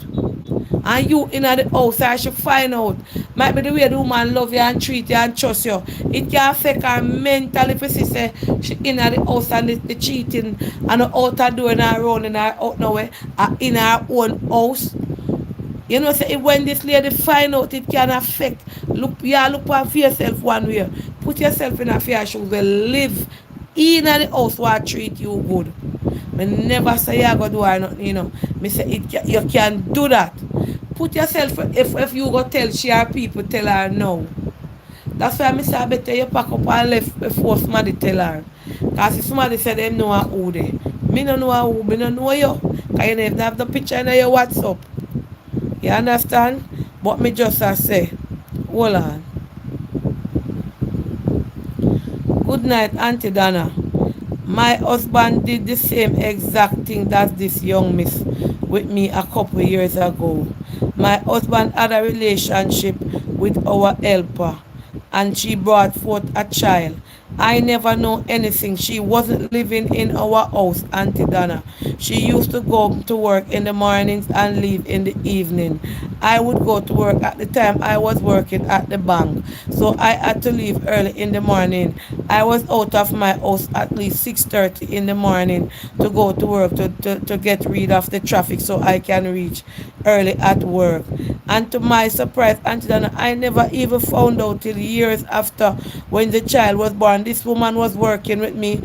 and you in the house I should find out, might be the way the woman love you and treat you and trust you. It can affect her mentally if she say she in the house and the cheating and the outer door and her running her out nowhere in her own house. You know, say when this lady find out, it can affect. Look for yourself one way. Put yourself in a fair shoes. Live in the house where treat you good. Me never say you go do or nothing, you know. Me say you can do that. Put yourself, if you go tell she or people, tell her no. That's why I say I better you pack up and left before somebody tell her. Because if somebody say them know who they. Me no know who, me no know you. Because you never have the picture in your WhatsApp. You understand? But me just say, hold on. Good night, Auntie Donna. My husband did the same exact thing that this young miss with me a couple years ago. My husband had a relationship with our helper and she brought forth a child. I never know anything. She wasn't living in our house, Auntie Donna. She used to go to work in the mornings and leave in the evening. I would go to work at the time I was working at the bank. So I had to leave early in the morning. I was out of my house at least 6:30 in the morning to go to work to get rid of the traffic so I can reach early at work. And to my surprise, Auntie Donna, I never even found out till years after when the child was born. This woman was working with me.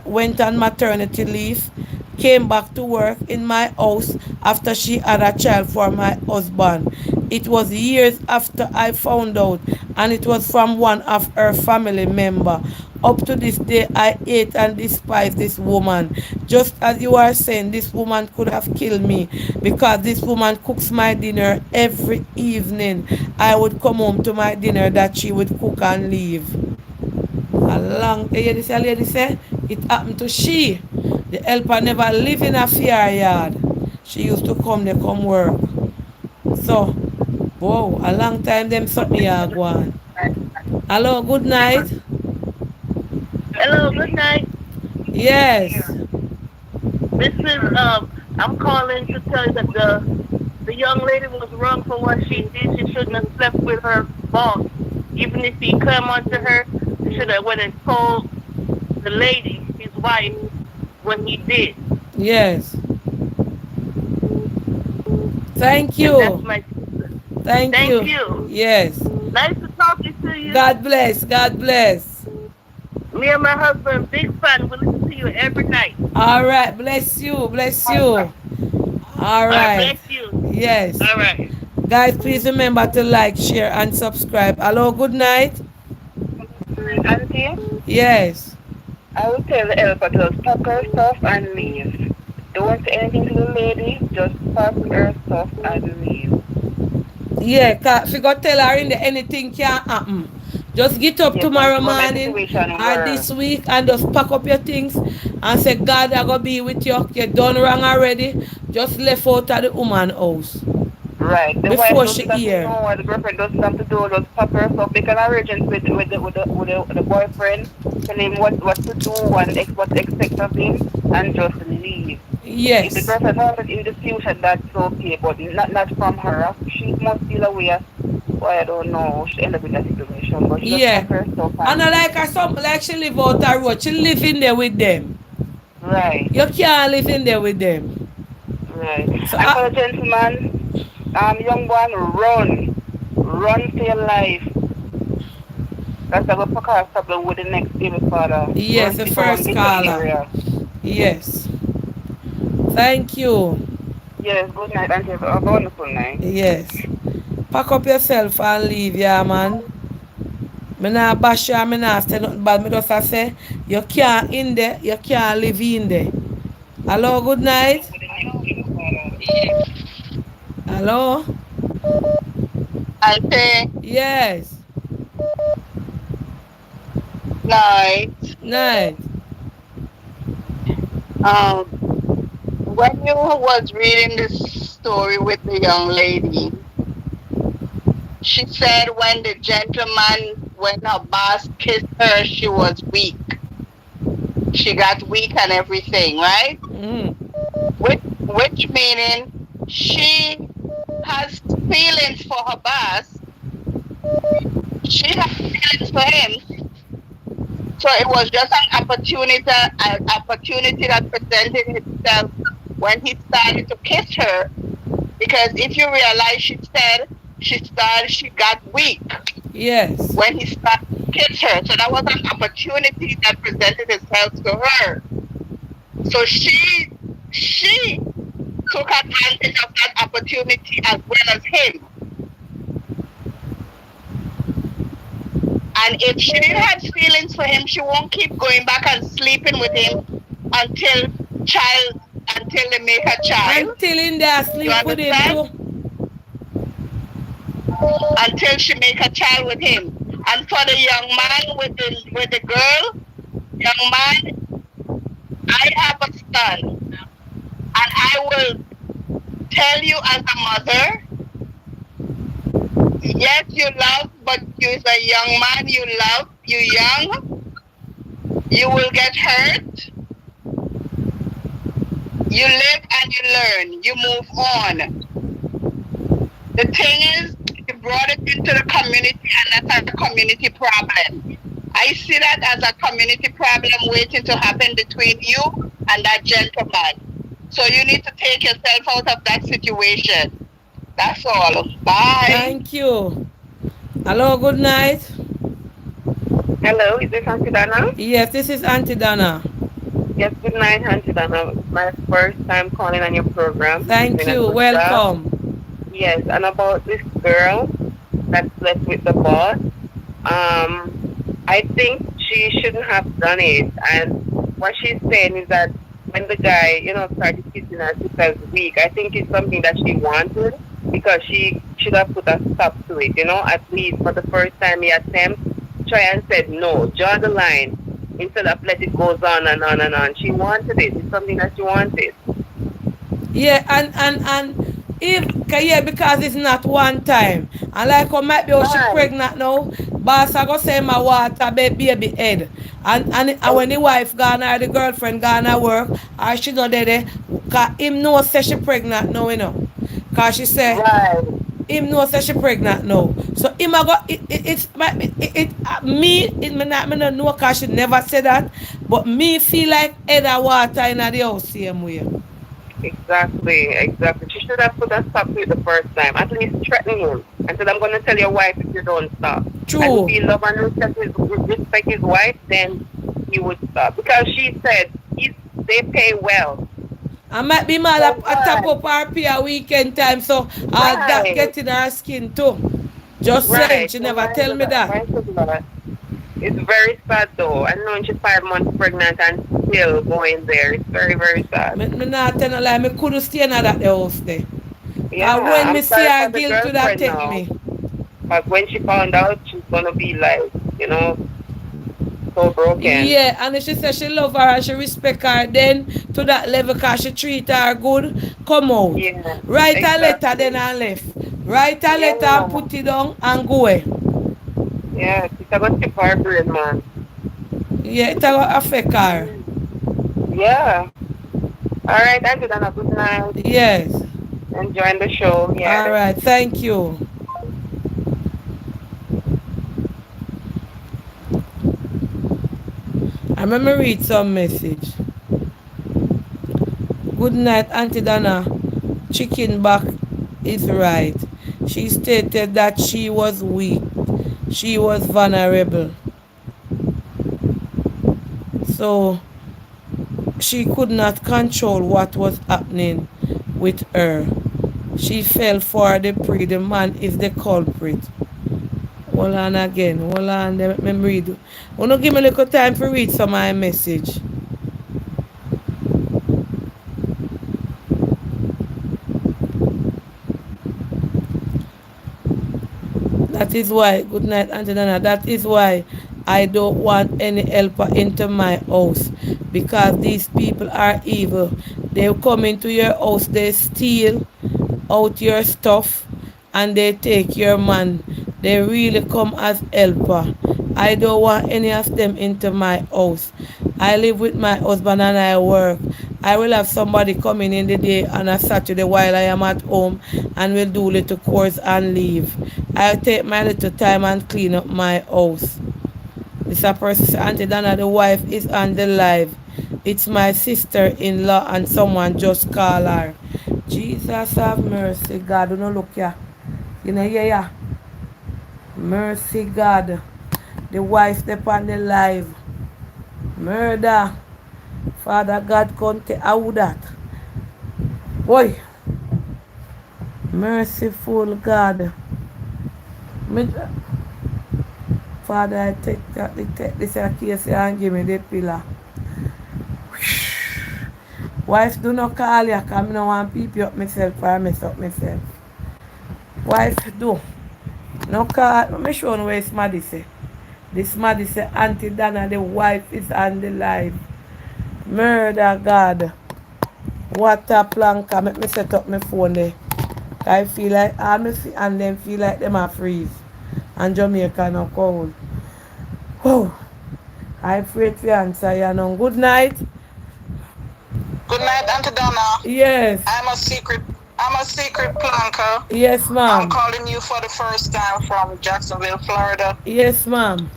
Went on maternity leave, came back to work in my house after she had a child for my husband. It was years after I found out, and it was from one of her family member. Up to this day, I hate and despise this woman. Just as you are saying, this woman could have killed me because this woman cooks my dinner every evening. I would come home to my dinner that she would cook and leave. A long, you this lady say, it happened to she. The helper never live in a fair yard. She used to come there, come work. So, whoa, a long time them suck me go on. Hello, good night. Hello, good night. Yes. This is I'm calling to tell you that the young lady was wrong for what she did. She shouldn't have slept with her boss. Even if he come onto her, she should have went and told the lady, his wife, what he did. Yes. Thank you. That's my Thank you. you. Yes. Nice to talk to you. God bless. God bless. Me and my husband, big fan. We listen to you every night. All right. Bless you. Bless you. All right. Bless you. Yes. All right. Guys, please remember to like, share, and subscribe. Hello, good night. Auntie, Yes. I will tell the helper to pack her stuff and leave. Don't say anything to the lady, just pack her stuff and leave. Yeah, cause if you tell her in there anything can happen. Just get up tomorrow morning or this week and just pack up your things and say, God, I gonna be with you. You're done wrong already. Just left out of the woman's house. Right. The Before wife she doesn't hear. know what the girlfriend doesn't have to do, just pack her stuff. They can arrange it with the boyfriend, tell him what to do and what to expect of him, and just leave. Yes. If the girlfriend wanted in the future, that's okay, but not from her. She must feel away. Well, I don't know. She ended up in that situation, but she just pack her stuff. And I like her something like she live out the road. She live in there with them. Right. You can't live in there with them. Right. So and for the gentleman, young one, run for your life. That's a good problem with the next baby father. Yes, the first caller. Yes. Thank you. Yes, good night, and have a wonderful night. Yes. Pack up yourself and leave, yeah, man. Me not bash you, me not say nothing bad. Me just say, you can't in there, you can't live in there. Hello, good night. Hello? Auntie. Yes. Night. Night. When you was reading this story with the young lady, she said when the gentleman, when her boss kissed her, she was weak. She got weak and everything, right? Which meaning she has feelings for her boss. She has feelings for him. So it was just an opportunity that presented itself when he started to kiss her. Because if you realize, she got weak. Yes. When he started to kiss her. So that was an opportunity that presented itself to her. So she took advantage of that opportunity as well as him. And if she had feelings for him, she won't keep going back and sleeping with him until they make a child. Until in there sleep with him too. until she make a child with him. And for the young man with the girl, young man, I have a son, and I will tell you as a mother, yes, you love, but you as a young man, you love, you young, you will get hurt. You live and you learn, you move on. The thing is, you brought it into the community, and that's a community problem. I see that as a community problem waiting to happen between you and that gentleman. So you need to take yourself out of that situation. That's all. Bye. Thank you. Hello, good night. Hello, is this Auntie Donna? Yes, this is Auntie Donna. Yes, good night, Auntie Donna. My first time calling on your program. Thank you. Welcome. Yes, and about this girl that slept with the boss, I think she shouldn't have done it. And what she's saying is that when the guy, started kissing her, she felt weak. I think it's something that she wanted because she should have put a stop to it, at least for the first time he attempted, try and said no, draw the line instead of let it goes on and on and on. She wanted it. It's something that she wanted. Yeah, and because it's not one time. And like how might be she pregnant now, boss I go say my water baby head. And when the wife gone or the girlfriend gone to work, or she not there, cause him know say she pregnant now, Cause she say him know say she pregnant now. So him a go me not know cause she never said that. But me feel like head of water in the house same way. Exactly. She should have put a stop to it the first time. At least threaten him and said, I'm going to tell your wife if you don't stop. True. And if he love and respect his wife, then he would stop. Because she said they pay well. I might be mad at top up her pay a weekend time, so I'll that get in her skin too. Just saying, she never tell me that. It's very sad though. I know she's 5 months pregnant and still going there. It's very, very sad. Me not tell no lie, me couldn't stay in that house there. Yeah, and when I'm me see her guilty, that take me. But when she found out, she's gonna be like, so broken. Yeah, and she said she love her and she respect her, then to that level cause she treat her good, come out. Yeah, write a letter then and left. Write a letter and put it down and go away. Yeah, it's about to her brain, man. Yeah, it's going to affect her. Yeah. Alright, Auntie Donna, good night. Yes. Enjoying the show. Yeah. Alright, thank you. I'm going to read some message. Good night, Auntie Donna. Chicken back is right. She stated that she was weak. She was vulnerable. So she could not control what was happening with her. She fell for the prey. The man is the culprit. Hold on again. Hold on. Let me read. Wanna give me a little time to read some of my message. That is why, good night, Auntie Donna, that is why I don't want any helper into my house. Because these people are evil. They come into your house, they steal out your stuff, and they take your man. They really come as helper. I don't want any of them into my house. I live with my husband and I work. I will have somebody coming in the day on a Saturday while I am at home and will do little chores and leave. I'll take my little time and clean up my house. This a person says, Auntie Donna, the wife is on the live. It's my sister-in-law and someone just call her. Jesus have mercy, God. Do not look here. You know, yeah. Mercy, God. The wife step on the live. Murder. Father God, come to how that. Boy. Merciful God. Father, I take this case and give me the pillar. Wife, do not call you, because I don't want to peep you up myself or mess up myself. Wife, do. No call. Let me show you where Smaddy say. This Smaddy say Auntie Dana, the wife is on the live. Murder God. What a planka. Make me set up my phone there. I feel like all me and them feel like them are freeze. And Jamaica no cold. Oh, I afraid to answer you now. Good night. Good night, Auntie Donna. Yes. I'm a secret planker. Yes, ma'am. I'm calling you for the first time from Jacksonville, Florida. Yes, ma'am.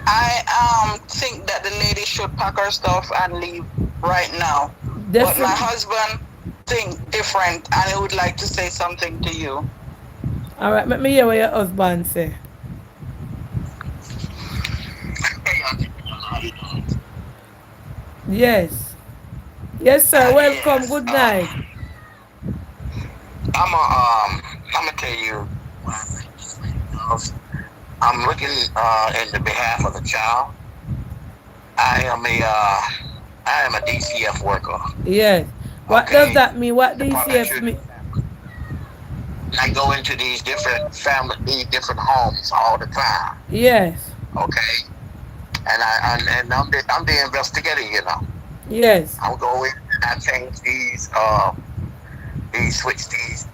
I think that the lady should pack her stuff and leave right now. Definitely. But my husband think different, and he would like to say something to you. All right, let me hear what your husband say. Yes. Yes, sir. Welcome. Good night. I'm gonna tell you. I'm looking in the behalf of the child. I am a DCF worker. Yes. What does that mean? What DCF mean? I go into these different homes all the time. Yes. Okay. And I'm the investigator, you know. Yes. I'll go in and I change switch these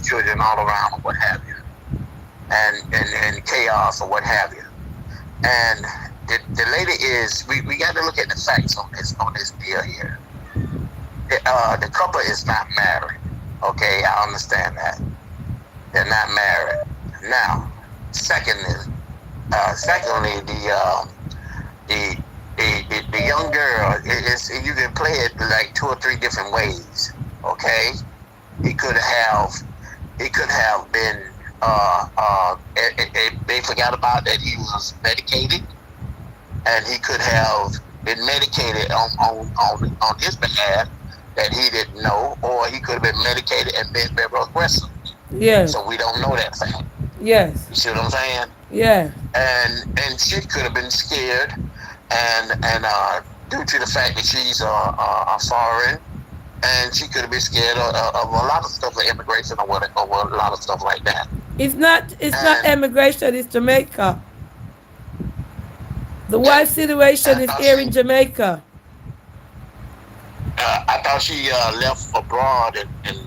children all around or what have you. And chaos or what have you. And the lady is we got to look at the facts on this deal here. The couple is not married. Okay, I understand that. They're not married. Now, secondly, the young girl is, you can play it like 2 or 3 different ways. Okay, he could have been they forgot about that he was medicated, and he could have been medicated on his behalf that he didn't know, or he could have been medicated and been very aggressive. Yes. So we don't know that fact. Yes. You see what I'm saying? Yeah. And she could have been scared, and due to the fact that she's a foreign, and she could have been scared of a lot of stuff like immigration or a lot of stuff like that. It's not immigration, it's Jamaica. The wife situation is here in Jamaica. I thought she left abroad and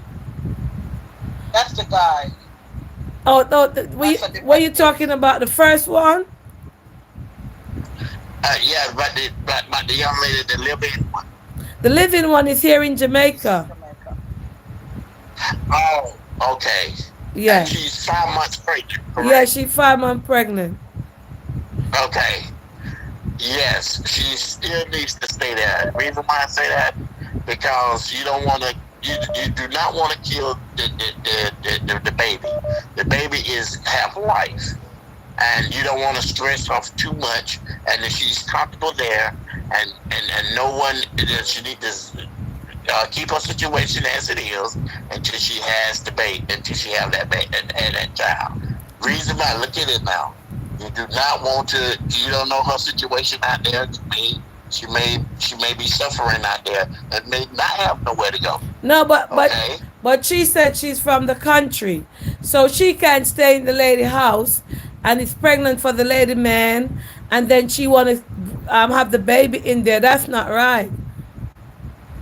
That's the guy. Oh, no, were you talking about the first one? Yeah, but the young lady, the living one. The living one is here in Jamaica. Oh, okay. Yeah. And she's 5 months pregnant, correct? Yeah, she's 5 months pregnant. Okay. Yes, she still needs to stay there. The reason why I say that, because you don't want to, you do not want to kill the baby. The baby is half life, and you don't want to stress her too much. And if she's comfortable there, and no one, she needs to keep her situation as it is until she has the baby, until she have that baby and that child. Reason why, look at it now. You do not want to. You don't know her situation out there. She may be suffering out there and may not have nowhere to go. No, but she said she's from the country, so she can't stay in the lady house, and is pregnant for the lady man, and then she want to have the baby in there. That's not right.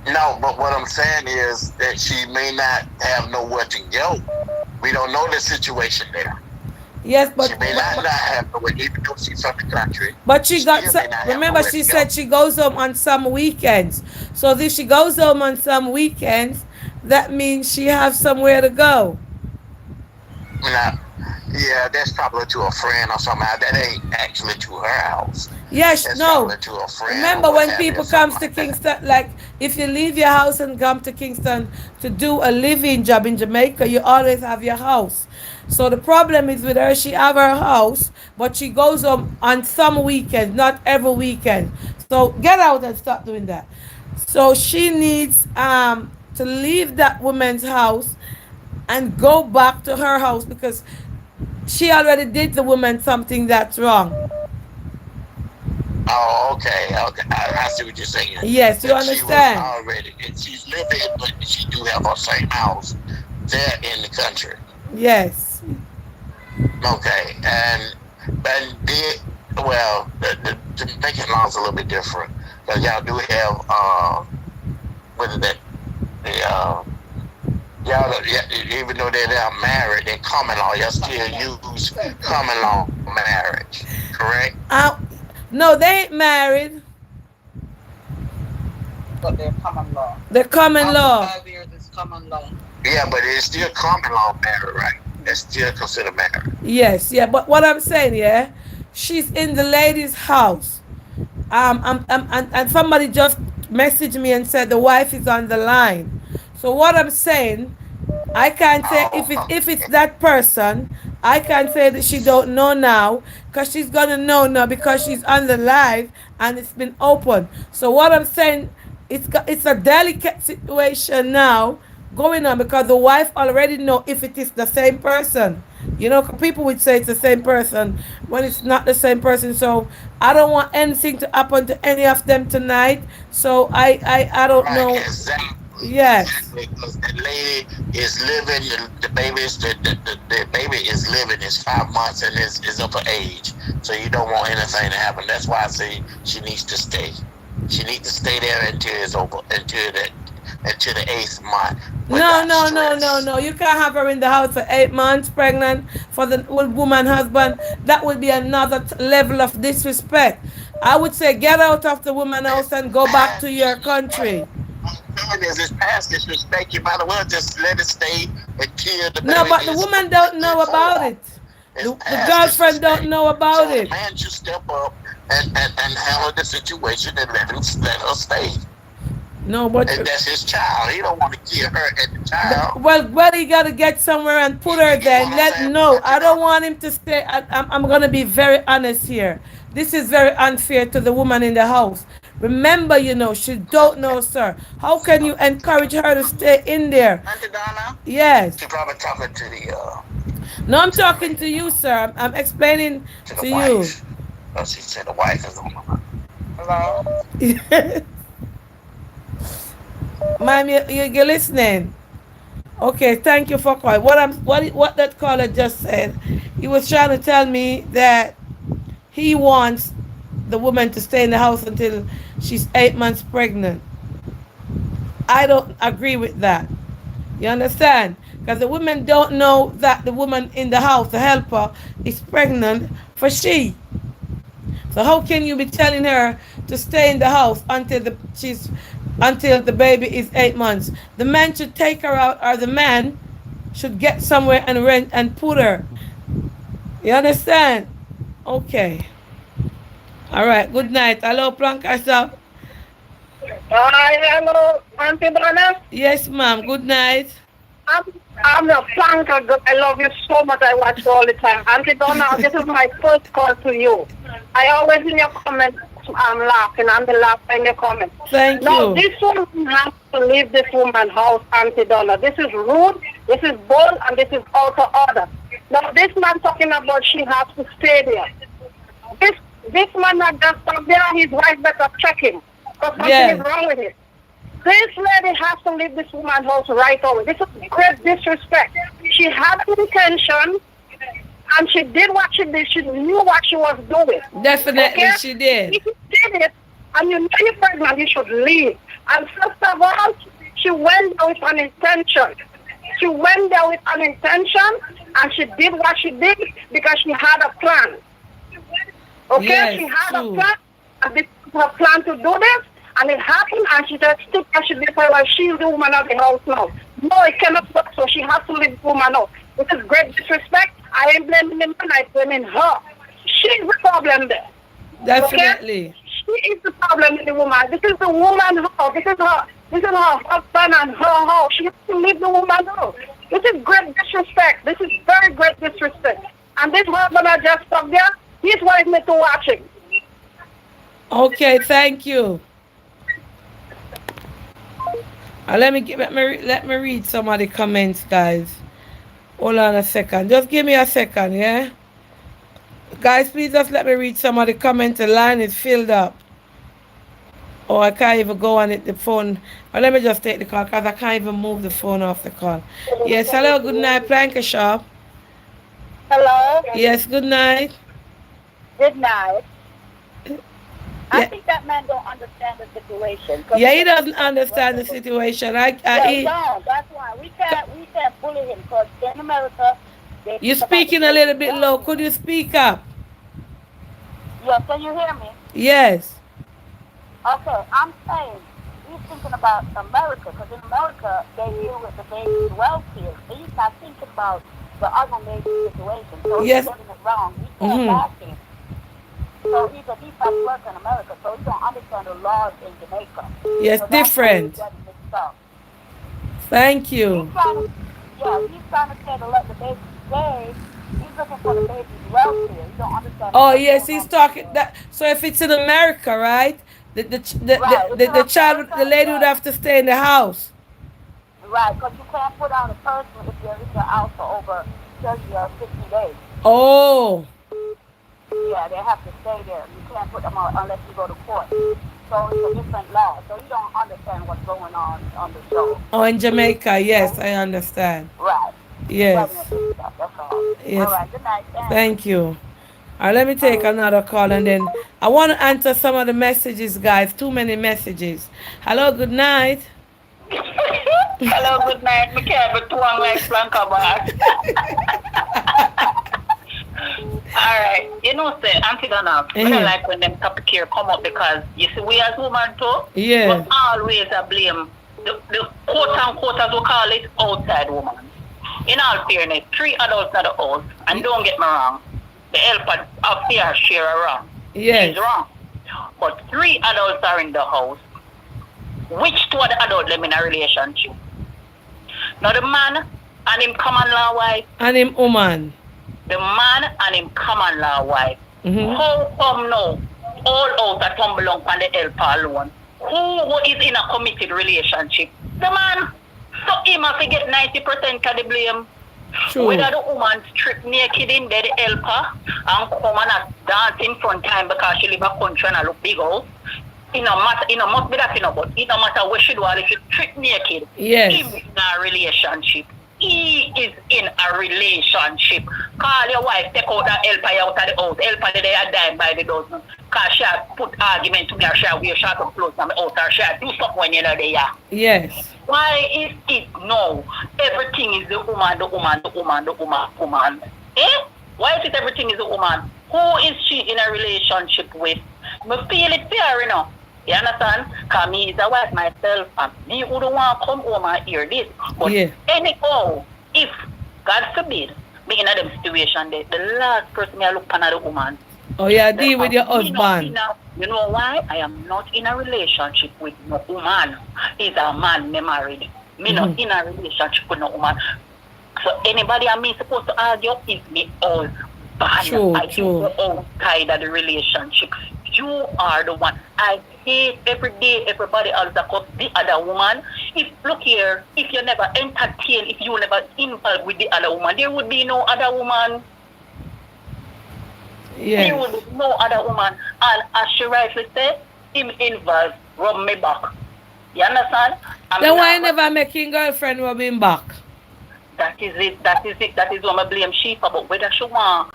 No, but what I'm saying is that she may not have nowhere to go. We don't know the situation there. Yes, but she may not have nowhere, even though she's from the country. But she got. Remember, she said she goes home on some weekends. So if she goes home on some weekends, that means she has somewhere to go. Yeah, that's probably to a friend or something. That ain't actually to her house. Yes, that's no. To a friend. Remember when people come to Kingston, like if you leave your house and come to Kingston to do a living job in Jamaica, you always have your house. So the problem is with her, she have her house, but she goes home on some weekends, not every weekend. So get out and stop doing that. So she needs to leave that woman's house and go back to her house, because she already did the woman something that's wrong. Oh, okay. I see what you're saying. Yes, you understand. She's living, but she do have her same house there in the country. Yes. Okay, and did well. To make it long is a little bit different because y'all do have what is that? The y'all even though they're not married, they common law. Y'all still use common law marriage, correct? No, they ain't married. But they're common law. The common law. 5 years is common law. Yeah, but it's still common law marriage, right? That's still considered marriage. Yes, yeah. But what I'm saying, yeah, she's in the lady's house. And somebody just messaged me and said the wife is on the line. So what I'm saying, I can't say if it's that person. I can't say that she don't know now, because she's gonna know now because she's on the live and it's been open. So what I'm saying, it's a delicate situation now going on because the wife already know if it is the same person. You know, people would say it's the same person when it's not the same person. So I don't want anything to happen to any of them tonight. So I don't know. Exactly. Yes. Because the lady is living, the baby is living, is 5 months and is up her age. So you don't want anything to happen. That's why I say she needs to stay. She needs to stay there until it's over, until the 8th month. No. You can't have her in the house for 8 months pregnant for the woman husband. That would be another level of disrespect. I would say get out of the woman house and go back to your country. As it's past disrespect, you might as well just let it stay until the No, but the woman don't know about it. The girlfriend don't know about it. The man should step up and handle the situation and let her stay. No, but and that's his child. He don't want to kill her and the child. Well, he got to get somewhere and put her there. I don't want him to stay. I'm going to be very honest here. This is very unfair to the woman in the house. Remember, she don't know, sir. How can you encourage her to stay in there? Auntie Donna? Yes. She's probably talking to the No, I'm talking to you, sir. I'm explaining to you. She said the wife is the woman. Hello? Ma'am, you're listening. Okay, thank you for calling. What that caller just said, he was trying to tell me that he wants the woman to stay in the house until she's 8 months pregnant. I don't agree with that. You understand? Because the women don't know that the woman in the house, the helper, is pregnant for she. So how can you be telling her to stay in the house until the baby is 8 months? The man should take her out, or the man should get somewhere and rent and put her. You understand? Okay. All right. Good night. Hello, Plankasha. Hello, Auntie Donna. Yes, ma'am. Good night. I'm a Planka. I love you so much. I watch you all the time. Auntie Donna, this is my first call to you. I always in your comments, I'm laughing. I'm the laughter in your comments. Thank you. No, this woman has to leave this woman's house, Auntie Donna. This is rude, this is bold, and this is out of order. Now, this man talking about she has to stay there. This man not just stop there, his wife better check him. Because something is wrong with it. This lady has to leave this woman's house right away. This is great disrespect. She had intention, and she did what she did. She knew what she was doing. Definitely, okay? She did. If you did it, and you know you're pregnant, you should leave. And first of all, she went there with an intention. She went there with an intention, and she did what she did because she had a plan. Okay? Yes, she had a plan, and this was her plan to do this. And it happened, and she just stood and she decided, well, she's the woman of the house now. No, it cannot work, so she has to leave the woman out. This is great disrespect. I ain't blaming the man, I'm blaming her. She's the problem there. Definitely. Okay? She is the problem with the woman. This is the woman's house. This is her husband and her house. She has to leave the woman out. This is great disrespect. This is very great disrespect. And this husband I just stuck there, he's wanting me to watch him. Okay, thank you. Let me read some of the comments, guys. Hold on a second. Just give me a second, yeah? Guys, please just let me read some of the comments. The line is filled up. Oh, I can't even go on the phone. But let me just take the call because I can't even move the phone off the call. Yes, hello, good night, Planka Shop. Hello? Yes, good night. Good night. I Yeah. think that man don't understand the situation. Yeah, he doesn't understand the situation. Yeah, he don't. That's why we can't bully him because in America they You're talk about the speaking a little basic bit welfare. low. Could you speak up? Yeah, can you hear me? Yes. Okay, I'm saying he's thinking about America because in America they deal with the basic welfare. He's not thinking about the other major situation. So Yes. he's getting it wrong. We can't back him. So he's a defense worker in America, so he don't understand the laws in Jamaica. Yes, so that's why he's different. getting mixed up. Thank you. He's trying to say to let the baby stay. He's looking for the baby's welfare. He don't understand. Oh yes, he's talking that. So if it's in America, right? The child, the lady would have to stay in the house. Right, because you can't put out a person if they're in your house for over 30 or 50 days. Oh. Yeah, they have to stay there. You can't put them out unless you go to court. So it's a different law. So you don't understand what's going on the show. Oh, in Jamaica, yes, I understand. Right. Yes. That's all. Yes. All right, good night. Thank you. All right, let me take another call and then I want to answer some of the messages, guys. Too many messages. Hello, good night. Hello, good night. Me can't be too long like Blanca bar. Alright, you know, say, Auntie Donna, I don't like when them topic here come up because you see, we as women too, we always blame the quote unquote, as we call it, outside woman. In all fairness, 3 adults at the house, and don't get me wrong, the helper of their share are wrong. Yes. She's wrong. But 3 adults are in the house. Which 2 of the adults them in a relationship? Now the man and him common law wife. And him woman. The man and him common law wife. Mm-hmm. How come now all out a tumble on the helper alone? Who is in a committed relationship? The man. So he must get 90% of the blame. True. Whether the woman strip naked in there, the helper, and come and dance in front time because she live a country and look big out. It no matter, it no must be that, you know, but it no matter what she do, if she strip naked, yes. He is in a relationship. He is in a relationship. Call your wife, take out that helper out of the house. Helper they are dying by the dozen. Because she has put argument to me, or she has wear short of clothes on the house, or she has do something when you're not there. Yes. Why is it no? Everything is the woman, the woman, the woman, the woman, woman. Eh? Why is it everything is the woman? Who is she in a relationship with? Me feel it fair, you know. You understand? Because me is a wife myself, and me wouldn't want to come home and hear this. But anyhow, if, God forbid, me in a them situation, the last person I look at the woman. Oh yeah, deal with your husband. You know why? I am not in a relationship with no woman. He's a man me married. Me not in a relationship with no woman. So anybody I me supposed to argue is me all bad. True. You outside of the relationship. You are the one. I hate every day everybody else that comes the other woman. If look here, if you never entertain, if you never involve with the other woman, there would be no other woman. Yes. There would be no other woman. And as she rightly said, him involved rub me back. You understand? Then why never making girlfriend rub him back? That is it. That is what I blame she for. But whether she want,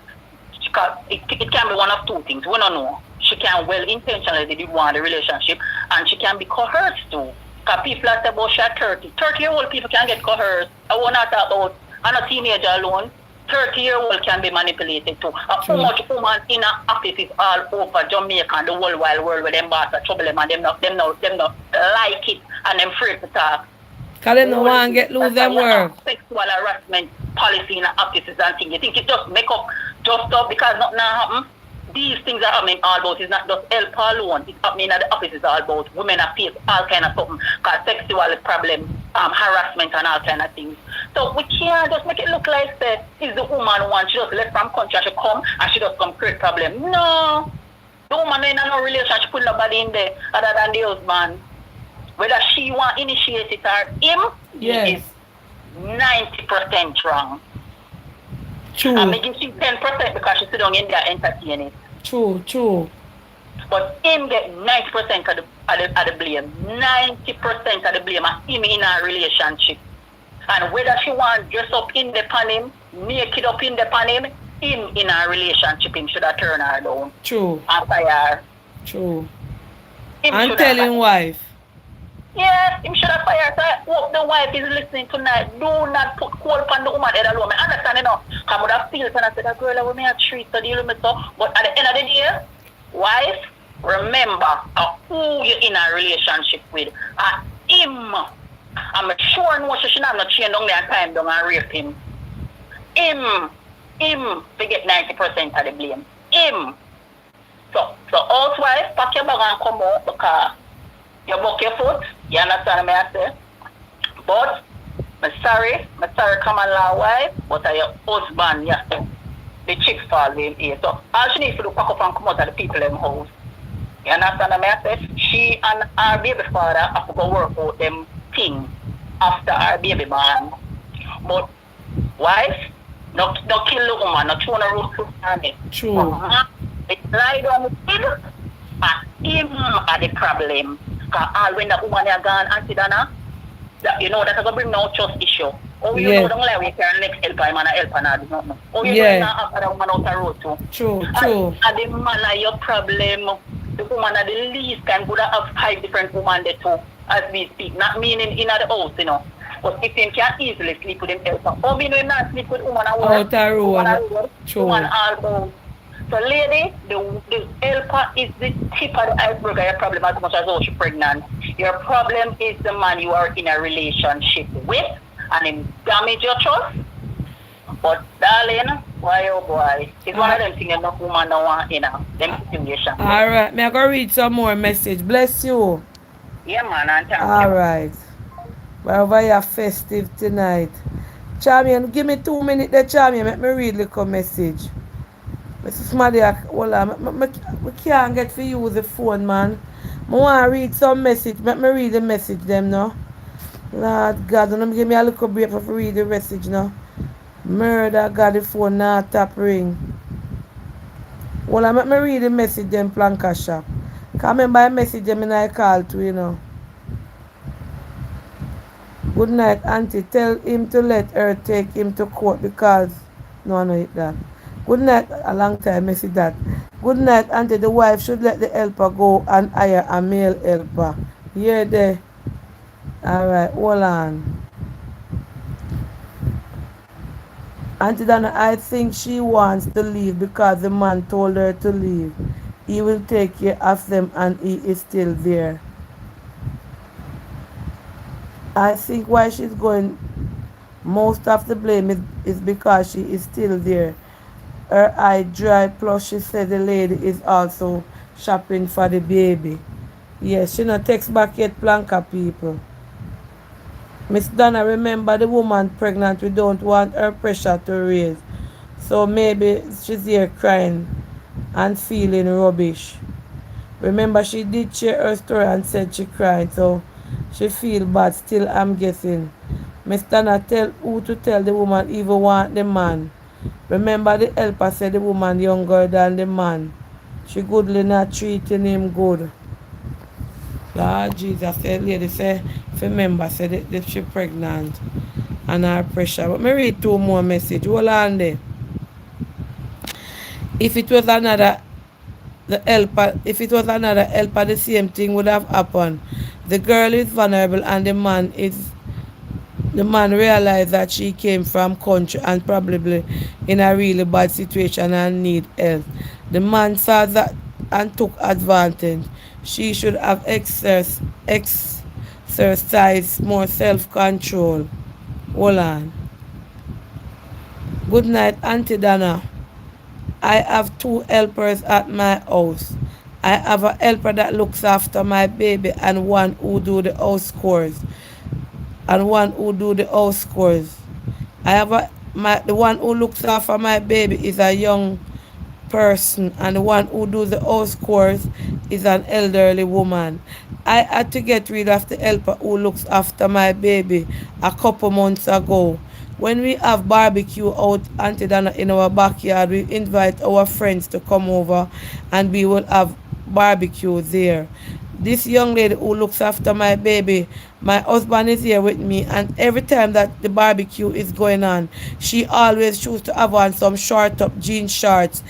it can be one of 2 things. We don't know. She can well intentionally want the relationship, and she can be coerced too. Because people are saying about she 30. 30-year-old people can get coerced. I want to talk about, I'm a teenager alone. 30-year-old can be manipulated too. How much women in an office is all over Jamaica and the whole wide world where them boss are trouble them and them not like it and them afraid to talk. Because they don't want to lose them work. Sexual harassment policy in the offices and things. You think it just make up just stuff because nothing happen? These things are happening all about. It's not just help alone. It's happening at the offices all about. Women are face all kind of something called sexual problem, harassment and all kind of things. So we can't just make it look like that is the woman one. She just left from country and she come and she just come create problem. No. The woman in no relationship put nobody in there other than the husband. Whether she want to initiate it or him, he is 90% wrong. True. And maybe she's 10% because she sit down in there entertaining. True. But him get 90% of the blame. 90% of the blame of him in a relationship. And whether she want dress up in the pan him, naked up in the pan him, him in a relationship, him should have turned her down. True. And fire her. True. Him And shoulda telling wife. Yeah, him should have fired. So I hope the wife is listening tonight. Do not put coal on the woman head alone. I understand, you know. I would have feel and I said, that girl, I will make a treat to deal with me. So, but at the end of the day, wife, remember who you're in a relationship with. Him. I'm sure no she should have not chain down there time down and rape him. Him to get 90% of the blame. Him. So housewife, pack your bag and come out because you buck your foot. You understand me I say? But I'm sorry common law wife, but your husband, yeah. The chicks fall in here. So all she needs to do pack up and come out of the people in the house. You understand me I say? She and her baby father have to go work out them thing after her baby born. But wife, no kill the woman, not throw a root to stand. True. It's lie down with him, and him are the problem. Because all when the woman is gone, Auntie Dana, you know that's going to bring no trust issue. Oh, you know, don't lie with your next helper, man, help and all this. Oh, you know, after the woman out the road too. True. And the man are your problem. The woman are the least can could have 5 different women there too, as we speak. Not meaning in the house, you know. But if him can easily sleep with himself. Oh, we know him not sleep with woman and out the road. True. Woman all about. So lady, the helper is the tip of the iceberg of your problem as much as how she's pregnant. Your problem is the man you are in a relationship with and him damage your trust. But darling, why oh boy, it's one of them things enough woman don't want in them situation. Alright, may I go read some more message. Bless you. Yeah man, and thank you. Alright. Wherever you're festive tonight. Charmian, give me 2 minutes there, Charmian. Let me read the message. Mrs. Madia, hold on. I can't get for you the phone, man. I want to read some message. Let me read the message, them, no? Lord God, don't give me a little break for read the message, no? Murder, God, the phone now tap ring. Well, let me read the message, them, Planka Shop. Come in by message, them, and I call to, you know. Good night, Auntie. Tell him to let her take him to court because... No, I know it that. Good night, a long time, I see that. Good night, Auntie. The wife should let the helper go and hire a male helper. Here, there. Alright, hold on. Auntie Dana, I think she wants to leave because the man told her to leave. He will take care of them and he is still there. I think why she's going, most of the blame is because she is still there. Her eye dry, plus she said the lady is also shopping for the baby. Yes, she not text back yet, Planka people. Miss Donna, remember the woman pregnant, we don't want her pressure to raise. So maybe she's here crying and feeling rubbish. Remember she did share her story and said she cried, so she feel bad. Still I'm guessing. Miss Donna, tell who to tell the woman even want the man. Remember the helper said the woman younger than the man. She goodly not treating him good. Lord Jesus, said lady say, if remember, said that she pregnant and her pressure. But me read 2 more message. Hold on there. If it was another helper, the same thing would have happened. The girl is vulnerable and the man realized that she came from country and probably in a really bad situation and need help. The man saw that and took advantage. She should have exercised more self-control. Hold on. Good night, Auntie Dana. I have 2 helpers at my house. I have a helper that looks after my baby and one who do the house chores. I have the one who looks after my baby is a young person and the one who does the house chores is an elderly woman. I had to get rid of the helper who looks after my baby a couple months ago. When we have barbecue out Auntie Dana in our backyard, we invite our friends to come over and we will have barbecue there. this young lady who looks after my baby, my husband is here with me, and every time that the barbecue is going on, she always chooses to have on some short up jean shorts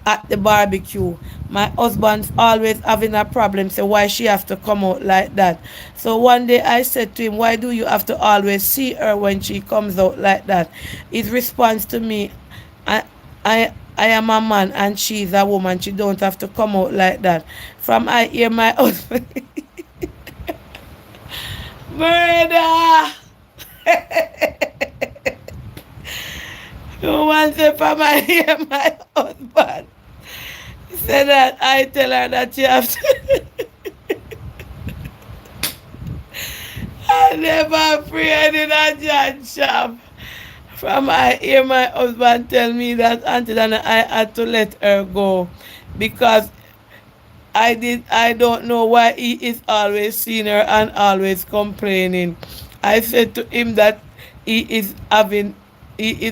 at the barbecue. My husband's always having a problem, so why she have to come out like that. So one day I said to him, why do you have to always see her when she comes out like that? His response to me, I am a man and she's a woman. She don't have to come out like that. From I hear my husband murder. No one say from I hear my husband say that I tell her that she have to I never prayed in a John shop. From I hear my husband tell me that Auntie Dana, I had to let her go because I don't know why he is always seeing her and always complaining. I said to him that he is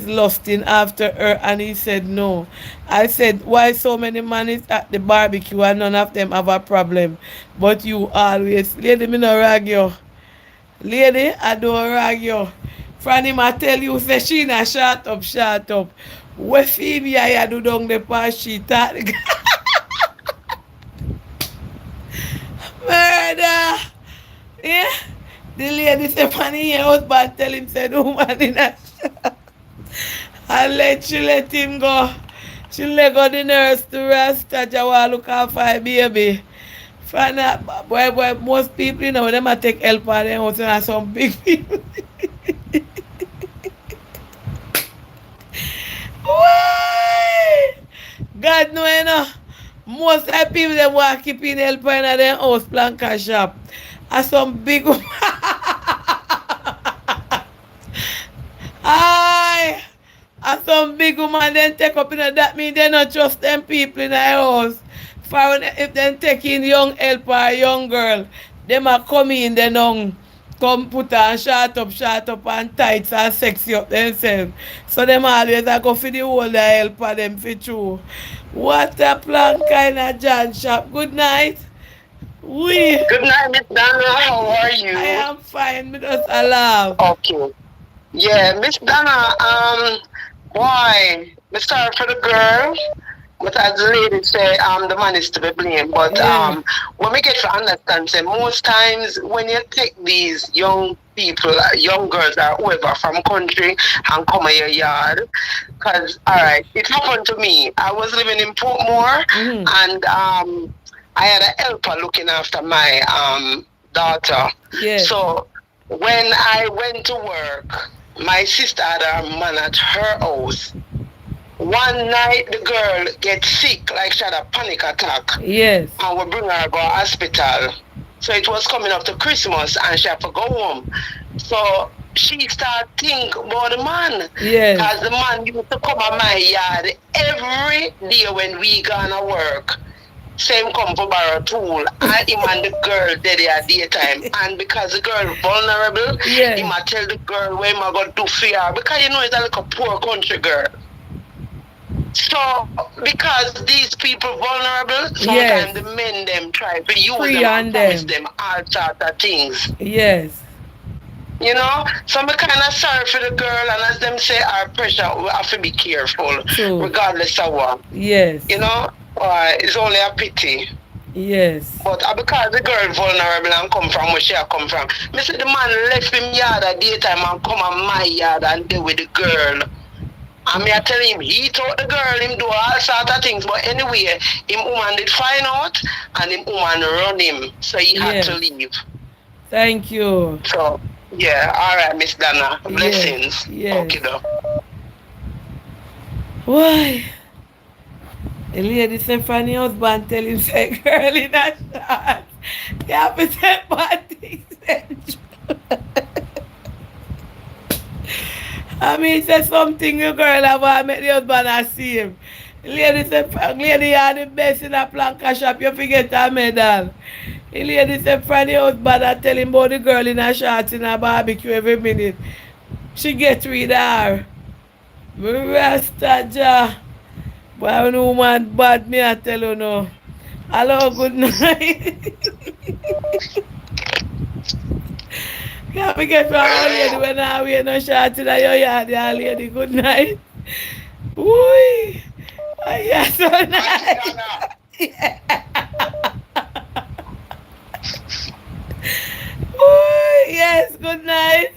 lusting after her, and he said no. I said, why so many men is at the barbecue and none of them have a problem? But you always, lady, me no rag you. Lady, I don't rag you. From him I tell you, say she na shut up, shut up. What Phoebe I do down the past she thought murder. Yeah. The lady say funny her husband tell him say the woman in a shop. And she let him go. She let go the nurse to Rasta Jawa look after her baby. For that, boy, most people, you know, when they take help on their house and some big people. Why? God know, you know. Most of the people that walk keeping help in their house planka shop are some big Aye. And some big woman then take up in that mean they not trust them people in their house. For when, if they take in young help or a young girl, them a come in then come put on short up and tights and sexy up themselves. So them always a go for the whole help for them for true. What a plan kind of John shop. Good night. Good night, Miss Donna. How are you? I am fine. Me just a laugh. Okay. Yeah, Miss Donna, boy, me sorry for the girl. But as the lady say, the man is to be blamed. But when we get to understand, say most times when you take these young people, young girls or whoever from country and come in your yard, because alright, it happened to me. I was living in Portmore and I had a helper looking after my daughter. Yes. So when I went to work, my sister had her man at her house. One night the girl gets sick, like she had a panic attack. Yes. And we bring her to the hospital. So it was coming up to Christmas and she had to go home. So she started thinking about the man. Yes. Because the man used to come at my yard every day when we gonna work. Same come for borrow tool and him and the girl did it at daytime. And because the girl vulnerable, he might tell the girl where I go do for her. Because you know it's like a poor country girl. So, because these people vulnerable, sometimes the men them try to use them and promise them all sorts of things. Yes. You know? So, I'm kind of sorry for the girl, and as them say, our pressure, we have to be careful, regardless of what. Yes. You know? It's only a pity. Yes. But because the girl vulnerable and come from where she come from, me say the man left him yard at daytime and come on my yard and deal with the girl. And me I tell him, he taught the girl, him do all sorts of things. But anyway, him woman did find out and him woman run him. So he had to leave. Thank you. So, yeah, all right, Miss Donna. Blessings. Yes. Okay, though. Why? The lady said funny husband tell him say girl in a shot. You have to say bad things. I mean, say something the girl have make the husband a see him. The lady said, lady, you are the best in a planka shop, you forget a medal. The lady said, funny husband I tell him about the girl in a shot in a barbecue every minute. She get rid of her. Rasta ja. But when woman bad, me I tell you no. Hello, good night. Can't forget from our lady when I wear no shot in your yard, your lady. Good night. Woo! Yes, so nice. Woo! Yes, good night.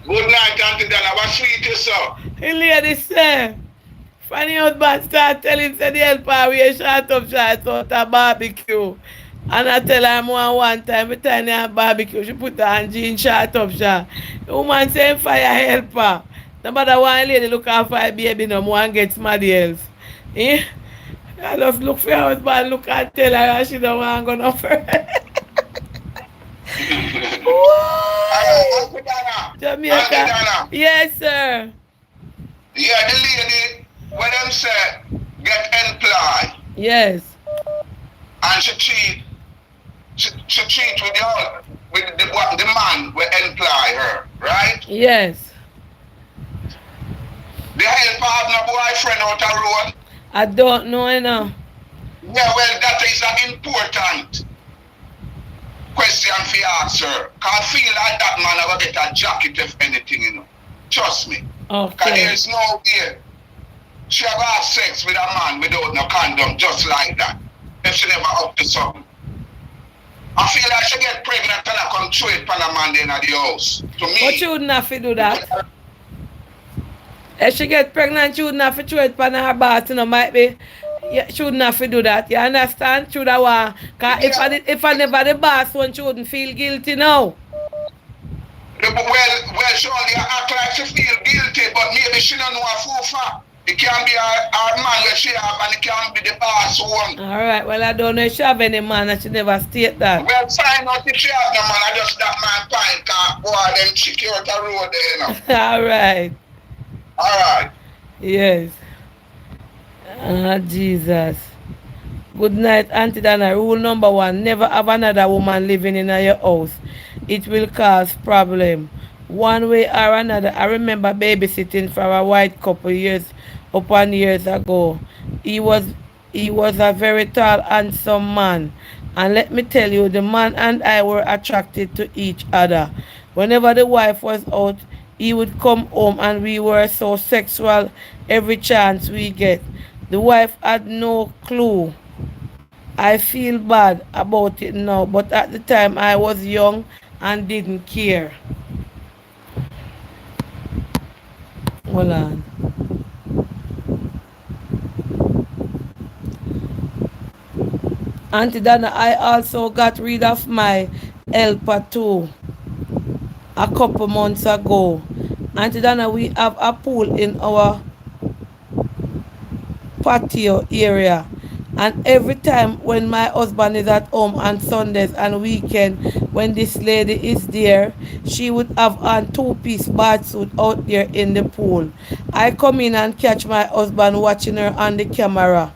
Good night, Auntie Dana. What sweet you so? The lady say, funny husband start telling say the helper we shot up shot out a barbecue. And I tell her one time, every time they have barbecue, she put her hand jean shot up shot. The woman say fire helper. No matter one lady look after her baby, no one gets somebody else. Eh? I just look for her husband, look and tell her and she don't want to go no further. Jamaica. Yes, sir. Yeah, the lady, when them say get employed. Yes. And she cheat with the man will employ her, right? Yes. The helper have no boyfriend out the road. I don't know, you know. Yeah, well, that is an important question for you ask her. Cause I feel like that man will get a jacket if anything, you know. Trust me. Okay. Cause there's no way she have had sex with a man without no condom just like that. If she never up to something. I feel like she get pregnant and I come through it for a man in the house. To me. But she wouldn't have to do that. If she get pregnant, she wouldn't have to throw it on her bath, you know, might be. Yeah, she wouldn't have to do that. You understand? She would have want. Because if I never the boss one, she wouldn't feel guilty now. Well, she only act like she feel guilty, but maybe she don't know a fufa. It can be our man where she have and it can be the boss one. Alright, well I don't know if she have any man and she never state that. Well, find out if she have no man, I just that man fine, cause boy, them chicken out the road there, you know. Alright. Alright. Yes. Ah, Jesus. Good night, Auntie Dana. Rule number 1, never have another woman living in your house. It will cause problem. One way or another. I remember babysitting for a white couple years ago. He was a very tall, handsome man. And let me tell you, the man and I were attracted to each other. Whenever the wife was out, he would come home and we were so sexual every chance we get. The wife had no clue. I feel bad about it now, but at the time I was young and didn't care. Hold on. Auntie Dana, I also got rid of my helper too a couple months ago. Auntie Dana, we have a pool in our patio area. And every time when my husband is at home on Sundays and weekend, when this lady is there, she would have on 2-piece bathsuit out there in the pool. I come in and catch my husband watching her on the camera.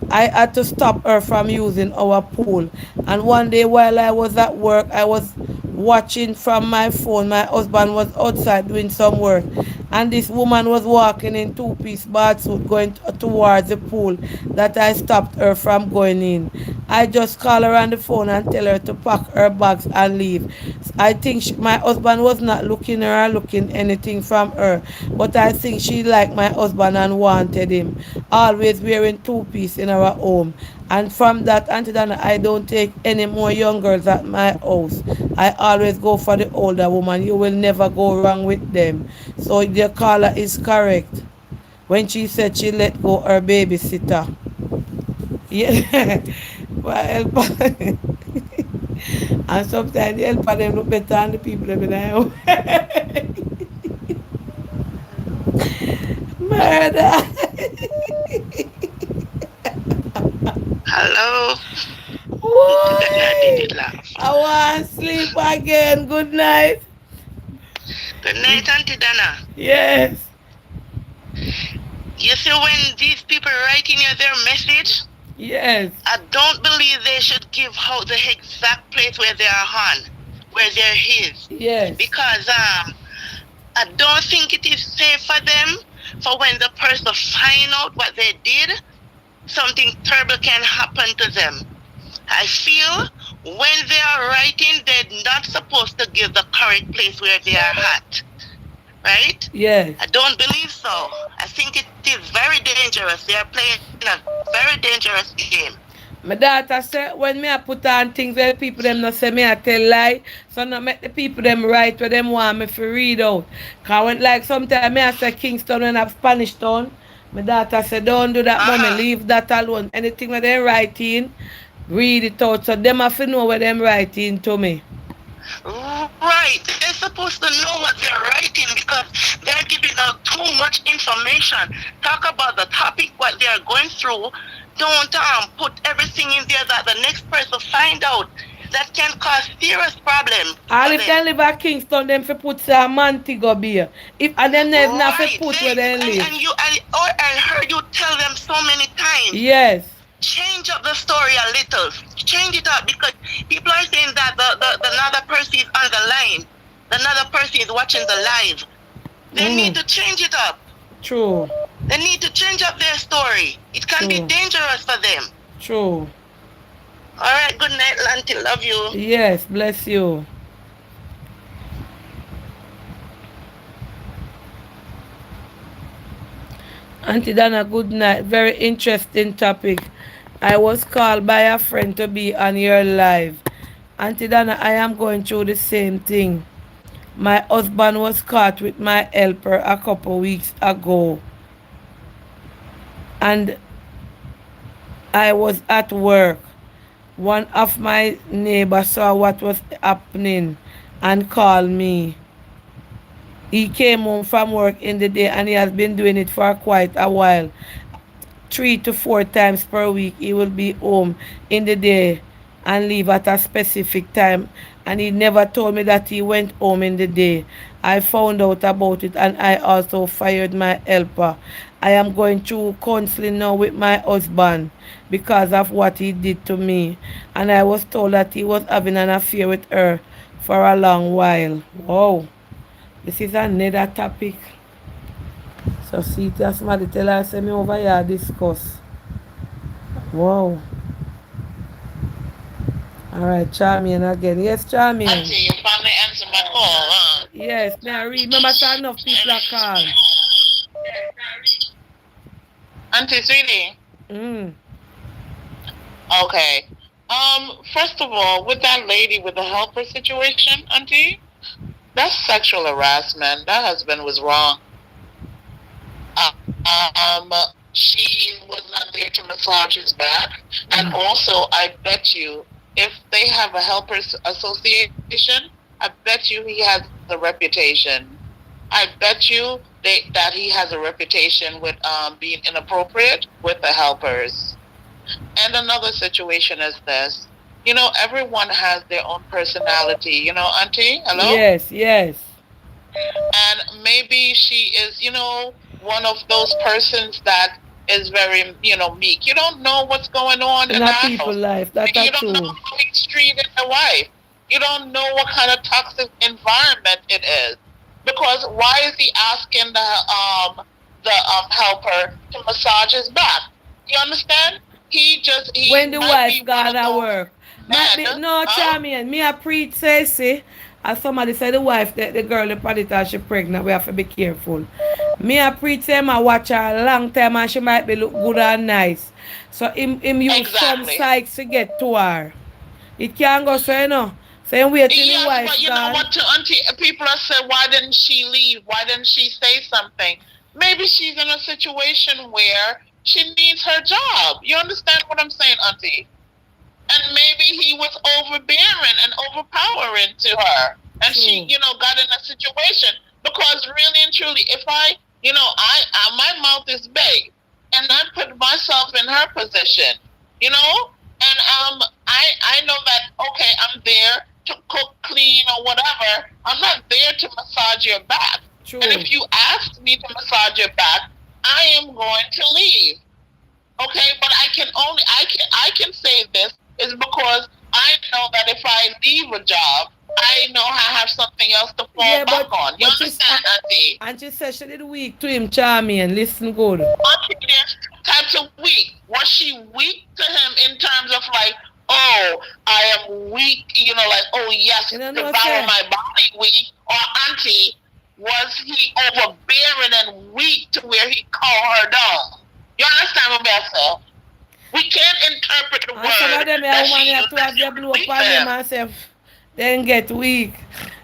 I had to stop her from using our pool. And one day while I was at work, I was watching from my phone. My husband was outside doing some work. And this woman was walking in 2-piece bathsuit going towards the pool that I stopped her from going in. I just call her on the phone and tell her to pack her bags and leave. I think my husband was not looking her or looking anything from her. But I think she liked my husband and wanted him. Always wearing 2-piece in our home. And from that, Auntie Dana, I don't take any more young girls at my house. I always go for the older woman. You will never go wrong with them. So the caller is correct when she said she let go her babysitter. Yeah. Well, and sometimes the helper them look better than the people in the house. Murder. Hello. I want to sleep again. Good night. Good night, Auntie Dana. Yes. You see when these people writing you their message? Yes. I don't believe they should give out the exact place where they are on, where they're his. Yes. Because I don't think it is safe for them for when the person find out what they did something terrible can happen to them. I feel when they are writing, they're not supposed to give the current place where they are at. Right? Yes. I don't believe so. I think it is very dangerous. They are playing a very dangerous game. My daughter said when me I put on things where people them not say me I tell lie, so not make the people them write what them want me to read out. Cause when like sometimes me I say Kingston when I have Spanish town, my daughter said don't do that, mommy, leave that alone. Anything where they writing, read it out. So them have to know what them writing to me. Right. They're supposed to know what they're writing because they're giving out too much information. Talk about the topic, what they're going through. Don't put everything in there that the next person find out. That can cause serious problem. All if they live at Kingston, them for put some Montego Bay. If and them never not for put where they live. I heard you tell them so many times. Yes. Change up the story a little. Change it up because people are saying that the another person is on the line. Another person is watching the live. They need to change it up. True. They need to change up their story. It can be dangerous for them. True. All right, good night, Lanty. Love you. Yes, bless you. Auntie Dana, good night. Very interesting topic. I was called by a friend to be on your live. Auntie Dana, I am going through the same thing. My husband was caught with my helper a couple weeks ago. And I was at work. One of my neighbors saw what was happening and called me. He came home from work in the day and he has been doing it for quite a while. 3 to 4 times per week he will be home in the day and leave at a specific time. And he never told me that he went home in the day. I found out about it and I also fired my helper. I am going through counseling now with my husband because of what he did to me. And I was told that he was having an affair with her for a long while. Wow. This is another topic. So see, somebody tell her, send me over here discuss. Wow. Alright, Charmian again. Yes, Charmian. Auntie, you finally answered my call, huh? Yes, now remember so enough people are called. Auntie, sweetie. Okay. First of all, with that lady with the helper situation, Auntie, that's sexual harassment. That husband was wrong. She was not there to massage his back. And also, I bet you, if they have a helpers association, I bet you he has a reputation. I bet you that he has a reputation with being inappropriate with the helpers. And another situation is this. You know, everyone has their own personality. You know, Auntie? Hello? Yes, yes. And maybe she is, you know, one of those persons that is very, you know, meek. You don't know what's going on in that people's life. That's you true. don't know how he's treating the wife. You don't know what kind of toxic environment it is. Because why is he asking the helper to massage his back? You understand? He when the wife gone to work. No, Charmian, me a preach say, see, as somebody said the wife, the girl, the predator, she pregnant, we have to be careful. Me a preach say, I watch her a long time and she might be look good and nice. So him use some sites to get to her. It can't go so, you know. So him wait till the wife but you gone. know what, Auntie, people are saying, why didn't she leave? Why didn't she say something? Maybe she's in a situation where she needs her job. You understand what I'm saying, Auntie? And maybe he was overbearing and overpowering to her. And she, you know, got in a situation. Because really and truly, if I, you know, my mouth is big. And I put myself in her position, you know? And I know that, okay, I'm there to cook, clean, or whatever. I'm not there to massage your back. True. And if you ask me to massage your back, I am going to leave. Okay, but I can say this is because I know that if I leave a job, I know I have something else to fall back on. You understand, Auntie? Auntie said she did weak to him, Charmian. Listen good. Auntie, there's types of weak. Was she weak to him in terms of like, oh, I am weak, you know, like, oh yes, devour my body weak, or auntie, was he overbearing and weak to where he called her down? You understand what I said? We can't interpret the word. Some of them that woman she have to have their blow up on them and say, then get weak.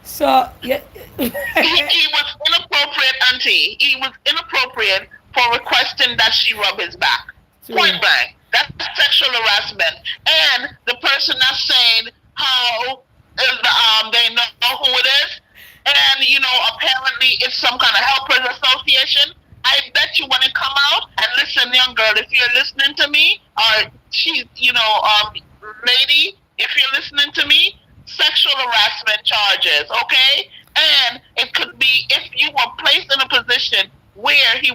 So yeah. he was inappropriate, auntie. He was inappropriate for requesting that she rub his back. Point blank. That's sexual harassment. And the person that's saying how is they know who it is, and you know apparently it's some kind of helpers association. I bet you when it come out, and listen, young girl, if you're listening to me, or she's, you know, lady, if you're listening to me, sexual harassment charges, okay? And it could be if you were placed in a position where he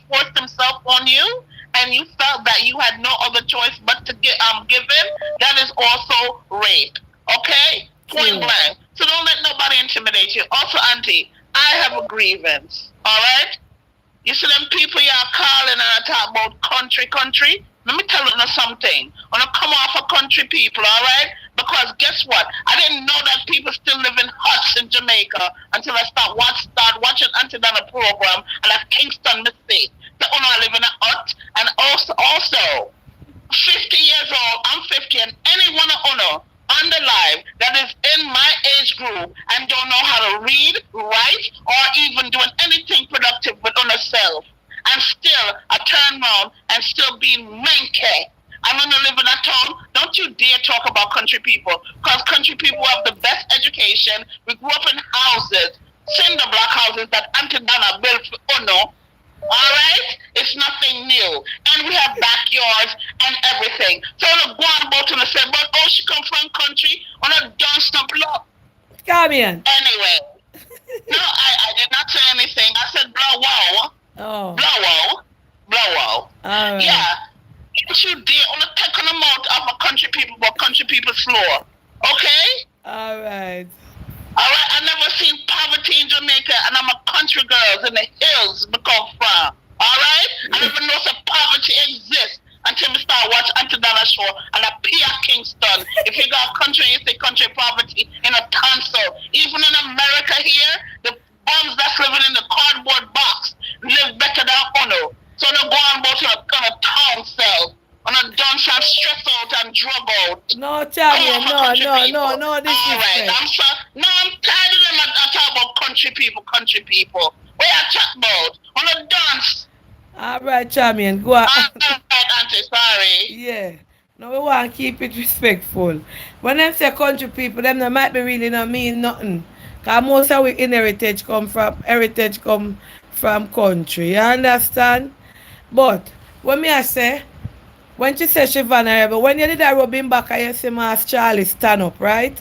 forced himself on you, and you felt that you had no other choice but to give in, that is also rape, okay? Point blank. So don't let nobody intimidate you. Also, auntie, I have a grievance, all right? You see them people you are calling and I talk about country. Let me tell you something. I want to come off of country people, all right? Because guess what? I didn't know that people still live in huts in Jamaica until I start watching Auntie Donna program and at Kingston, Mississippi. The owner live in a hut, and also 50 years old, I'm 50, and any one owner on the live that is in my age group and don't know how to read, write, or even doing anything productive with on herself, and still I turn around and still being manky. I'm gonna live in a town. Don't you dare talk about country people, because country people have the best education. We grew up in houses, cinder block houses that Auntie Donna built for Uno. All right, it's nothing new, and we have backyards and everything. So the go on about and say, but oh, she come from country on a done stop block. Come in. Anyway, no, I did not say anything. I said blow wow. Oh. Blow wow. All right. Yeah. Don't you dare on the take on the mouth of a country people, but country people slow. Okay? All right. All right, I never seen poverty in Jamaica, and I'm a country girl in the hills we come from. All right? I never know that poverty exists until we start watching Auntie Donna show and a Pia Kingston. If you got country, you say country poverty in a tonsil. Even in America here, the bums that's living in the cardboard box live better than Uno. So they go on about on a town cell. On a dance and stress out and drug out. No, champion, no, this is all right, I'm sorry. No, I'm tired of them. I talk about country people. What I chat about? On a dance. All right, champion, go on. All right, auntie, sorry. Yeah. No, we want to keep it respectful. When them say country people, them might be really not mean nothing. Because most of we heritage come from country. You understand? But when I say, when she said she vulnerable, when you did that rubbing back and you see Master Charlie stand up, right?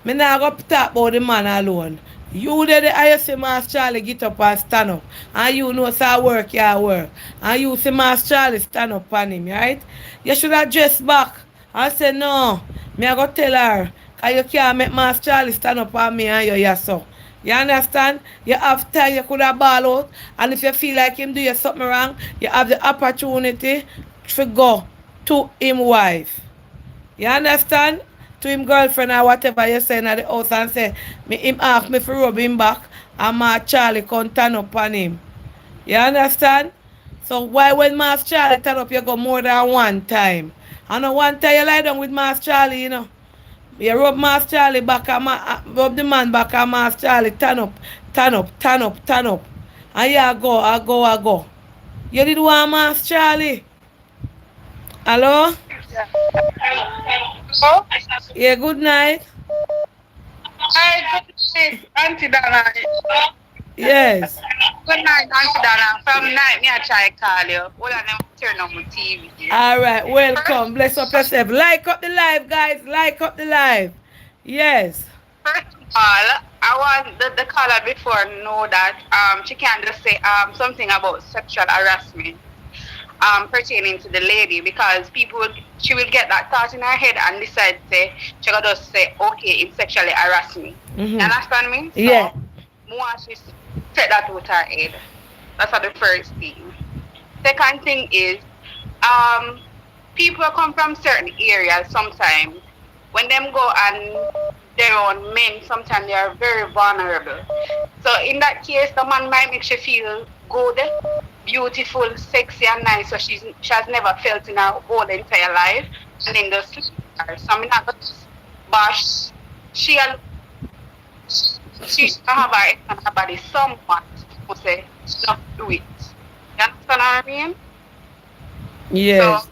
Me not go talk about the man alone. You did it and you see Master Charlie get up and stand up. And you know so work your work. And you see Master Charlie stand up on him, right? You should have dressed back and say, no, me I go tell her. Because you can't make Master Charlie stand up on me and you so. You understand? You have time, you could have ball out. And if you feel like him do you something wrong, you have the opportunity to go to him wife. You understand? To him girlfriend or whatever you say in the house and say, him ask me for rub him back and my Charlie come turn up on him. You understand? So why when Master Charlie turn up you go more than one time? And one time you lie down with Master Charlie, you know. You rub Master Charlie back and rub the man back and Master Charlie turn up. And you go. You did want Master Charlie? Hello? Oh? Yeah, good night. Hi, good night, Auntie Donna. Yes. Good night, Auntie Donna. From night, me I try to call you. Hold on, let me turn on my TV. All right, welcome. Bless up yourself. Like up the live, guys. Like up the live. Yes. First of all, I want the caller before know that she can just say something about sexual harassment pertaining to the lady, because she will get that thought in her head and decide she gonna just say okay, it sexually harass me. You understand me? So, yeah. More she set that out her head. That's the first thing. Second thing is People come from certain areas sometimes. When them go and their own men, sometimes they are very vulnerable. So in that case, the man might make you feel good, beautiful, sexy, and nice. So she has never felt in her whole entire life, and then just sleep with her. So I'm not going to bash. She should have her in her body somewhat. To say, not do it. You understand what I mean? Yes. So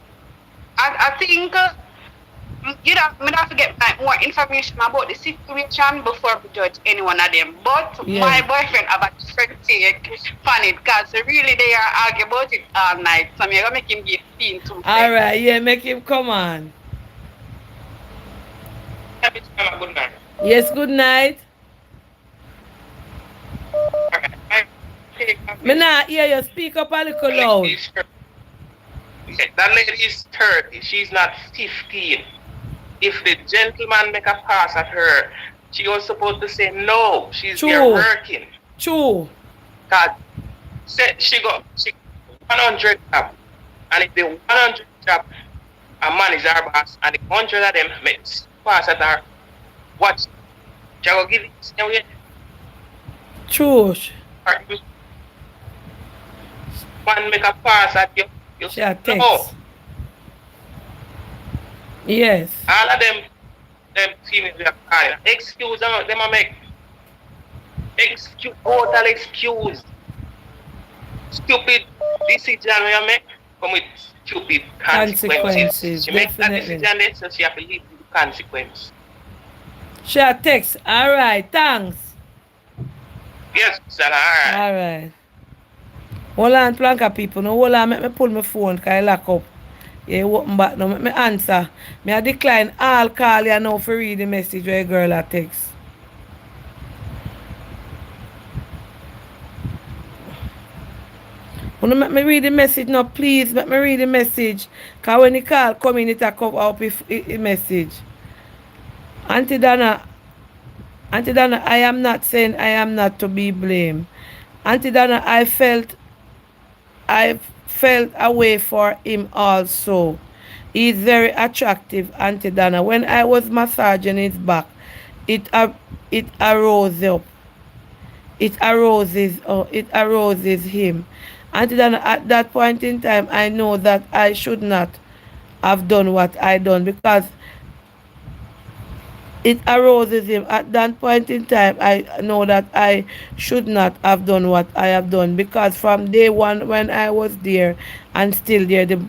I think you have to get more information about the situation before we judge any one of them. But my boyfriend have a different take on it because really they are arguing about it all night. So I'm going to make him give pain to me. All right, yeah, make him come on. Good night. Yes, good night. Me not hear you. Speak up a little loud. That lady is 30. She's not 15. If the gentleman make a pass at her, she was supposed to say no. She's there working. True. God, she got 100 job, and if the 100 job a man is her boss, and the 100 of them make pass at her, what? She will give it. True. One make a pass at you. She a text. Yes. All of them females are crying. Excuse them a make. Total excuse. Stupid decision we make come with stupid consequences. She makes that decision then, so she have to live with the consequence. She a text. All right. Thanks. Yes, sir. All right. All right. Hold on, Planka people. No, hold on. Make me pull my phone because I lock up. Yeah, open back now. Make me answer. Me I decline all call you now for read the message where a girl a text. Wanna make me read the message now, please. Make me read the message. Because when the call come in, it a come up with a message. Auntie Dana, I am not saying I am not to be blamed. Auntie Dana, I felt away for him also. He's very attractive, Auntie Dana. When I was massaging his back, it arose up. It arouses him. Auntie Dana, at that point in time, I know that I should not have done what I done because it arouses him. At that point in time, I know that I should not have done what I have done because from day one when I was there and still there, the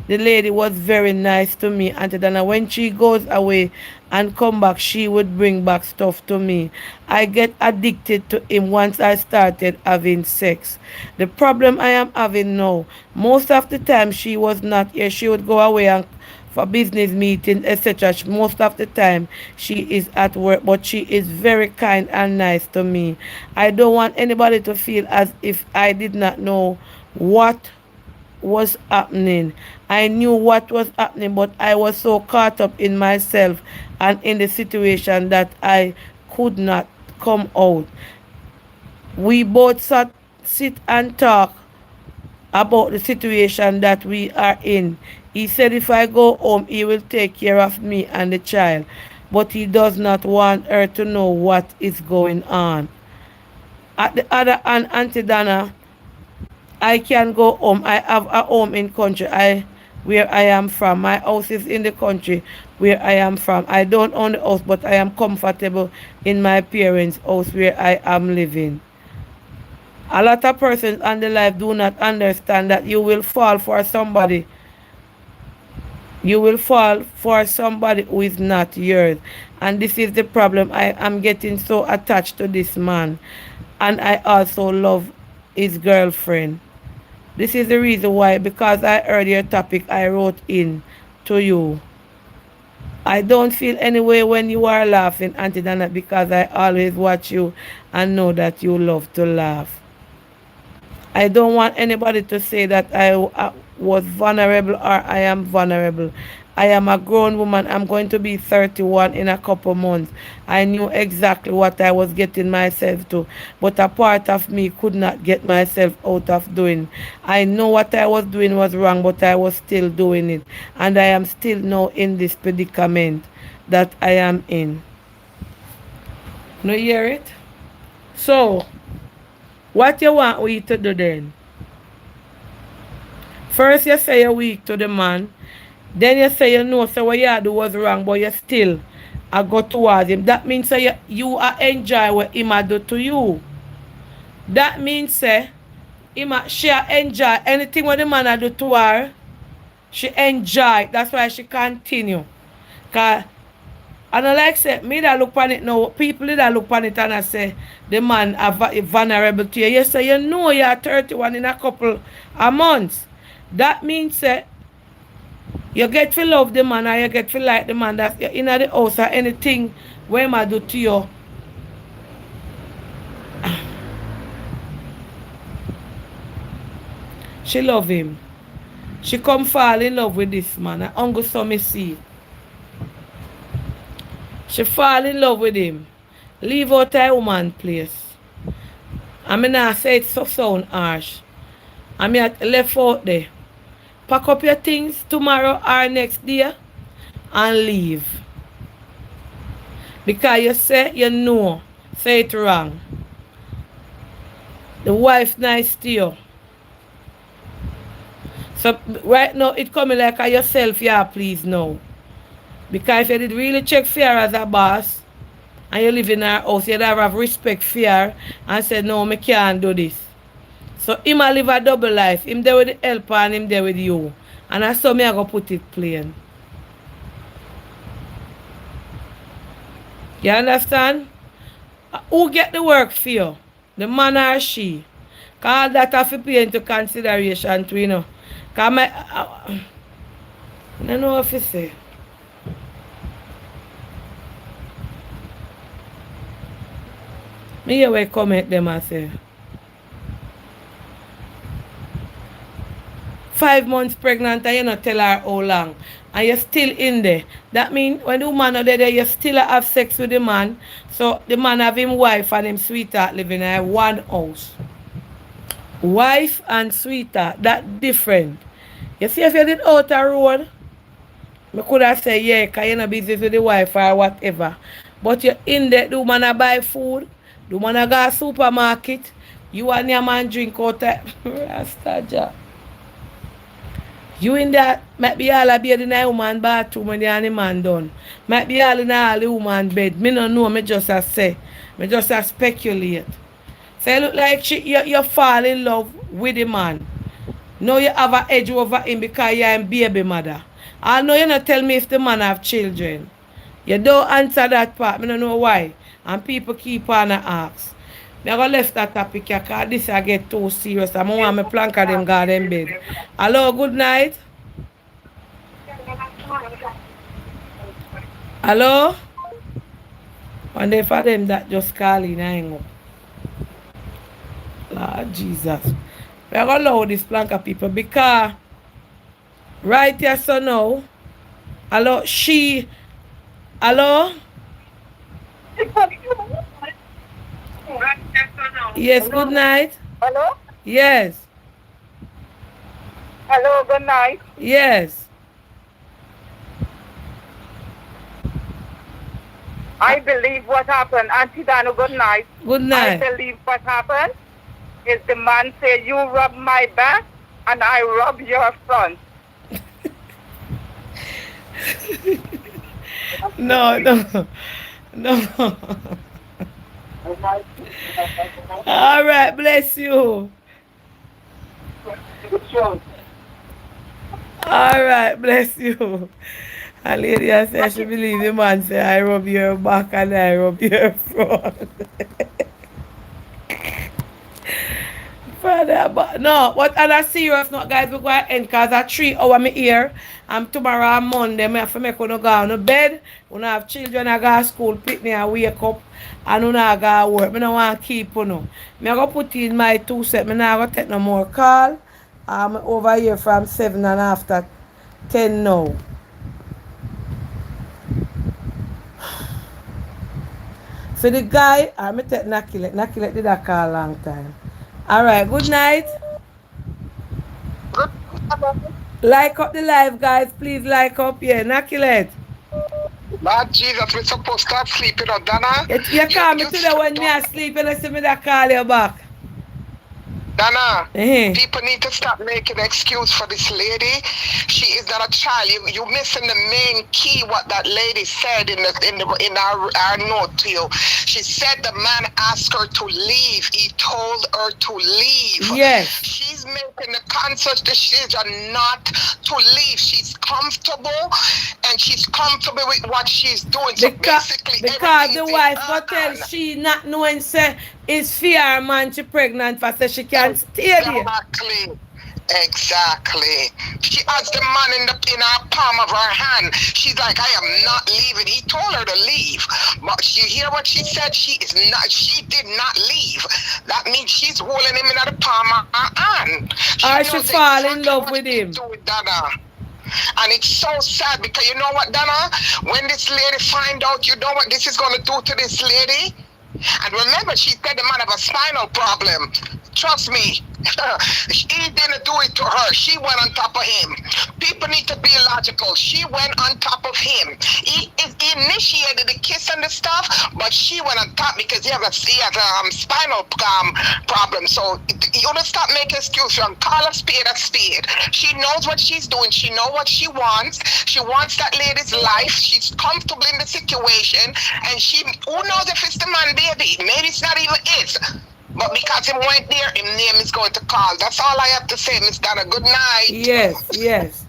lady was very nice to me. Auntie Dana, when she goes away and come back, she would bring back stuff to me. I get addicted to him once I started having sex. The problem I am having now, most of the time she was not here. She would go away and for business meetings, etc. Most of the time she is at work, but she is very kind and nice to me. I don't want anybody to feel as if I did not know what was happening. I knew what was happening, but I was so caught up in myself and in the situation that I could not come out. We both sit and talk about the situation that we are in. He said if I go home, he will take care of me and the child. But he does not want her to know what is going on. At the other hand, Auntie Dana, I can go home. I have a home in country where I am from. My house is in the country where I am from. I don't own the house, but I am comfortable in my parents' house where I am living. A lot of persons on the life do not understand that you will fall for somebody. You will fall for somebody who is not yours. And this is the problem. I am getting so attached to this man. And I also love his girlfriend. This is the reason why, because I heard your topic, I wrote in to you. I don't feel any way when you are laughing, Auntie Dana, because I always watch you and know that you love to laugh. I don't want anybody to say that I was vulnerable or I am vulnerable. I am a grown woman. I'm going to be 31 in a couple months. I knew exactly what I was getting myself to, but a part of me could not get myself out of doing. I know what I was doing was wrong, but I was still doing it. And I am still now in this predicament that I am in. No hear it? So, what you want we to do then? First you say you're weak to the man. Then you say you know so what you do was wrong, but you still go towards him. That means say you are enjoy what him a do to you. That means say she enjoy anything what the man a do to her. She enjoy. That's why she continue. Cause and I like say me that look on it now. People that look on it and I say the man are vulnerable to you. You say you know you're 31 in a couple of months. That means say you get to love the man or you get to like the man that's in the house or anything where man do to you. She love him. She come fall in love with this man. I uncle saw me see. She fall in love with him. Leave out a woman place. I mean I say it so sound harsh. I mean I left out there. Pack up your things tomorrow or next day and leave. Because you say you know. Say it wrong. The wife nice to you. So right now it coming like a yourself, yeah, please no. Because if you did really check for her as a boss and you live in her house, you'd have respect for her and say, no, I can't do this. So him a live a double life. Him there with the helper and him there with you. And that's how me I go put it plain. You understand? Who get the work for you? The man or she? Because that have to pay into consideration too, you know. Because I don't know what to say. Me hear what comment them and say. 5 months pregnant and you not tell her how long. And you're still in there. That means when the woman are there, you still have sex with the man. So the man have him wife and him sweetheart living in one house. Wife and sweetheart, that different. You see if you did out a road, I could have said yeah, because you're not busy with the wife or whatever. But you're in there, the woman a buy food, the woman a go to supermarket, you and your man drink out there. Rasta. You in that might be all a bed in a woman bathroom when the man done. Might be all in all the woman bed. Me no know, me just a say. Me just a speculate. So it look like you fall in love with the man. Now you have an edge over him because you're a baby mother. I know you not tell me if the man have children. You don't answer that part. I don't know why. And people keep on and ask. I'm going to left that topic here because this I get too serious. I want my plank of them garden bed. Hello, good night. Hello? One day for them that just call in, I hang up. Lord Jesus. We're going to allow this plank of people because right here so now, hello, hello? Yes, good night. Hello? Yes. Hello, good night. Yes. I believe what happened. Auntie Dano, good night. Good night. I believe what happened is the man said, you rub my back and I rub your front. No. All right, bless you. All right, bless you. A lady said she believe the man say I rub your back and I rub your front. Father, but no, but on a serious note, guys, we're going to end because at 3 hours me here. And tomorrow on Monday, I have to make you go on to bed. When I have children, I go to school, pick me and wake up. And I go to work. I don't want to keep you know. I'm going to put in my 2 cents. I'm not going to take no more call. I'm over here from 7 and after 10 now. So the guy, I'm going to take Nakilet. Nakilet did that call a long time. All right, good night. Like up the live, guys. Please like up. Yeah, Nakilet. Lord Jesus, we're supposed to start sleeping on Dana. You call me today when me asleep and I see me that call you back. Dana, people need to stop making an excuse for this lady. She is not a child. You missing the main key. What that lady said in our note to you. She said the man asked her to leave. He told her to leave. Yes. She's making the conscious decision not to leave. She's comfortable, and she's comfortable with what she's doing. So because the wife got tell she not knowing say it's fear man she pregnant for say she can't stay there. Exactly. She has the man in her palm of her hand. She's like, I am not leaving. He told her to leave. But you hear what she said? She did not leave. That means she's holding him in the palm of her hand. She fall in love with him. And it's so sad because you know what, Dana? When this lady find out, you know what this is going to do to this lady? And remember, she said the man have a spinal problem. Trust me, he didn't do it to her. She went on top of him. People need to be logical. She went on top of him. He initiated the kiss and the stuff, but she went on top because he has a spinal problem. So you don't stop making excuses. Call a spade a spade. She knows what she's doing. She knows what she wants. She wants that lady's life. She's comfortable in the situation, and who knows if it's the man baby? Maybe it's not even it. But because he went there, his name is going to call. That's all I have to say, Miss Donna. Good night. Yes.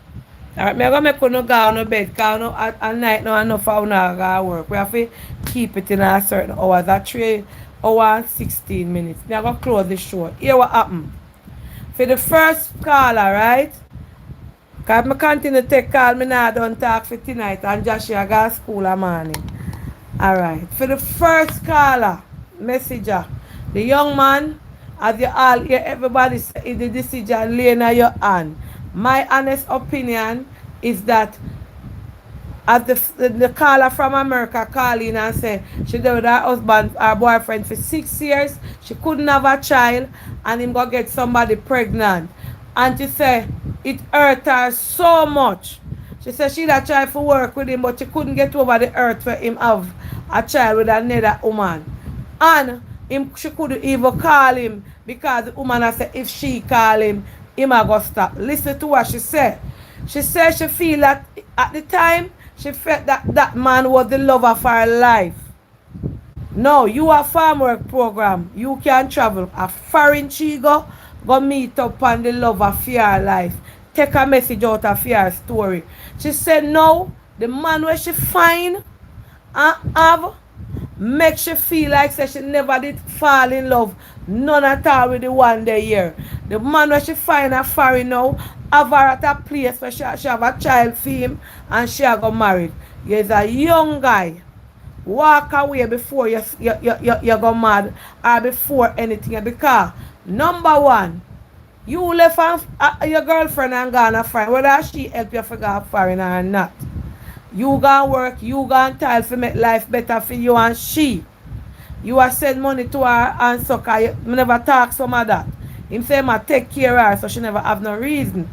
All right, I'm going to make you go on bed because at night now enough for to work. We have to keep it in a certain hours. At 3 hours and 16 minutes. I'm going to close the show. Here what happened. For the first caller, right? Because I continue to take call, I now don't talk for tonight. And Joshua go to school in the morning. All right. For the first caller, messenger. The young man, as you all hear everybody say, the decision laying in your hand. My honest opinion is that as the caller from America call in and say she did with her husband, her boyfriend for 6 years, she couldn't have a child, and him go get somebody pregnant. And she said it hurt her so much. She said she had tried to work with him, but she couldn't get over the hurt for him have a child with another woman. And she couldn't even call him because the woman said if she call him might go stop. Listen to what she said. She said she feel that at the time she felt that man was the love of her life. No, you are farm work program. You can travel a foreign chigo, go meet up on the love of your life. Take a message out of your story. She said no, the man where she find and have make she feel like she never did fall in love none at all with the one day here. The man where she find her foreign now have her at a place where she have a child for him and she got married. You're a young guy. Walk away before you go mad or before anything, because number one, you left your girlfriend and gone a friend, whether she help you figure out foreign or not. You gonna work, you gonna tell to make life better for you and she. You are send money to her and so you never talk some of that. Him say ma take care of her so she never have no reason.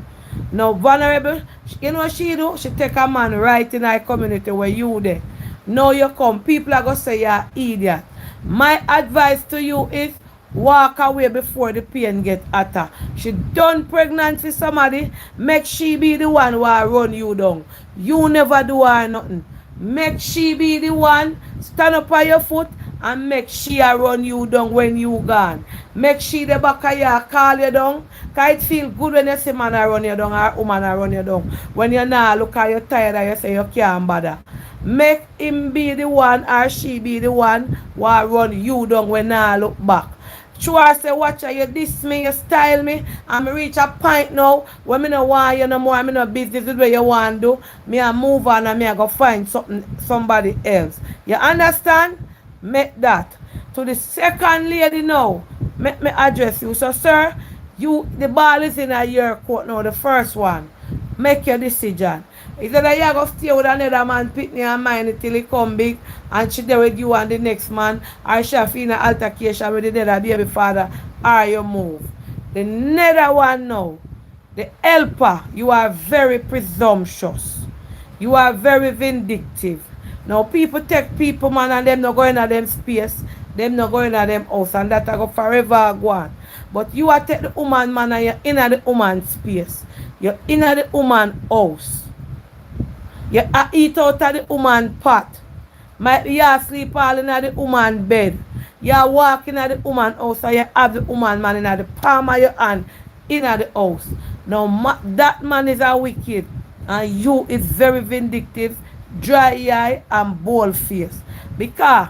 No vulnerable, you know what she do? She take a man right in her community where you there. Now you come, people are gonna say you're an idiot. My advice to you is walk away before the pain get hotter. She done pregnant for somebody, make she be the one who run you down. You never do her nothing. Make she be the one, stand up on your foot and make she run you down when you gone. Make she the back of you call you down. Cause it feel good when you see man run you down or woman run you down. When you now look at you tired and you say you can't bother. Make him be the one or she be the one who run you down when now look back. True, I say, watch you diss me, you style me, and me reach a point now where me no want you no more, I no business with what you want to do. Me a move on and me a go find somebody else. You understand? Make that. To the second lady now, make me address you. So, sir, the ball is in your court now, the first one. Make your decision. It's either you go stay with another man, pitney and mind it till he come big and she there with you and the next man, or she have in an altercation with the other baby father, or you move. The nether one now, the helper, you are very presumptuous. You are very vindictive. Now people take people, man, and them not going to them space, them not going to them house, and that I go forever go on. But you are take the woman, man, and you're in the woman space. You're in the woman house. You eat out of the woman pot. Might be you sleep all in the woman bed. You walk in the woman house and you have the woman man in the palm of your hand in the house. Now that man is a wicked and you is very vindictive, dry eye and bold face. Because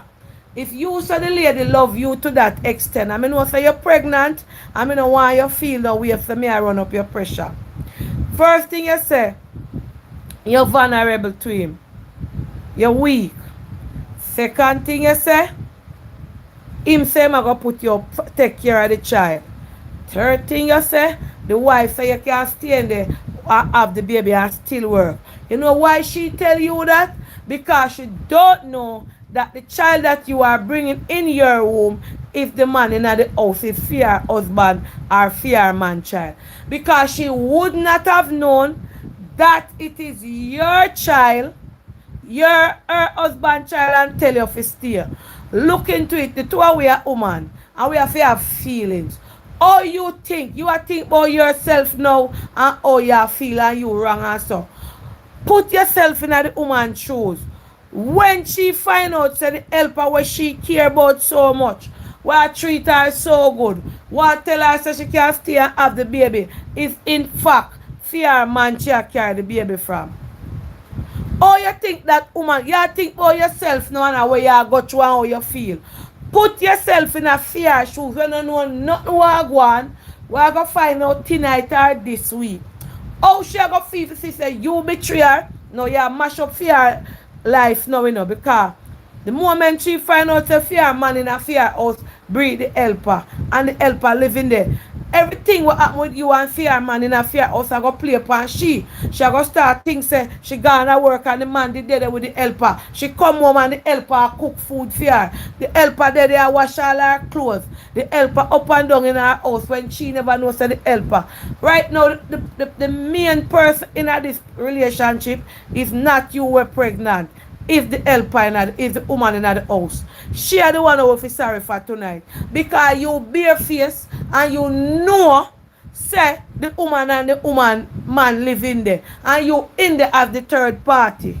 if you say the lady love you to that extent, I mean know say you're pregnant, I mean don't want you feel the way for me I run up your pressure. First thing you say, you're vulnerable to him. You're weak. Second thing you say, him say I'm going to put you take care of the child. Third thing you say, the wife say you can't stay in there and have the baby and still work. You know why she tell you that? Because she don't know that the child that you are bringing in your womb, if the man in the house is fear husband or fear man child. Because she would not have known that it is your child, her husband child, and tell you to stay. Look into it. The two of we are woman and we have to have feelings. How you think? You are think about yourself now and how you feel and you wrong and so. Put yourself in the woman's shoes. When she find out say the helper what she care about so much, what treat her so good, what tell her so she can stay and have the baby, is in fact fear man she carry the baby from. Oh, you think that woman, you think about yourself now and where you go through and how you feel. Put yourself in a fear shoes when you know nothing what go on. We're going to find out tonight or this week. How she going to feel if she say you betray her? No, you mash up fear life now, you know, because the moment she find out the fear man in a fear house, breed the helper, and the helper living there. Everything what happen with you and fear man in a fear house, I go play upon she. She go start think say she gonna work and the man did there with the helper. She come home and the helper cook food for her. The helper there wash all her clothes. The helper up and down in her house when she never knows the helper. Right now, the main person in this relationship is not you were pregnant. Is the helper is the woman in the house. She are the one who will feel sorry for tonight. Because you bare face and you know say the woman and the woman man live in there. And you in there as the third party.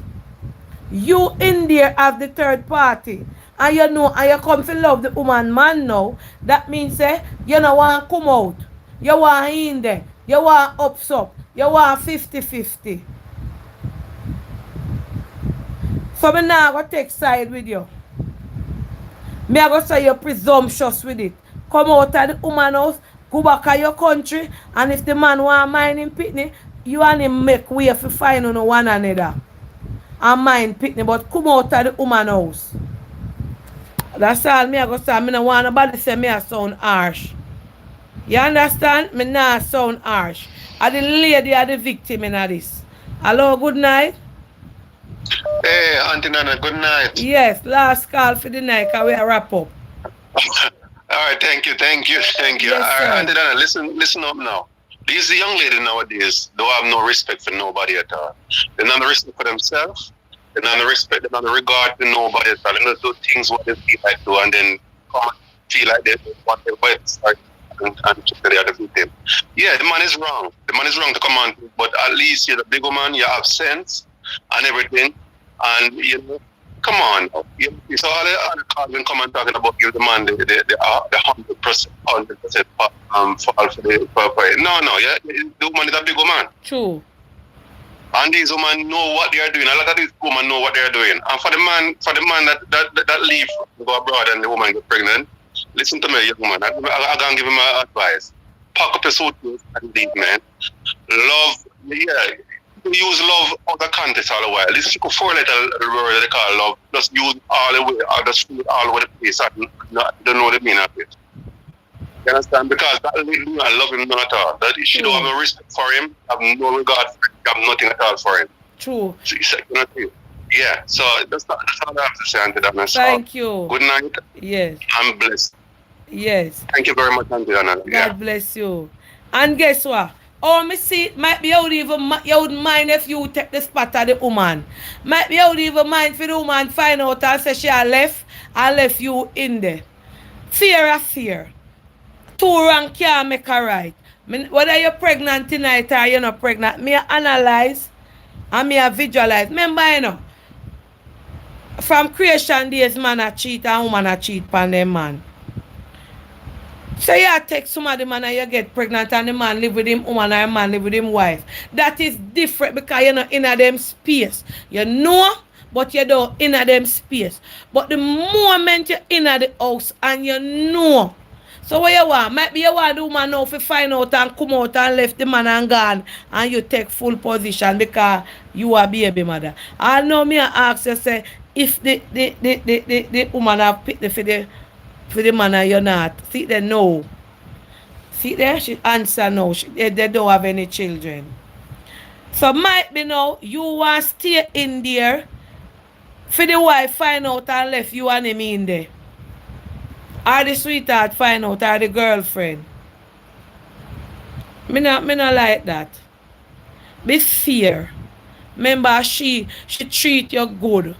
You in there as the third party. And you know and you come to love the woman man now. That means say you don't want to come out. You want in there. You want up. You want 50-50. So me now go take side with you. Me I go say you're presumptuous with it. Come out of the woman house, go back to your country, and if the man want mind him pitney, you and him make way for find on one another. And mind pitney, but come out of the woman house. That's all me I go say. Me no want nobody say me a sound harsh. You understand? Me not sound harsh. And the lady are the victim in this. Hello, good night. Hey, Auntie Nana, good night. Yes, last call for the night, because we wrap up. All right, thank you. Yes, all right, Auntie Nana, listen up now. These young ladies nowadays don't have no respect for nobody at all. They don't have respect for themselves. They don't have respect, they don't have regard to nobody at all. They don't do things what they feel like do and then come and feel like they want their wife to start and check the other victim. Yeah, the man is wrong. The man is wrong to come on, but at least you're the big man, you have sense and everything, and you know, come on. So all the other cards when come and talking about give the man the 100% fall for the purpose. No, yeah, the woman is a big woman. True. And these women know what they are doing. A lot of these women know what they are doing. And for the man that leave to go abroad and the woman get pregnant, listen to me, young man. I'm gonna give him my advice. Pack up your suitcase and leave, man. Love, yeah. Use love out of context all the while. This is a 4-letter word they call love. Just use all the way, or just use all over the place. I don't know what they mean of it. You understand? Because that lady, I love him not at all. That she don't have no respect for him, have no regard for him, have nothing at all for him. True. Yeah, so that's all I have to say, Auntie Donna. So, Thank you. good night. Yes. I'm blessed. Yes. Thank you very much, Auntie Donna. God bless you. And guess what? Oh, me see, it might be you wouldn't mind if you take the spot of the woman. Might be you would even mind for the woman find out and say she left you in there. Fear of fear. Two wrong can't make a right. Whether you're pregnant tonight or you're not pregnant, me analyze and me visualize. Remember, you know, from creation days, man a cheat and woman a cheat upon them man. So you take somebody man and you get pregnant and the man live with him woman or the man live with him wife. That is different because you're not in a them space. You know, but you don't in a them space. But the moment you're in the house and you know. So what you want? Might be you want the woman now to find out and come out and left the man and gone and you take full position because you are baby mother. I know me ask you say if the woman have picked for the man and you're not. See there no. See there she answer no. They don't have any children. So might be now you want to stay in there for the wife find out and left you and him in there. Or the sweetheart find out or the girlfriend. Me not like that. Be fair. Remember she treat you good.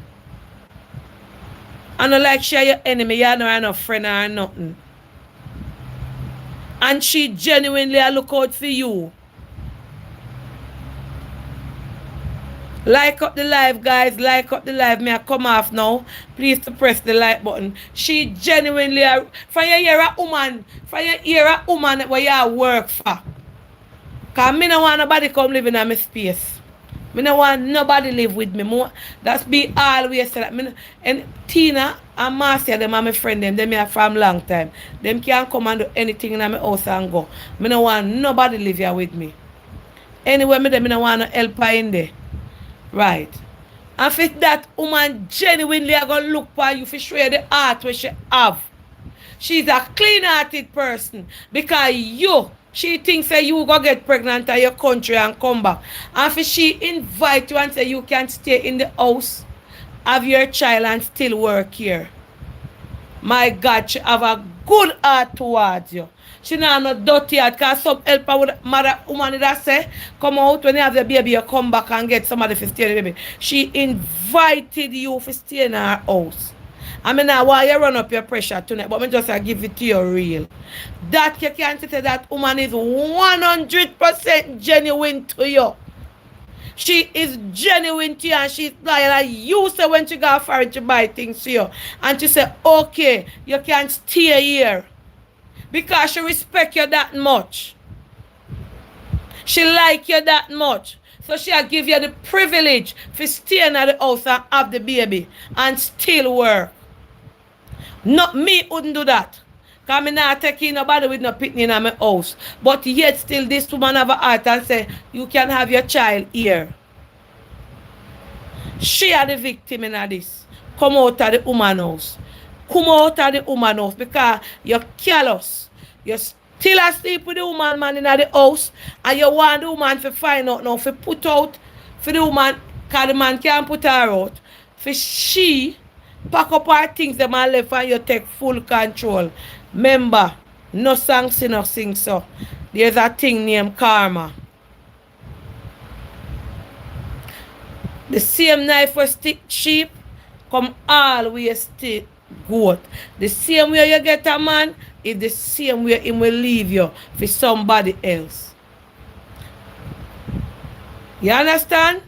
And not like she your enemy, you know no friend or nothing. And she genuinely look out for you. Like up the live, guys. Like up the live. Me I come off now. Please to press the like button. She genuinely for you hear a woman. For you hear a woman where you work for. Cause me no want nobody come live in my space. Me no want nobody live with me. That's be always say that. And Tina and Marcia, them are my friend them. Them are from long time. Them can't come and do anything in my house and go. Me no want nobody live here with me. Anyway, me no want no help her in there. Right. And if that woman genuinely are going to look for you for show you the heart which she have. She's a clean-hearted person. Because she thinks that you go get pregnant at your country and come back. And if she invite you and say you can stay in the house, have your child and still work here. My God, she have a good heart towards you. She not no dirty heart because some helper with mother woman that say come out when you have the baby, you come back and get somebody to stay in the baby. She invited you to stay in her house. I mean now why you run up your pressure tonight, but me just give it to you real. That you can't say that woman is 100% genuine to you. She is genuine to you and she's like you say when she go for it to buy things to you. And she say, okay, you can stay here. Because she respect you that much. She like you that much. So she'll give you the privilege to stay in the house and have the baby and still work. Not me wouldn't do that. Because I'm not taking nobody with no picnic in my house. But yet still this woman have a heart and say, you can have your child here. She are the victim in this. Come out of the woman house. Come out of the woman house because you're callous. You still asleep with the woman man in the house and you want the woman to find out now, to put out for the woman because the man can't put her out. For she pack up her things the man left and you take full control. Remember, no song sing so. There's a thing named karma. The same knife for stick sheep come always stick goat. The same way you get a man is the same way he will leave you for somebody else. You understand?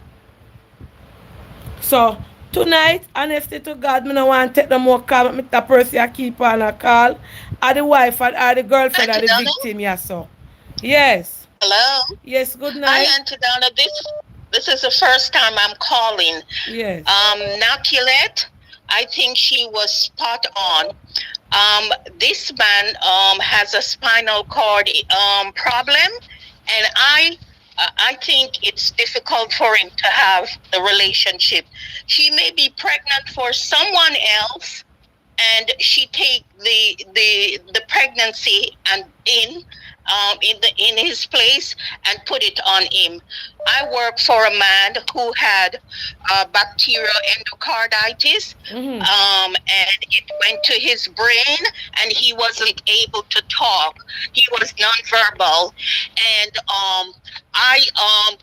So tonight, honestly to God, I don't want to take no more call. But the person I keep on a call. Or the wife or the girlfriend or the victim, yeah, so. Yes. Hello? Yes, good night. Hi, Auntie Donna. This is the first time I'm calling. Yes. Now, Colette, I think she was spot on. This man has a spinal cord problem, and I think it's difficult for him to have the relationship. She may be pregnant for someone else, and she take the pregnancy and in his place and put it on him. I worked for a man who had bacterial endocarditis, and it went to his brain, and he wasn't able to talk. He was nonverbal, and I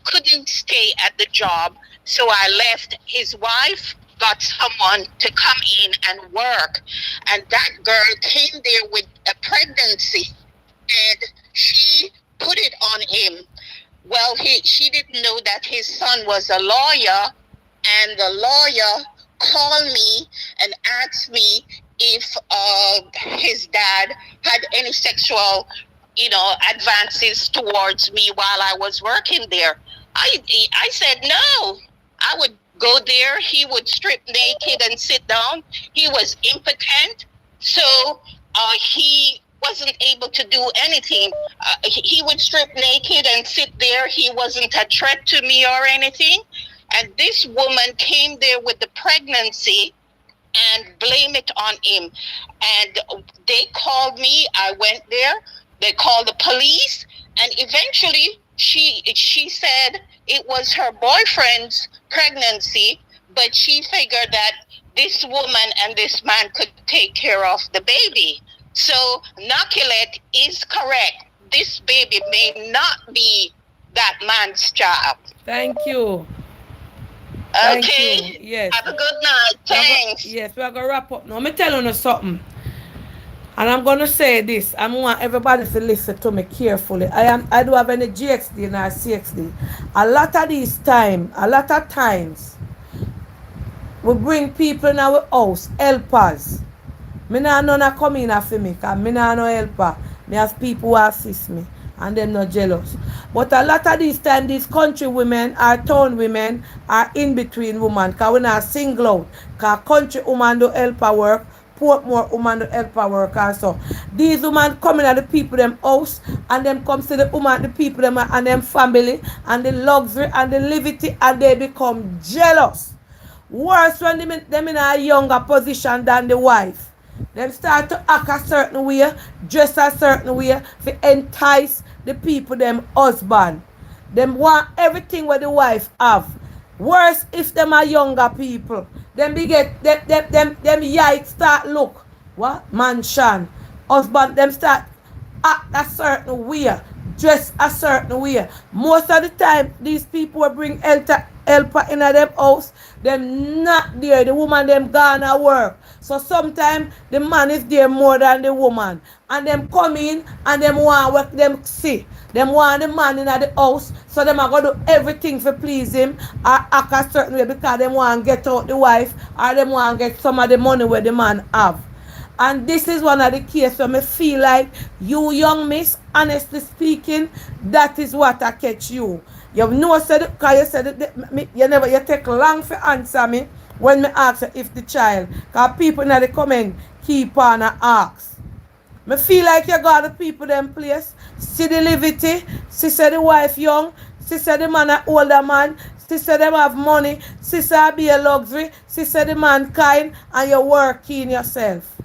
couldn't stay at the job, so I left. His wife got someone to come in and work, and that girl came there with a pregnancy, and she put it on him. Well, she didn't know that his son was a lawyer, and the lawyer called me and asked me if his dad had any sexual, advances towards me while I was working there. I said no. I would go there. He would strip naked and sit down. He was impotent, so he wasn't able to do anything. He would strip naked and sit there. He wasn't a threat to me or anything. And this woman came there with the pregnancy and blame it on him. And they called me. I went there. They called the police. And eventually she said it was her boyfriend's pregnancy, but she figured that this woman and this man could take care of the baby. So Nakilet is correct. This baby may not be that man's child. Thank you. Okay. Yes. Have a good night. Thanks. Yes, we're going to wrap up now. Let me tell you something. And I'm going to say this. I want everybody to listen to me carefully. I do have any GXD and CXD. A lot of times, we bring people in our house, helpers. Me nah none come in for me, because me nah no helper. Me have people who assist me, and them not jealous. But a lot of these time, these country women or town women are in between women, because we not single out. Because country woman do helper work, Portmore woman do helper work also. These women coming at the people them house, and them come to the woman, the people them and them family, and the luxury and the liberty, and they become jealous. Worse when them in a younger position than the wife. Them start to act a certain way, dress a certain way, to entice the people, them husband. Them want everything what the wife have. Worse if them are younger people. Them yikes start look. What? Mansion. Husband, them start act a certain way, dress a certain way. Most of the time, these people will bring helper in them house. Them not there. The woman them gone to work. So sometimes the man is there more than the woman. And them come in and them want what them see. Them want the man in the house. So them are going to do everything to please him or act a certain way because them want to get out the wife or them want to get some of the money where the man have. And this is one of the cases where I feel like you young miss, honestly speaking, that is what I catch you. You know said because you said you take long to answer me when I ask if the child. Because people in the comment keep on and ask. I feel like you got the people them place. See the liberty. She said the wife young. She said the man an older man. She said them have money. She said be a luxury. She said the man kind and you're working yourself.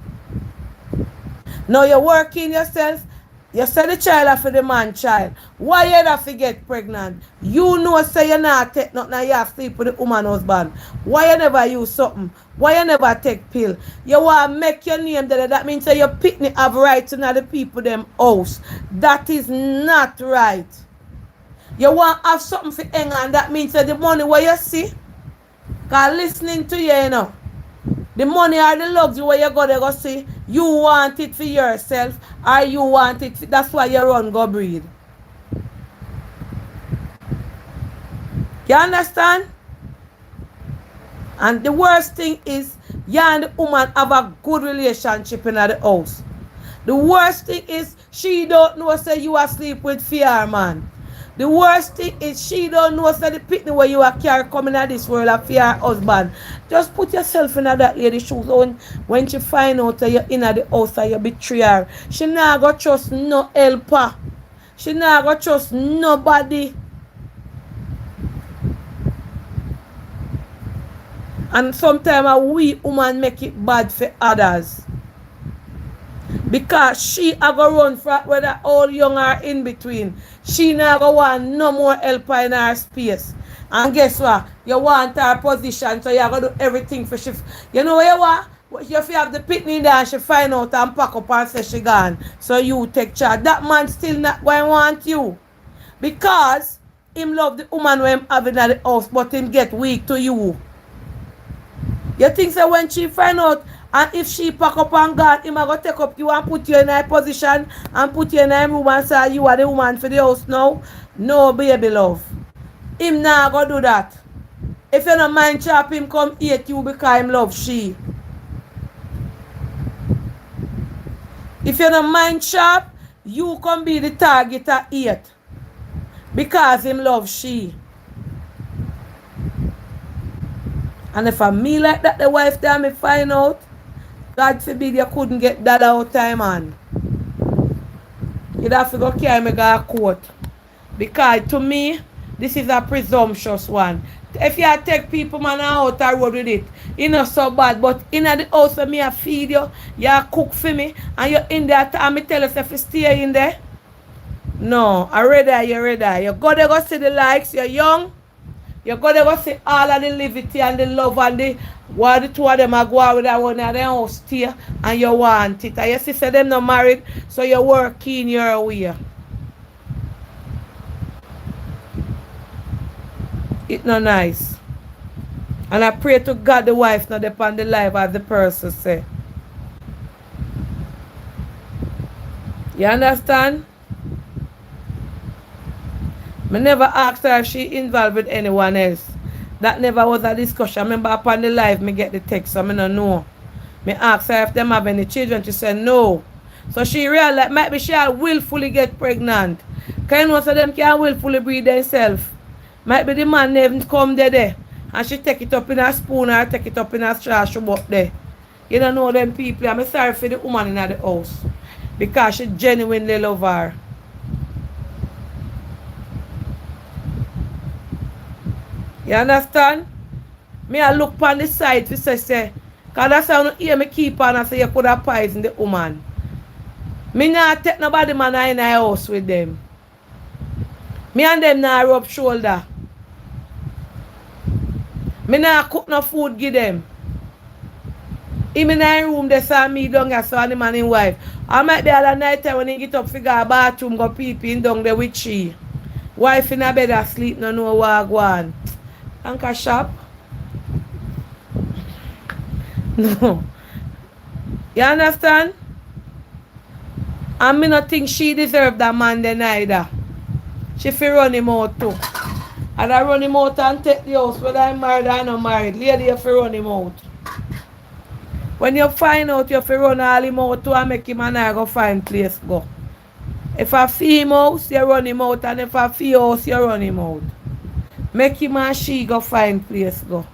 Now you're working yourself. You say the child for the man child. Why you have to get pregnant? You know say you not take nothing and you have to sleep with the woman husband. Why you never use something? Why you never take pill? You want to make your name there. That means that your picnic have rights in the people them house. That is not right. You want to have something for hang on. That means that the money where you see. Because listening to you know. The money or the luxury where you go see, you want it for yourself or you want it, that's why you run go breed. You understand? And the worst thing is, you and the woman have a good relationship in the house. The worst thing is, she don't know say you are sleep with fear man. The worst thing is she don't know say the picnic where you are carry coming at this world of fear husband. Just put yourself in that lady's shoes when she find out that you're in the house and you betray her. She not go trust no helper. She not go trust nobody. And sometimes we woman make it bad for others. Because she a go run for whether all young or in between. She not go want no more help in her space. And guess what? You want her position, so you got to do everything for she. You know what you want? You have the pitney there and she find out and pack up and say she gone. So you take charge. That man still not going to want you. Because him love the woman when him having at the house, but him get weak to you. You think so when she find out, and if she pack up and gone, him a go take up you and put you in a position and put you in a room and say you are the woman for the house now? No, baby love. Him not go do that. If you don't mind chop, him come hate you because him love she. If you don't mind chop, you come be the target at hate. Because him love she. And if a me like that, the wife there me find out, God forbid you couldn't get that out time on. You'd have to go carry me to court. Because to me, this is a presumptuous one. If you take people man out the road with it, it's not so bad. But in the house where me I feed you, you cook for me, and you're in there and me tell you if you stay in there. No, you're ready. You go there go see the likes, you're young. You go there go see all of the liberty and the love and the what the two of them are going with that one and then house stay and you want it. And your sister them not married, so you work in your way. It's not nice. And I pray to God the wife not depend the life as the person say. You understand? I never asked her if she involved with anyone else. That never was a discussion. I remember upon the live, me get the text, so I don't know. Me asked her if them have any children. She said no. So she realized might be she willfully get pregnant. Because you know so them can willfully breed themselves. Might be the man never come there. And she take it up in a spoon or take it up in a straw, she up there. You don't know them people. I'm sorry for the woman in the house. Because she genuinely love her. You understand? Me I look on the side to say, because that's how you hear me keep on and say you could have poisoned the woman. Me not take nobody man in the house with them. Me and them not rub shoulder. Me not cook no food give them. Him in the room they saw me down here so the man and wife. I might be all the night time when he get up figure a bathroom go peeping down there with she. Wife in a bed asleep no know what go on. Anchor shop. No. You understand? And me not think she deserve that man then either. She fi run him out too. And I run him out and take the house whether I'm married or not married. Lady you fi run him out. When you find out you fi run all him out too and make him and I go find place go. If I fee him house, you run him out, and if I fee house, you run him out. Make him and she go find place go.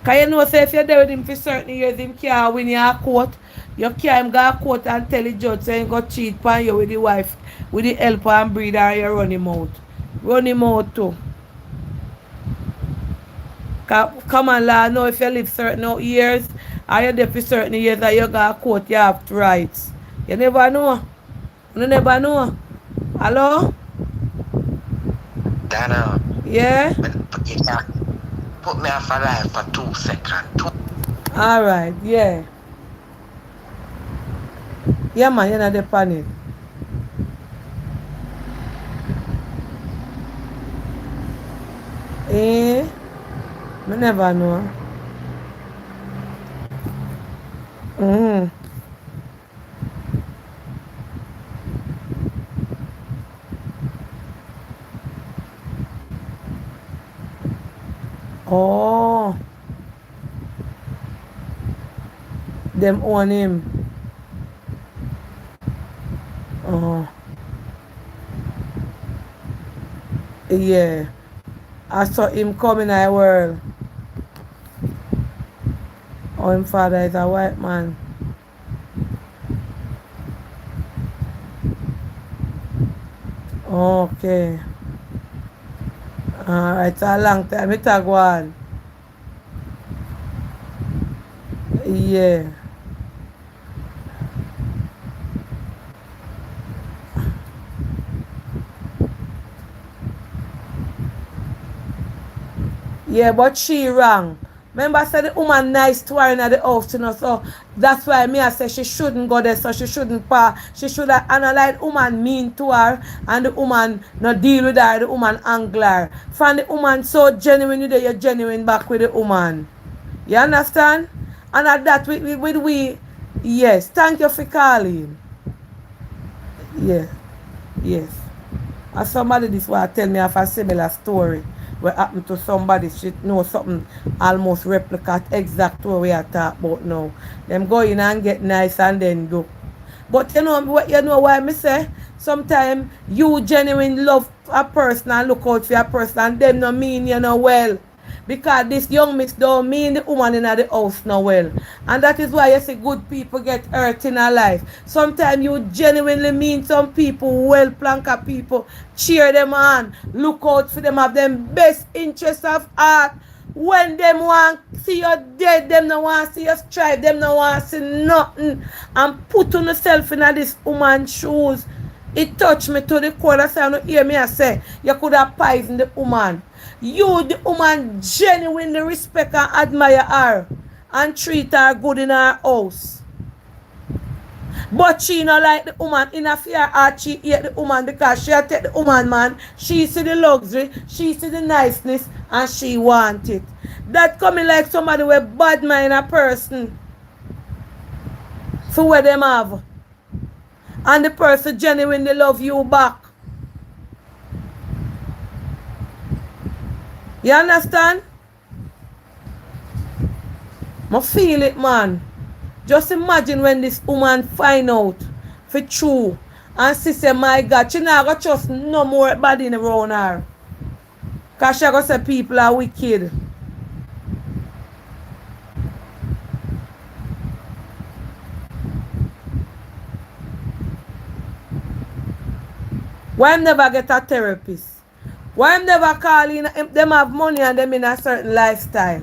Because you know, say if you're there with him for certain years, him can't win your court. You can't go to court and tell the judge so he go cheat upon you with the wife, with the helper and breeder, you run him out. Run him out too. Come on, law, know if you live certain years, or you're there for certain years that you go to court, you have rights. You never know. You never know. Hello? Dana. Yeah? You can't put me off a live for 2 seconds. Alright, yeah. Yeah, man, you're not the panic. Eh? I never know. Oh. Them own him. Oh. Yeah. I saw him come in our world. Oh, his father is a white man. Okay. Alright, it's a long time. It's a go on. Yeah. Yeah, but she wrong. Remember I said the woman nice to her in the house, you know, so that's why me I say she shouldn't go there, so she shouldn't she should have analyzed the woman mean to her and the woman not deal with her, the woman angler. From the woman so genuine with you're genuine back with the woman. You understand? And at that we yes, thank you for calling. Yeah. Yes. And somebody this was tell me of a similar story what happened to somebody. She know something almost replicate exact what we are talking about now. Them go in and get nice and then go. But you know why me say sometimes you genuine love a person and look out for a person and them no mean you know well. Because this young miss don't mean the woman in the house no well. And that is why you see good people get hurt in her life. Sometimes you genuinely mean some people, well planka people, cheer them on, look out for them, have them best interest of heart. When them want see you dead, them no want see you strive, them no want see nothing. And put on yourself in this woman's shoes. It touched me to the core. That's why you hear me I say you could have poisoned the woman. You, the woman, genuinely respect and admire her and treat her good in her house. But she not like the woman interfere her, she hate the woman because she take the woman man, she see the luxury, she see the niceness and she want it. That coming like somebody with bad mind a person for what them have. And the person genuinely love you back. You understand? I feel it, man. Just imagine when this woman find out for true and she say, my God, she not gonna trust no more body around her. Because she gonna say people are wicked. Why never get a therapist? Why never call in, them have money and them in a certain lifestyle?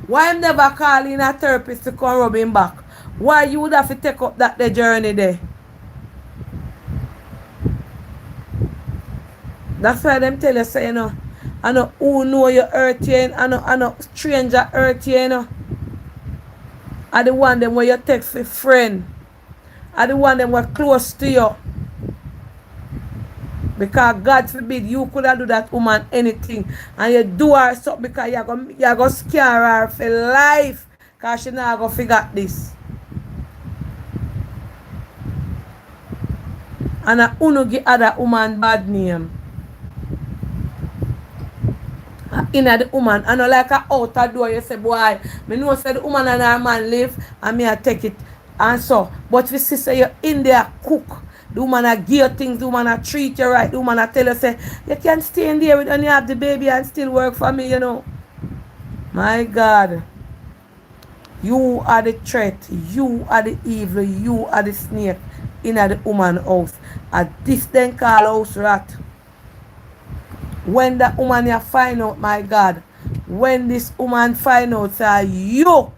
Why never call in a therapist to come rub him back? Why you would have to take up that the journey there? That's why them tell you, say, you know, I know who know you hurt you, I know stranger hurt you, you know. I the one them where you take for friend. I the one them were close to you. Because God forbid you could have do that woman anything and you do her something because you're going to scare her for life because she not going to figure this. And I uno give other woman bad name. In the woman, I know like a outer door you say, boy, me know say the woman and her man live and me I take it and so. But we see say you're in there cook. The woman a gear things, the woman a treat you right, the woman a tell you say, you can stay in there when you have the baby and still work for me, you know. My God. You are the threat, you are the evil, you are the snake in the woman house. And this then call house rat. When that woman you find out, my God, when this woman find out, say you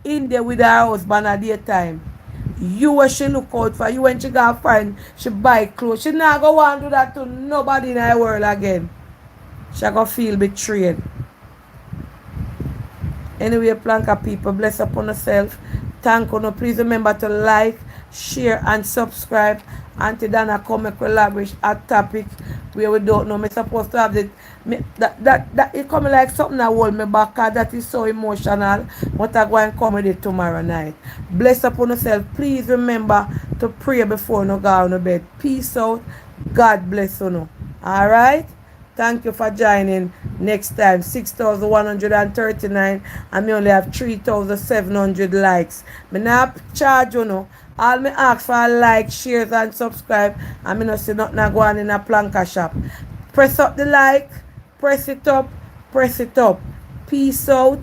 in there with her husband at daytime. You where she look out for, you when she go find, she buy clothes. She not go want to do that to nobody in the world again. She go feel betrayed. Anyway, Planka people, bless upon yourself. Thank you. Please remember to like, share, and subscribe. Auntie Dana come and collaborate at topic where we don't know. I'm supposed to have it. That it coming like something that hold me back. That is so emotional. But I go and come with it tomorrow night. Bless upon yourself. Please remember to pray before you go on bed. Peace out. God bless you. Alright? Thank you for joining. Next time, 6,139 and me only have 3,700 likes. Me not charge you know. All me ask for like, shares and subscribe. And me not see nothing go on in a planka shop. Press up the like, press it up, press it up. Peace out.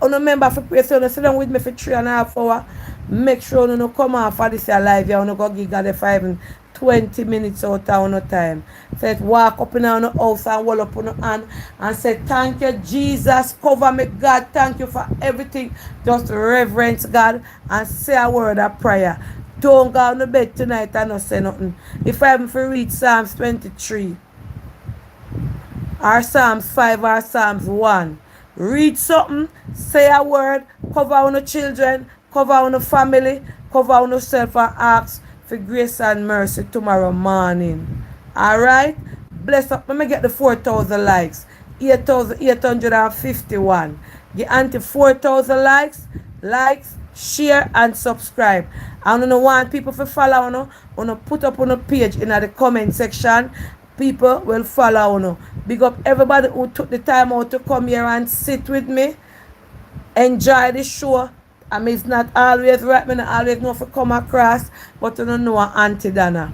Remember for pray so you sit down with me for 3.5 hours. Make sure you come off for this live. You go give God the 5 and 20 minutes out of no time. Say walk up in our house and hold up on your hand and say thank you Jesus, cover me God, thank you for everything. Just reverence God and say a word of prayer. Don't go on the bed tonight and not say nothing. If I haven't read Psalms 23 or Psalms 5 or Psalms 1, read something, say a word, cover on the children, cover on the family, cover on yourself and ask for grace and mercy tomorrow morning. Alright? Bless up. Let me get the 4,000 likes. 8,851. Get auntie 4,000 likes, share and subscribe. I don't want people to follow you. Put up on a page in the comment section. People will follow you. Big up everybody who took the time out to come here and sit with me. Enjoy the show. I mean, it's not always right. I don't always know if I come across. But you don't know Auntie Dana.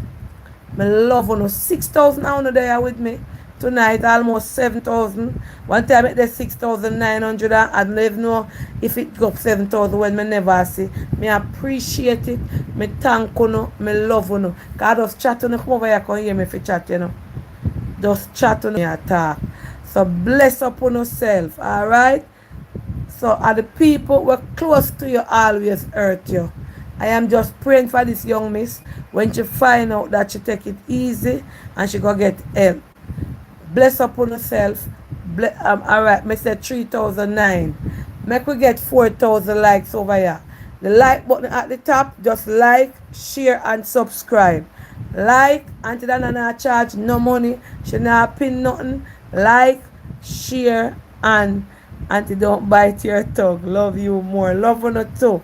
I love you. 6,000 on there with me. Tonight, almost 7,000. One time it did 6,900. I don't even know if it go up 7,000 when I never see. I appreciate it. I thank you. I love you. Because I just chat on you. Come over here and hear me if you chat, you know. Just chat on you talk. So bless up on yourself. Alright? So are the people who are close to you always hurt you. I am just praying for this young miss. When she find out that she take it easy and she go get help. Bless up on yourself. Alright, I said 3,009. Make we get 4,000 likes over here. The like button at the top, just like, share and subscribe. Like, Auntie Dana not charge no money. She not pin nothing. Like, share and Auntie don't bite your tongue. Love you more. Love you too.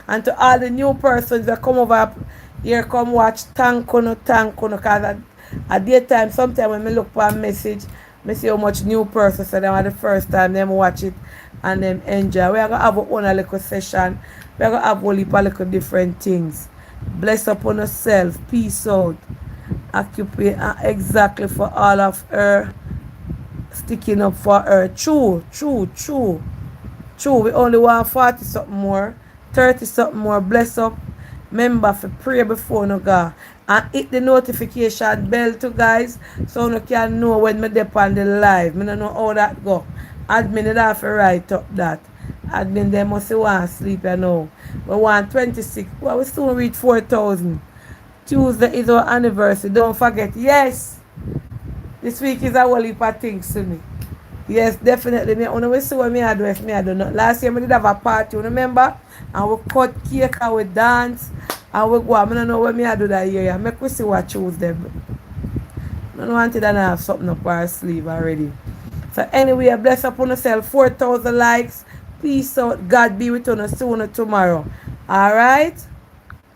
And to all the new persons that come over here, come watch, thank you. Because at daytime, sometimes when I look for a message, I see how much new persons, so them are the first time them watch it and them enjoy. We are going to have our own little session. We are going to have a little different things. Bless upon yourself. Peace out. Occupy exactly for all of her. Sticking up for her. True. We only want 40 something more. 30 something more. Bless up. Remember to pray before you go. And hit the notification bell too, guys, so you can know when I dip on the live. I don't know how that go. Admin did have to write up that. Admin they must want to sleep, you know. We want 26. Well, we soon reach 4,000. Tuesday is our anniversary. Don't forget. Yes. This week is a whole heap of things to me. Yes, definitely. Me when we see what me do if me do not. Last year we did have a party, you remember? And we cut cake and we dance. And we go. I don't know what me do that year. Make we see what Tuesday. I don't want to have something up our sleeve already. So anyway, bless upon yourself. 4,000 likes. Peace out. God be with you soon tomorrow. Alright?